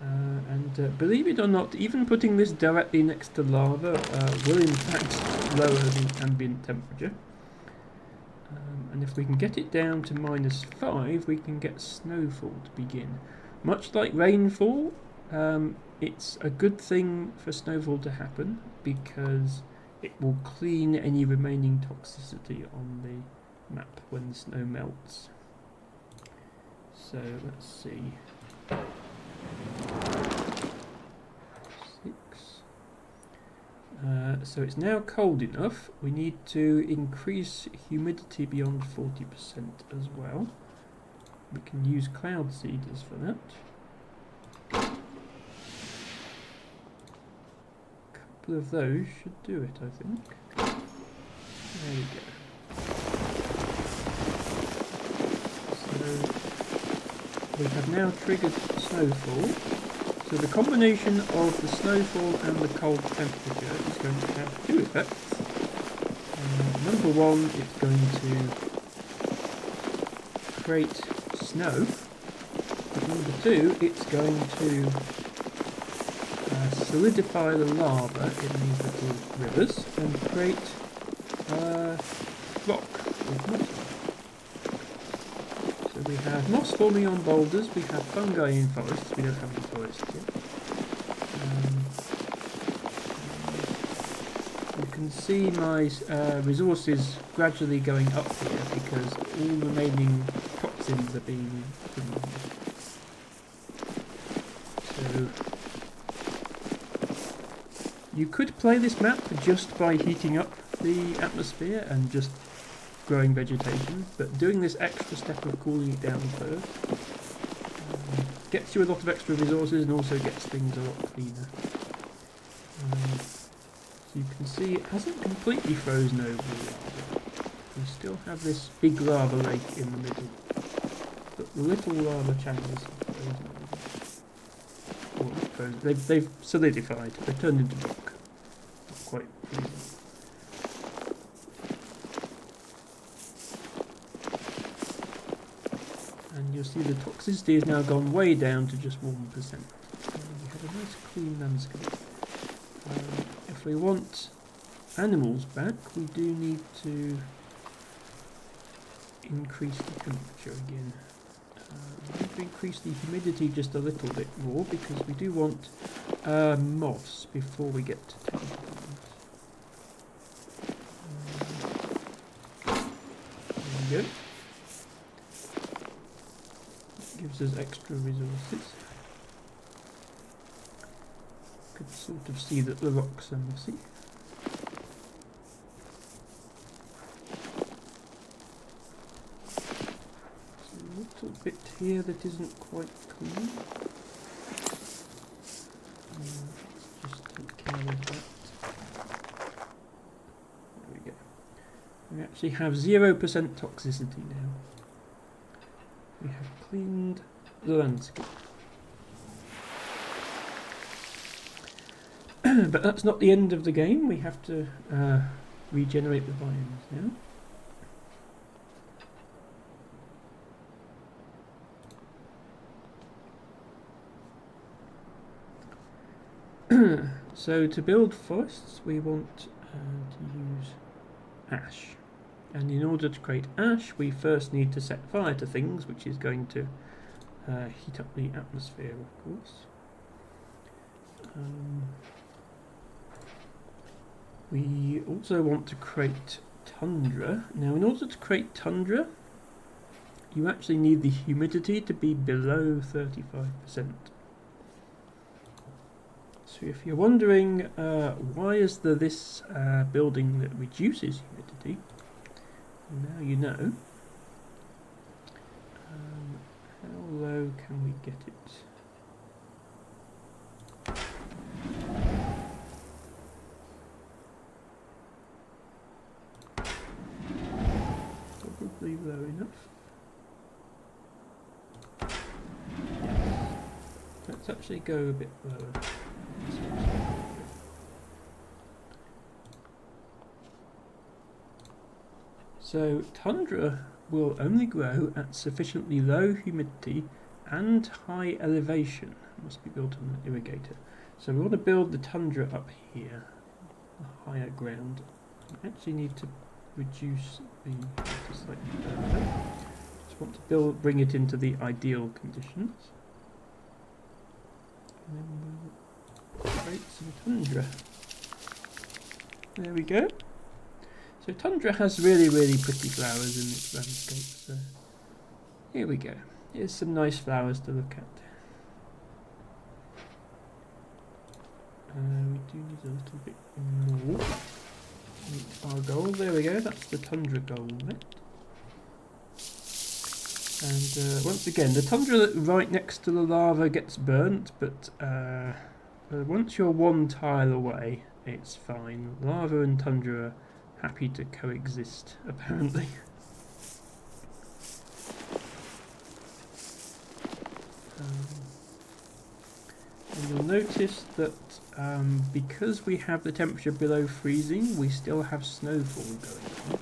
And believe it or not, even putting this directly next to lava will in fact lower the ambient temperature. And if we can get it down to -5, we can get snowfall to begin. Much like rainfall, it's a good thing for snowfall to happen because it will clean any remaining toxicity on the map when the snow melts. So let's see. 6. So it's now cold enough. We need to increase humidity beyond 40% as well. We can use cloud seeders for that. A couple of those should do it, I think. There we go. So we have now triggered snowfall. So the combination of the snowfall and the cold temperature is going to have two effects. Number one, it's going to create snow. But number two, it's going to solidify the lava in these little rivers and create rock with moss. So we have moss forming on boulders, we have fungi in forests, we don't have any forests yet. You can see my resources gradually going up here because all remaining toxins are being removed. So you could play this map just by heating up the atmosphere and just growing vegetation, but doing this extra step of cooling it down first gets you a lot of extra resources and also gets things a lot cleaner. So you can see it hasn't completely frozen over the lava. We still have this big lava lake in the middle, but the little lava channels have frozen over. Well, not frozen. They've solidified. They've turned into rock. Not quite freezing. And you'll see the toxicity has now gone way down to just 1%. We have a nice clean landscape. If we want animals back, we do need to increase the temperature again. We need to increase the humidity just a little bit more because we do want moss before we get to tender things. There we go. Gives us extra resources. Could sort of see that the rocks are messy. There's a little bit here that isn't quite clean. Let's just take care of that. There we go. We actually have 0% toxicity now. We have cleaned the landscape. But that's not the end of the game. We have to regenerate the biomes now. So to build forests we want to use ash. And in order to create ash we first need to set fire to things, which is going to heat up the atmosphere, of course. We also want to create tundra. Now in order to create tundra you actually need the humidity to be below 35%. So if you're wondering why is there this building that reduces humidity, now you know. How low can we get it? Probably low enough. Yes. Let's actually go a bit lower. So tundra will only grow at sufficiently low humidity and high elevation. It must be built on an irrigator. So we want to build the tundra up here, a higher ground. We actually need to reduce the water slightly further. Just want to bring it into the ideal conditions. And then we'll create some tundra. There we go. So tundra has really, really pretty flowers in its landscape. So here we go. Here's some nice flowers to look at. We do need a little bit more to meet our goal. There we go, that's the tundra goal met. And once again, the tundra right next to the lava gets burnt, but once you're one tile away, it's fine. Lava and tundra are happy to coexist, apparently. And you'll notice that because we have the temperature below freezing, we still have snowfall going on.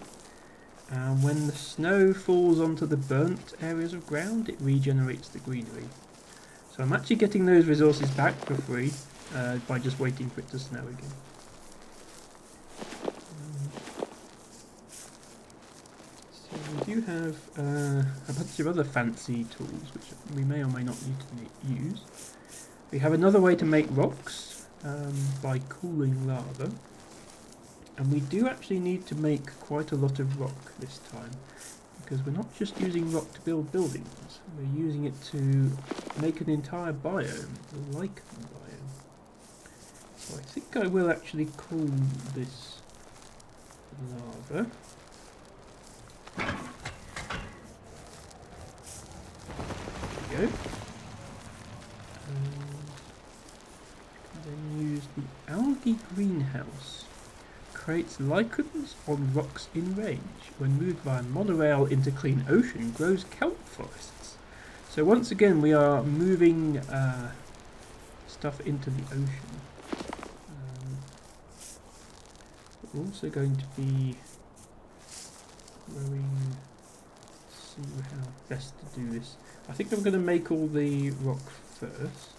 And when the snow falls onto the burnt areas of ground, it regenerates the greenery. So I'm actually getting those resources back for free by just waiting for it to snow again. So we do have a bunch of other fancy tools which we may or may not need to use. We have another way to make rocks by cooling lava. And we do actually need to make quite a lot of rock this time, because we're not just using rock to build buildings, we're using it to make an entire biome, the lichen biome. So I think I will actually cool this lava. There we go. And then use the algae greenhouse. Creates lichens on rocks in range. When moved by a monorail into clean ocean, grows kelp forests. So once again, we are moving stuff into the ocean. We're also going to be growing. See how best to do this. I think I'm going to make all the rock first.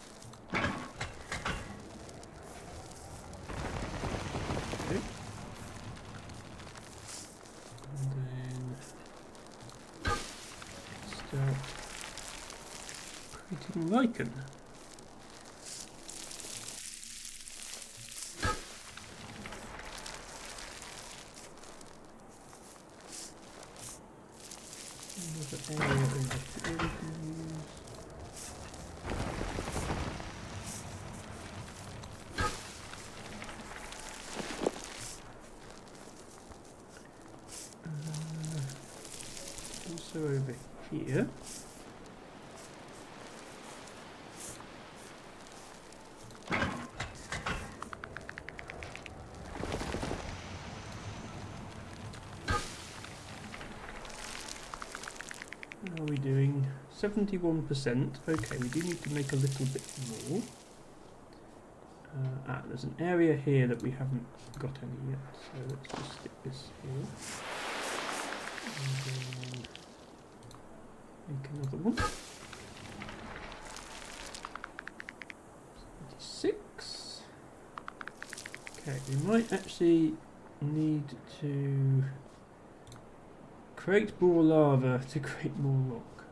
Creating lichen. Another area over here we can use. Also over here. How are we doing? 71%. Okay, we do need to make a little bit more. There's an area here that we haven't got any yet, so let's just stick this here. And then make another one. 76. Okay, we might actually need to create more lava to create more rock.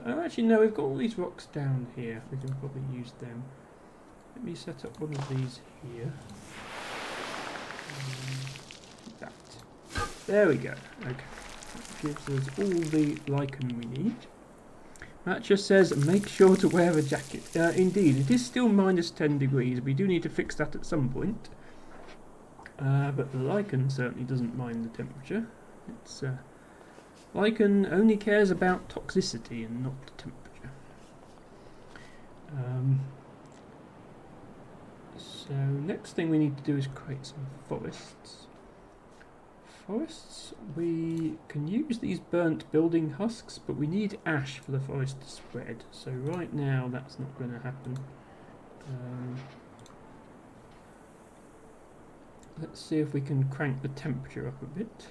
Oh, actually no, we've got all these rocks down here. We can probably use them. Let me set up one of these here. That. There we go. Okay. That gives us all the lichen we need. That just says, make sure to wear a jacket. Indeed, it is still minus 10 degrees. We do need to fix that at some point. But the lichen certainly doesn't mind the temperature. It's lichen only cares about toxicity and not temperature. So next thing we need to do is create some forests. Forests, we can use these burnt building husks, but we need ash for the forest to spread. So right now that's not going to happen. Let's see if we can crank the temperature up a bit.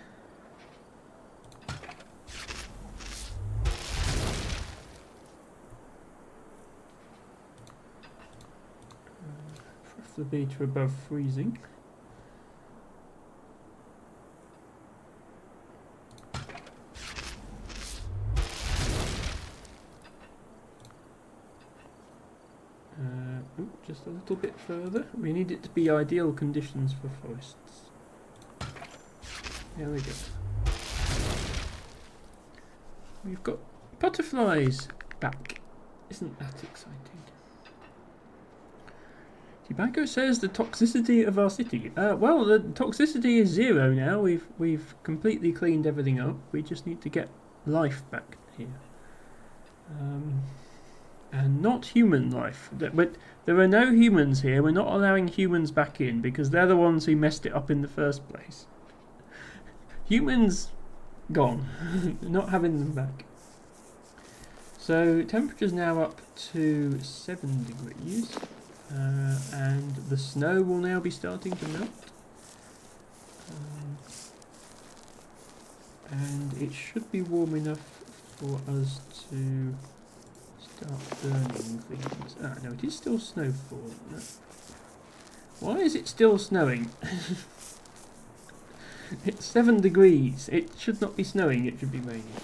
Preferably to above freezing. just a little bit further. We need it to be ideal conditions for forests. There we go. We've got butterflies back. Isn't that exciting? Tobacco says the toxicity of our city. Well, the toxicity is 0 now. We've completely cleaned everything up. We just need to get life back here. And not human life. But there are no humans here. We're not allowing humans back in because they're the ones who messed it up in the first place. Humans gone. Not having them back. So temperature's now up to 7 degrees. And the snow will now be starting to melt. And it should be warm enough for us to start burning things. Ah, no, it is still snowfall. No. Why is it still snowing? It's 7 degrees. It should not be snowing, it should be raining.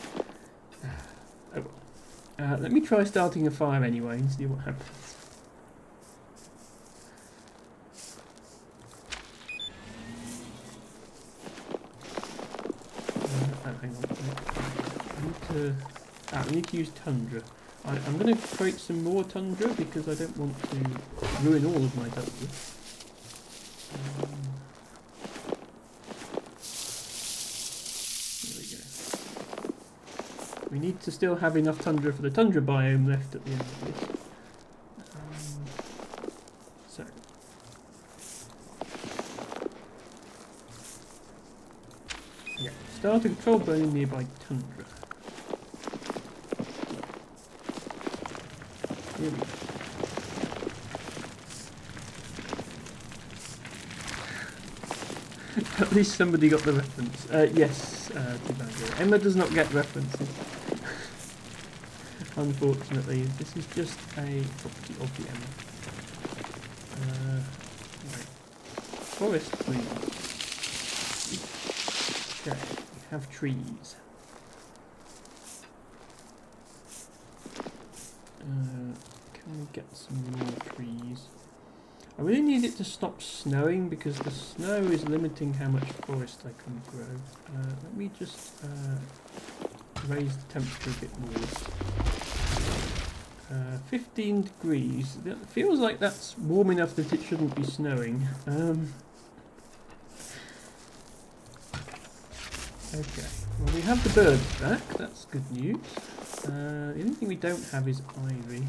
Oh well. Let me try starting a fire anyway and see what happens. Hang on. I need to use tundra. I'm going to create some more tundra because I don't want to ruin all of my tundra. There we go. We need to still have enough tundra for the tundra biome left at the end of this. So. Yeah, start a control burning nearby tundra. Here we go. At least somebody got the reference. Yes, Tibago. Emma does not get references. Unfortunately, this is just a property of the Emma. Right. Forest, please. Okay, we have trees. Can we get some more trees? I really need it to stop snowing because the snow is limiting how much forest I can grow. Let me just raise the temperature a bit more. 15 degrees. That feels like that's warm enough that it shouldn't be snowing. Okay, well we have the birds back, that's good news. The only thing we don't have is ivy.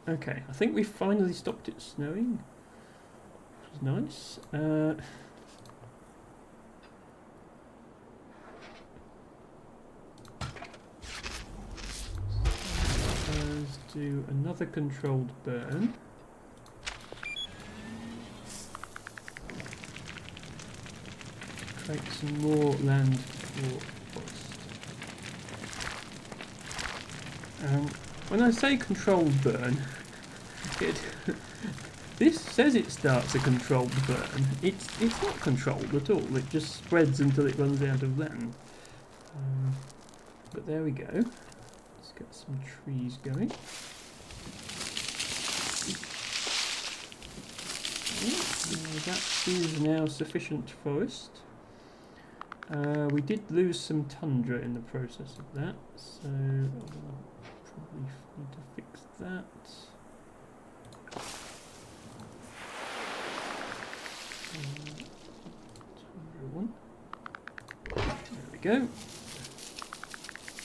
Okay, I think we finally stopped it snowing, which is nice. Let's do another controlled burn. Create some more land for forest. When I say controlled burn, this says it starts a controlled burn. It's not controlled at all. It just spreads until it runs out of land. But there we go. Let's get some trees going. That is now sufficient forest. We did lose some tundra in the process of that, so I'll probably need to fix that. Tundra 1. There we go.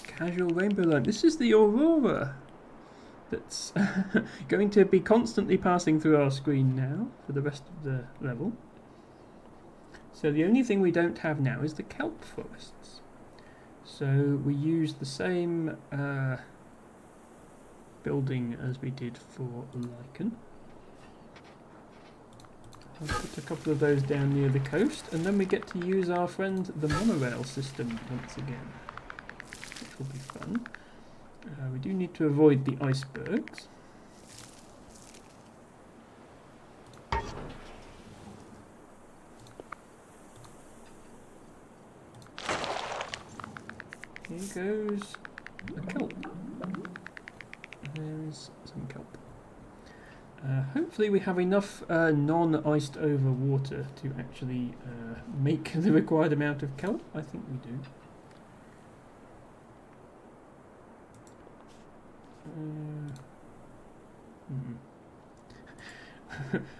Casual rainbow line. This is the aurora that's going to be constantly passing through our screen now for the rest of the level. So the only thing we don't have now is the kelp forests. So we use the same building as we did for lichen. I'll put a couple of those down near the coast, and then we get to use our friend the monorail system once again, which will be fun. We do need to avoid the icebergs. Okay, goes the kelp. There is some kelp. Hopefully we have enough non-iced over water to actually make the required amount of kelp. I think we do.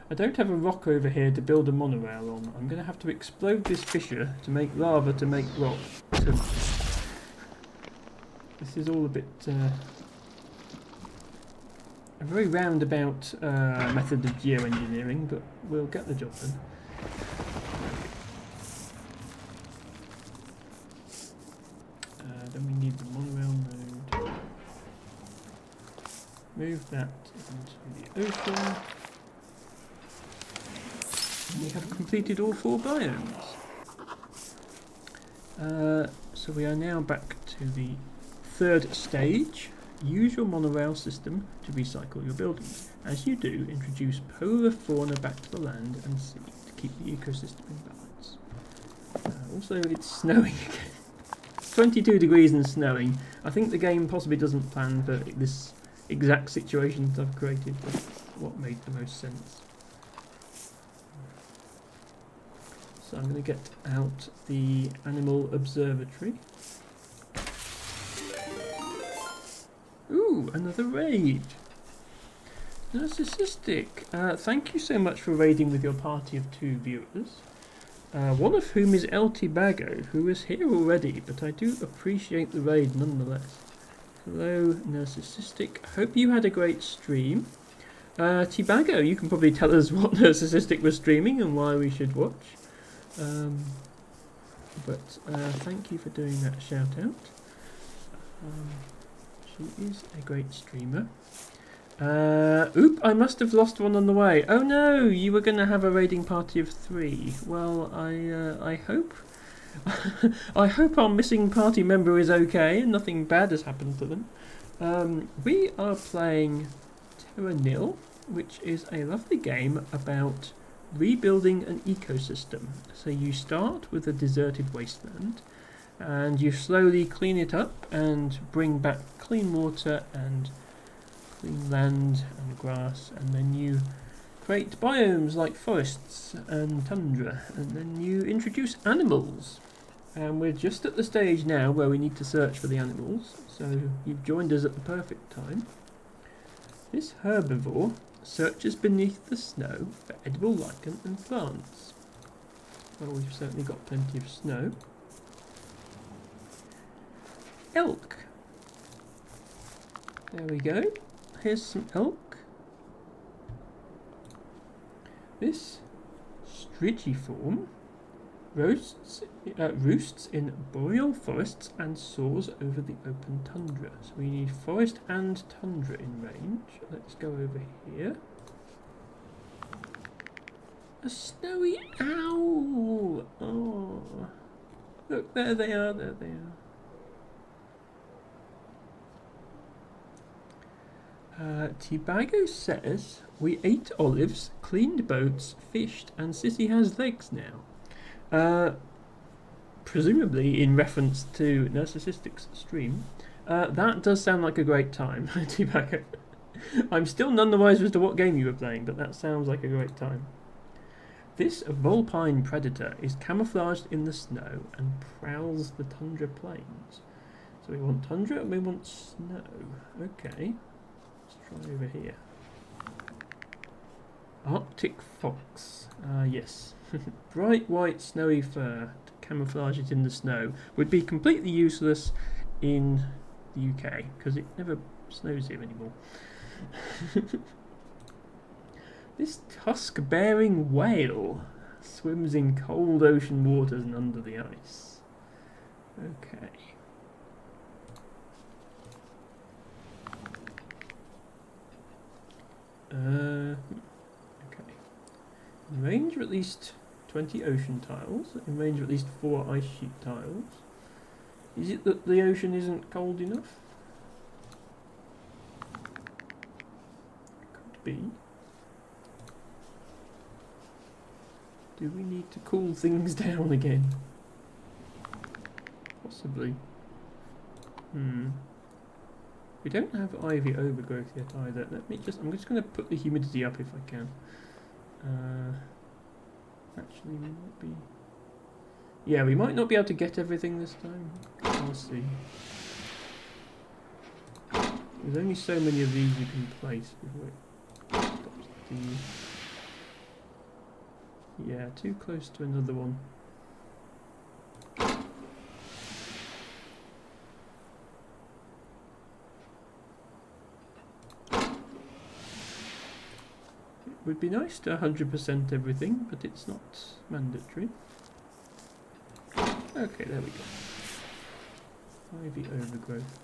I don't have a rock over here to build a monorail on. I'm going to have to explode this fissure to make lava to make rock. This is all a bit... a very roundabout method of geoengineering, but we'll get the job done. Then we need the monorail node. Move that into the ocean. And we have completed all 4 biomes. So we are now back to the 3rd stage. Use your monorail system to recycle your buildings. As you do, introduce polar fauna back to the land and sea to keep the ecosystem in balance. Also, it's snowing again. 22 degrees and snowing. I think the game possibly doesn't plan for this exact situation that I've created, but what made the most sense. So I'm going to get out the animal observatory. Ooh, another raid. Narcissistic. Thank you so much for raiding with your party of 2 viewers. One of whom is El Tibago, who is here already, but I do appreciate the raid nonetheless. Hello, Narcissistic. Hope you had a great stream. Tibago, you can probably tell us what Narcissistic was streaming and why we should watch. Thank you for doing that shout out. She is a great streamer. I must have lost one on the way. Oh no, you were going to have a raiding party of 3. Well, I hope... I hope our missing party member is okay and nothing bad has happened to them. We are playing Terra Nil, which is a lovely game about rebuilding an ecosystem. So you start with a deserted wasteland and you slowly clean it up and bring back clean water and clean land and grass, and then you create biomes like forests and tundra, and then you introduce animals. And we're just at the stage now where we need to search for the animals, so you've joined us at the perfect time. This herbivore searches beneath the snow for edible lichen and plants. Well, we've certainly got plenty of snow. Elk. There we go. Here's some elk. This strigiform roosts in boreal forests and soars over the open tundra. So we need forest and tundra in range. Let's go over here. A snowy owl! Oh, look, there they are, there they are. Tibago says, we ate olives, cleaned boats, fished, and Sissy has legs now. Presumably in reference to Narcissistic's stream. That does sound like a great time, Tibago. I'm still none the wiser as to what game you were playing, but that sounds like a great time. This vulpine predator is camouflaged in the snow and prowls the tundra plains. So we want tundra and we want snow. Okay. Try over here. Arctic fox. Yes. Bright white snowy fur to camouflage it in the snow would be completely useless in the UK because it never snows here anymore. This tusk-bearing whale swims in cold ocean waters and under the ice. Okay. Okay. In range of at least 20 ocean tiles, in range of at least 4 ice sheet tiles. Is it that the ocean isn't cold enough? Could be. Do we need to cool things down again? Possibly. We don't have ivy overgrowth yet either. I'm just going to put the humidity up if I can. Actually, we might be... Yeah, we might not be able to get everything this time. I'll see. There's only so many of these you can place before it stops the... Yeah, too close to another one. It would be nice to 100% everything, but it's not mandatory. Okay, there we go. Ivy overgrowth.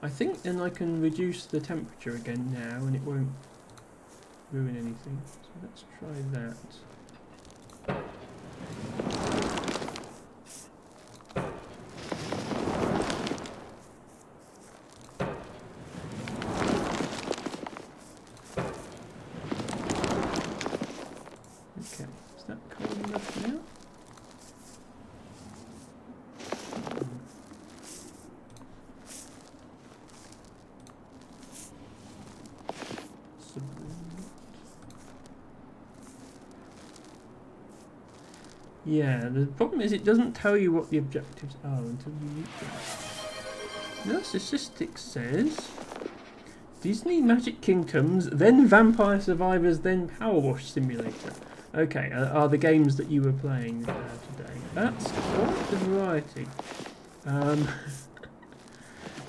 I think then I can reduce the temperature again now and it won't ruin anything. So let's try that. Okay, is that cold enough now? Yeah, the problem is it doesn't tell you what the objectives are until you meet them. Narcissistic says Disney Magic Kingdoms, then Vampire Survivors, then Power Wash Simulator. Okay, are the games that you were playing today. That's quite the variety.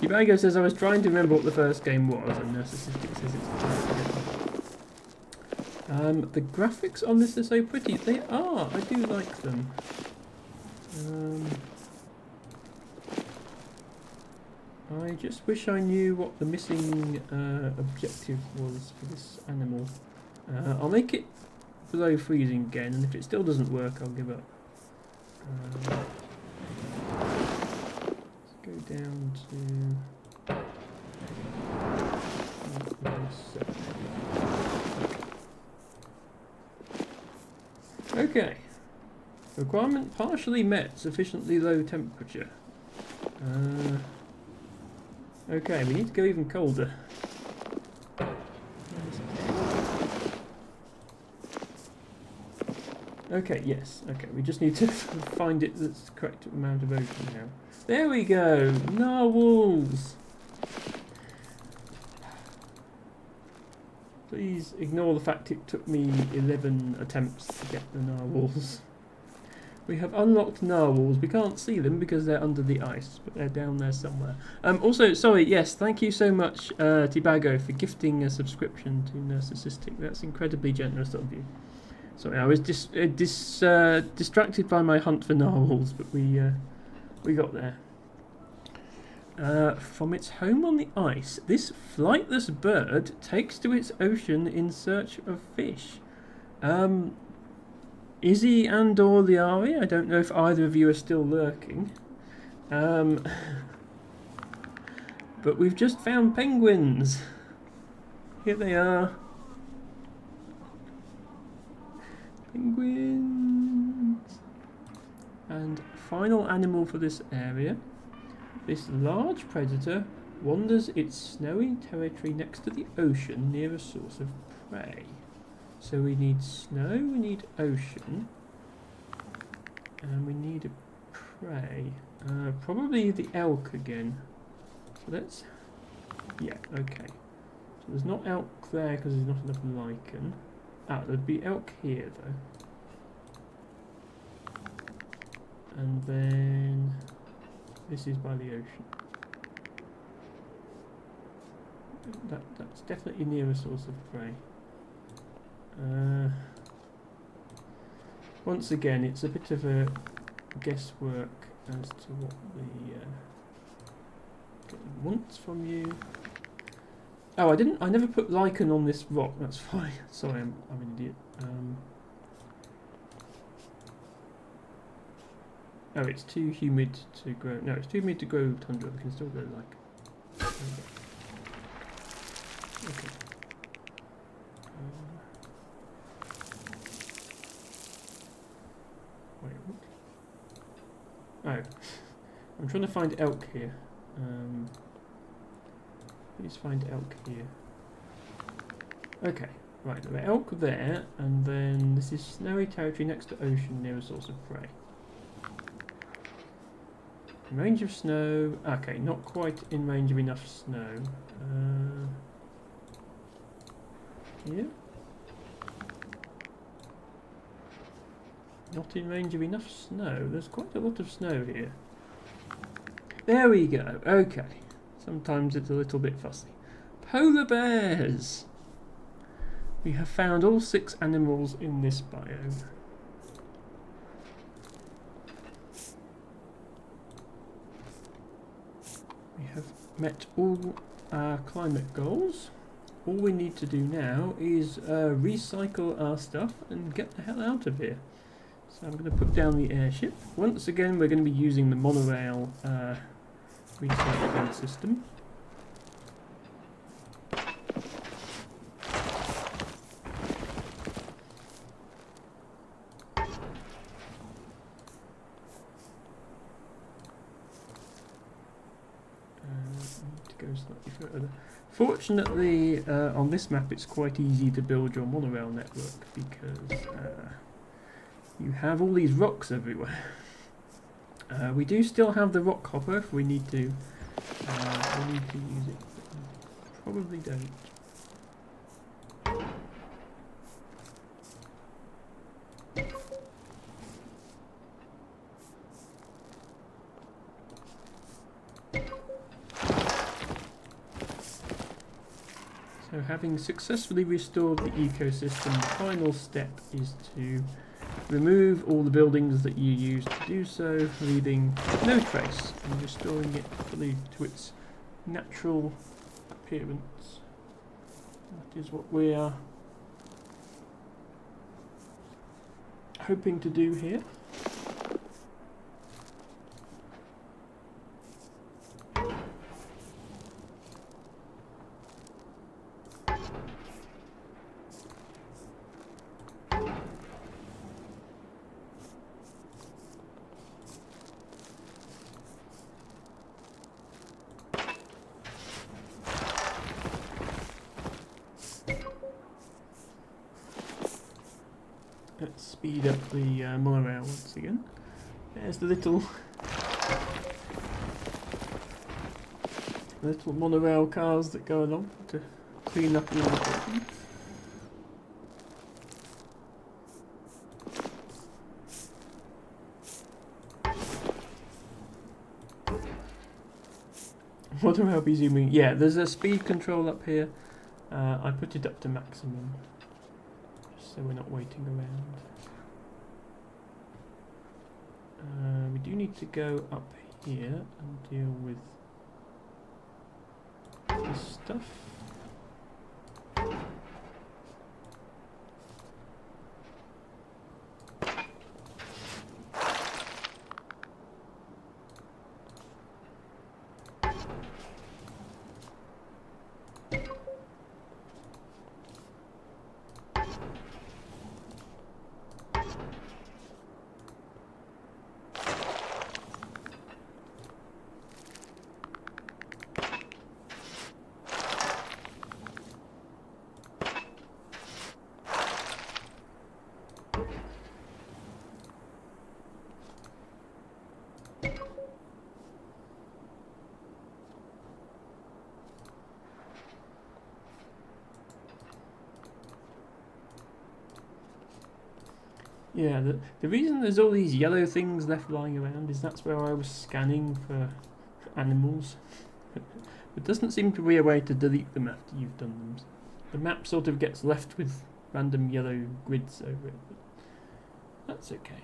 Ubago says I was trying to remember what the first game was, and Narcissistic says it's the graphics on this are so pretty. They are. I do like them. I just wish I knew what the missing objective was for this animal. I'll make it below freezing again, and if it still doesn't work, I'll give up. Let's go down to... Okay. Requirement partially met, sufficiently low temperature. Okay, we need to go even colder. Okay, yes. Okay, we just need to find it that's the correct amount of ocean now. There we go! Narwhals! Please ignore the fact it took me 11 attempts to get the narwhals. We have unlocked narwhals. We can't see them because they're under the ice, but they're down there somewhere. Also, sorry, yes, thank you so much, Tibago, for gifting a subscription to Narcissistic. That's incredibly generous of you. Sorry, I was distracted by my hunt for narwhals, but we got there. From its home on the ice, this flightless bird takes to its ocean in search of fish. Izzy and or Liari, I don't know if either of you are still lurking. But we've just found penguins. Here they are. Penguins. And final animal for this area. This large predator wanders its snowy territory next to the ocean near a source of prey. So we need snow, we need ocean, and we need a prey. Probably the elk again. So let's... Yeah, okay. So there's not elk there because there's not enough lichen. There'd be elk here though. And then... This is by the ocean. That's definitely near a source of prey. Once again, it's a bit of a guesswork as to what the game wants from you. Oh, I never put lichen on this rock. That's fine. Sorry, I'm an idiot. Oh, it's too humid to grow. No, it's too humid to grow tundra. We can still grow lichen. Okay. Wait, what? Oh. I'm trying to find elk here. Please find elk here. Okay, right, there are elk there, and then this is snowy territory next to ocean near a source of prey. Range of snow. Okay, not quite in range of enough snow. Here? Not in range of enough snow. There's quite a lot of snow here. There we go. Okay. Sometimes it's a little bit fussy. Polar bears! We have found all 6 animals in this biome. We have met all our climate goals. All we need to do now is recycle our stuff and get the hell out of here. So I'm going to put down the airship. Once again, we're going to be using the monorail recycling system. Slightly further. Fortunately, on this map it's quite easy to build your monorail network because you have all these rocks everywhere. We do still have the rock hopper if we need to. We need to use it. But we probably don't. So having successfully restored the ecosystem, the final step is to remove all the buildings that you used to do so, leaving no trace and restoring it fully to its natural appearance. That is what we are hoping to do here. Let's speed up the monorail once again. There's the little monorail cars that go along to clean up all the problems. What am I be zooming? Yeah, there's a speed control up here. I put it up to maximum, just so we're not waiting around. We do need to go up here and deal with this stuff. Yeah, the reason there's all these yellow things left lying around is that's where I was scanning for animals. There doesn't seem to be a way to delete them after you've done them. The map sort of gets left with random yellow grids over it, but that's okay.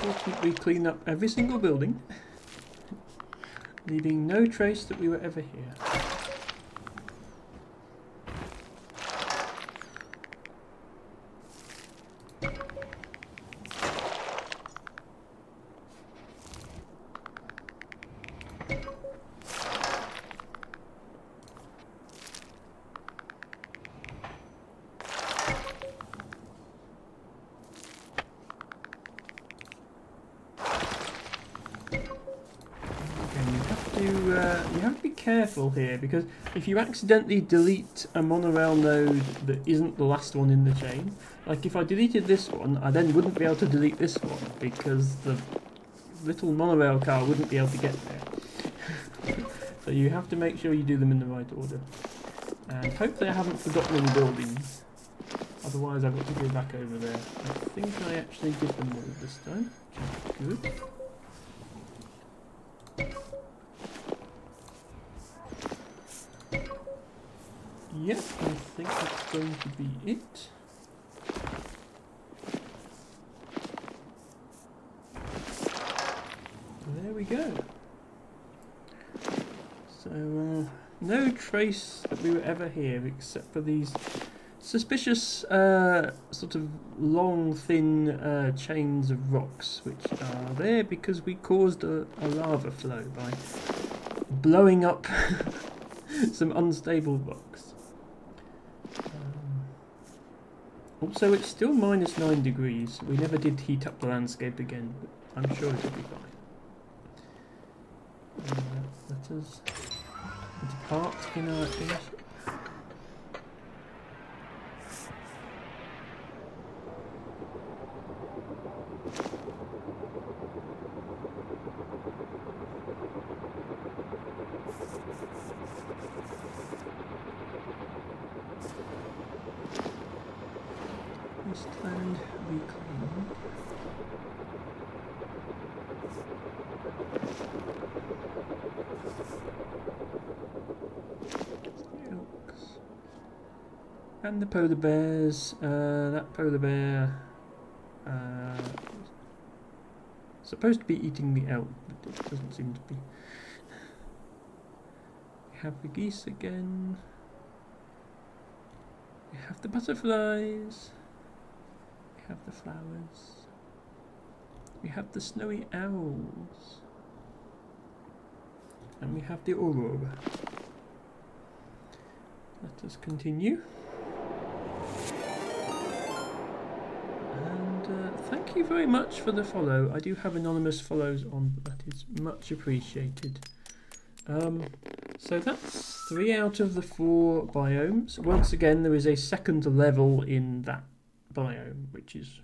Unfortunately, clean up every single building, leaving no trace that we were ever here. You have to be careful here, because if you accidentally delete a monorail node that isn't the last one in the chain, like if I deleted this one, I then wouldn't be able to delete this one because the little monorail car wouldn't be able to get there. So you have to make sure you do them in the right order. And hopefully I haven't forgotten any buildings. Otherwise I've got to go back over there. I think I actually did them all this time, which is good. Yep, I think that's going to be it. There we go. So, no trace that we were ever here except for these suspicious sort of long, thin chains of rocks which are there because we caused a lava flow by blowing up some unstable rocks. Also, it's still -9 degrees. We never did heat up the landscape again, but I'm sure it'll be fine. Let us depart in our airship. Wasteland reclaimed. Elks. And the polar bears. That polar bear supposed to be eating the elk, but it doesn't seem to be. We have the geese again. We have the butterflies. We have the flowers. We have the snowy owls. And we have the aurora. Let us continue. And thank you very much for the follow. I do have anonymous follows on, but that is much appreciated. So that's 3 out of the 4 biomes. Once again, there is a second level in that biome, which is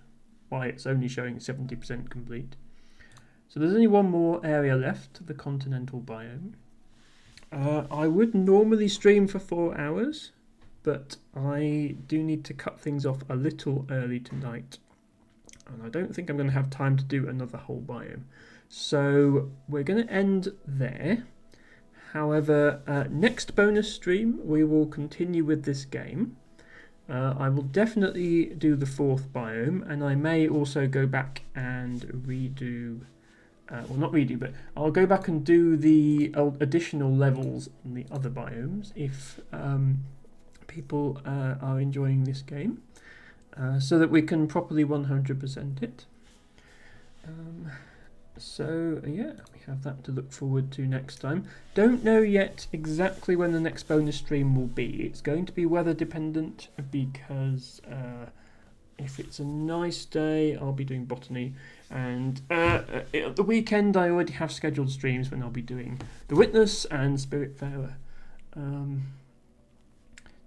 why it's only showing 70% complete. So there's only one more area left, the continental biome. I would normally stream for 4 hours, but I do need to cut things off a little early tonight, and I don't think I'm going to have time to do another whole biome. So we're going to end there. However, next bonus stream we will continue with this game. I will definitely do the 4th biome, and I may also go back and redo, well not redo, but I'll go back and do the additional levels in the other biomes if people are enjoying this game, so that we can properly 100% it. So yeah, we have that to look forward to next time. Don't know yet exactly when the next bonus stream will be. It's going to be weather dependent because if it's a nice day, I'll be doing botany, and at the weekend I already have scheduled streams when I'll be doing The Witness and Spiritfarer.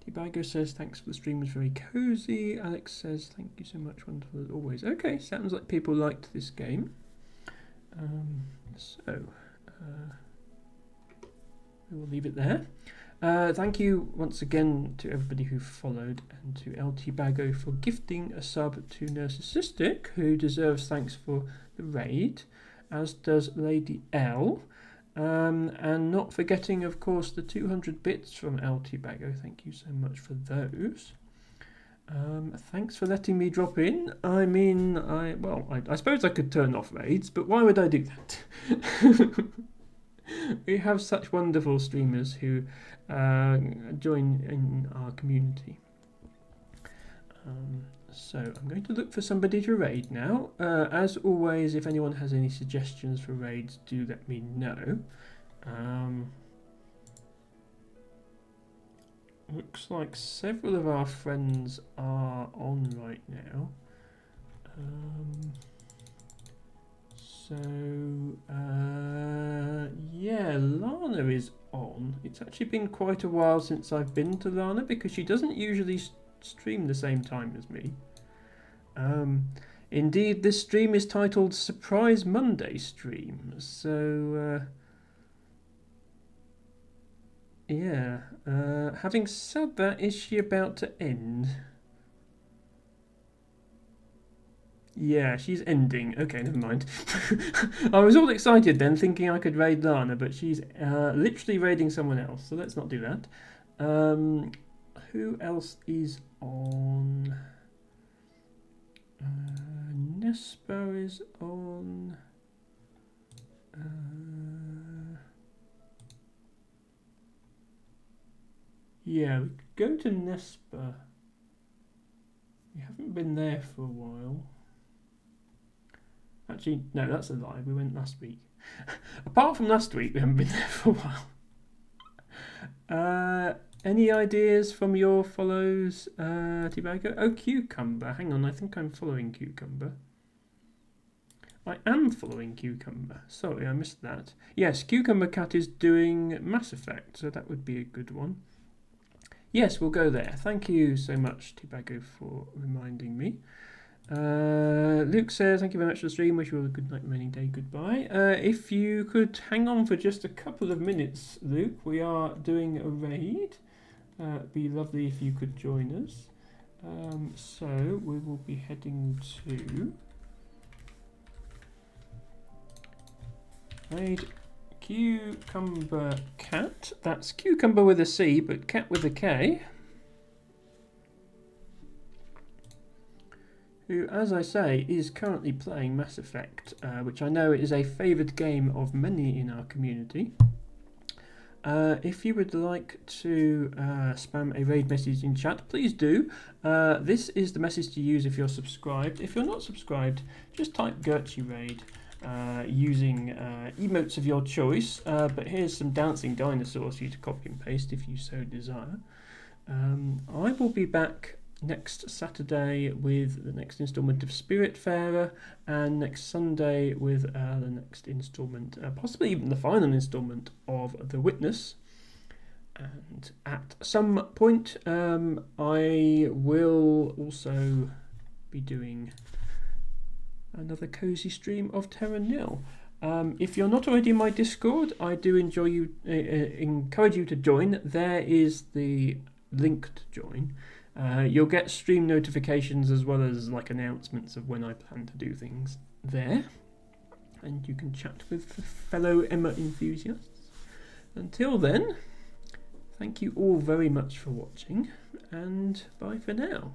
Debago says thanks for the stream, was very cozy. Alex says thank you so much, wonderful as always. Okay, sounds like people liked this game. We will leave it there. Thank you once again to everybody who followed, and to LT Bago for gifting a sub to Narcissistic, who deserves thanks for the raid, as does Lady L. And not forgetting, of course, the 200 bits from LT Bago. Thank you so much for those. Thanks for letting me drop in. I mean, I suppose I could turn off raids, but why would I do that? We have such wonderful streamers who join in our community. So I'm going to look for somebody to raid now. As always, if anyone has any suggestions for raids, do let me know. Looks like several of our friends are on right now. Yeah, Lana is on. It's actually been quite a while since I've been to Lana because she doesn't usually stream the same time as me. Indeed, this stream is titled Surprise Monday Stream. So, yeah. Having said that, is she about to end? Yeah, she's ending. Okay, never mind. I was all excited then, thinking I could raid Lana, but she's literally raiding someone else, so let's not do that. Who else is on? Nespa is on. Yeah, we could go to Nespa. We haven't been there for a while. Actually, no, that's a lie. We went last week. Apart from last week, we haven't been there for a while. Any ideas from your follows, Tibago? Oh, Cucumber. Hang on, I think I'm following Cucumber. I am following Cucumber. Sorry, I missed that. Yes, Cucumber Cat is doing Mass Effect, so that would be a good one. Yes, we'll go there. Thank you so much, Tibago, for reminding me. Luke says, thank you very much for the stream. Wish you all a good night, remaining day. Goodbye. If you could hang on for just a couple of minutes, Luke, we are doing a raid. It'd be lovely if you could join us. So we will be heading to raid Cucumber Cat. That's Cucumber with a C, but Cat with a K. Who, as I say, is currently playing Mass Effect, which I know is a favoured game of many in our community. If you would like to spam a raid message in chat, please do. This is the message to use if you're subscribed. If you're not subscribed, just type Gertrude Raid using emotes of your choice. But here's some dancing dinosaurs for you to copy and paste if you so desire. I will be back next Saturday with the next instalment of Spiritfarer, and next Sunday with the next instalment, possibly even the final instalment of The Witness. And at some point I will also be doing another cozy stream of Terra Nil. If you're not already in my Discord, I do encourage you to join. There is the link to join. You'll get stream notifications as well as like announcements of when I plan to do things there, and you can chat with fellow Emma enthusiasts. Until then, thank you all very much for watching, and bye for now.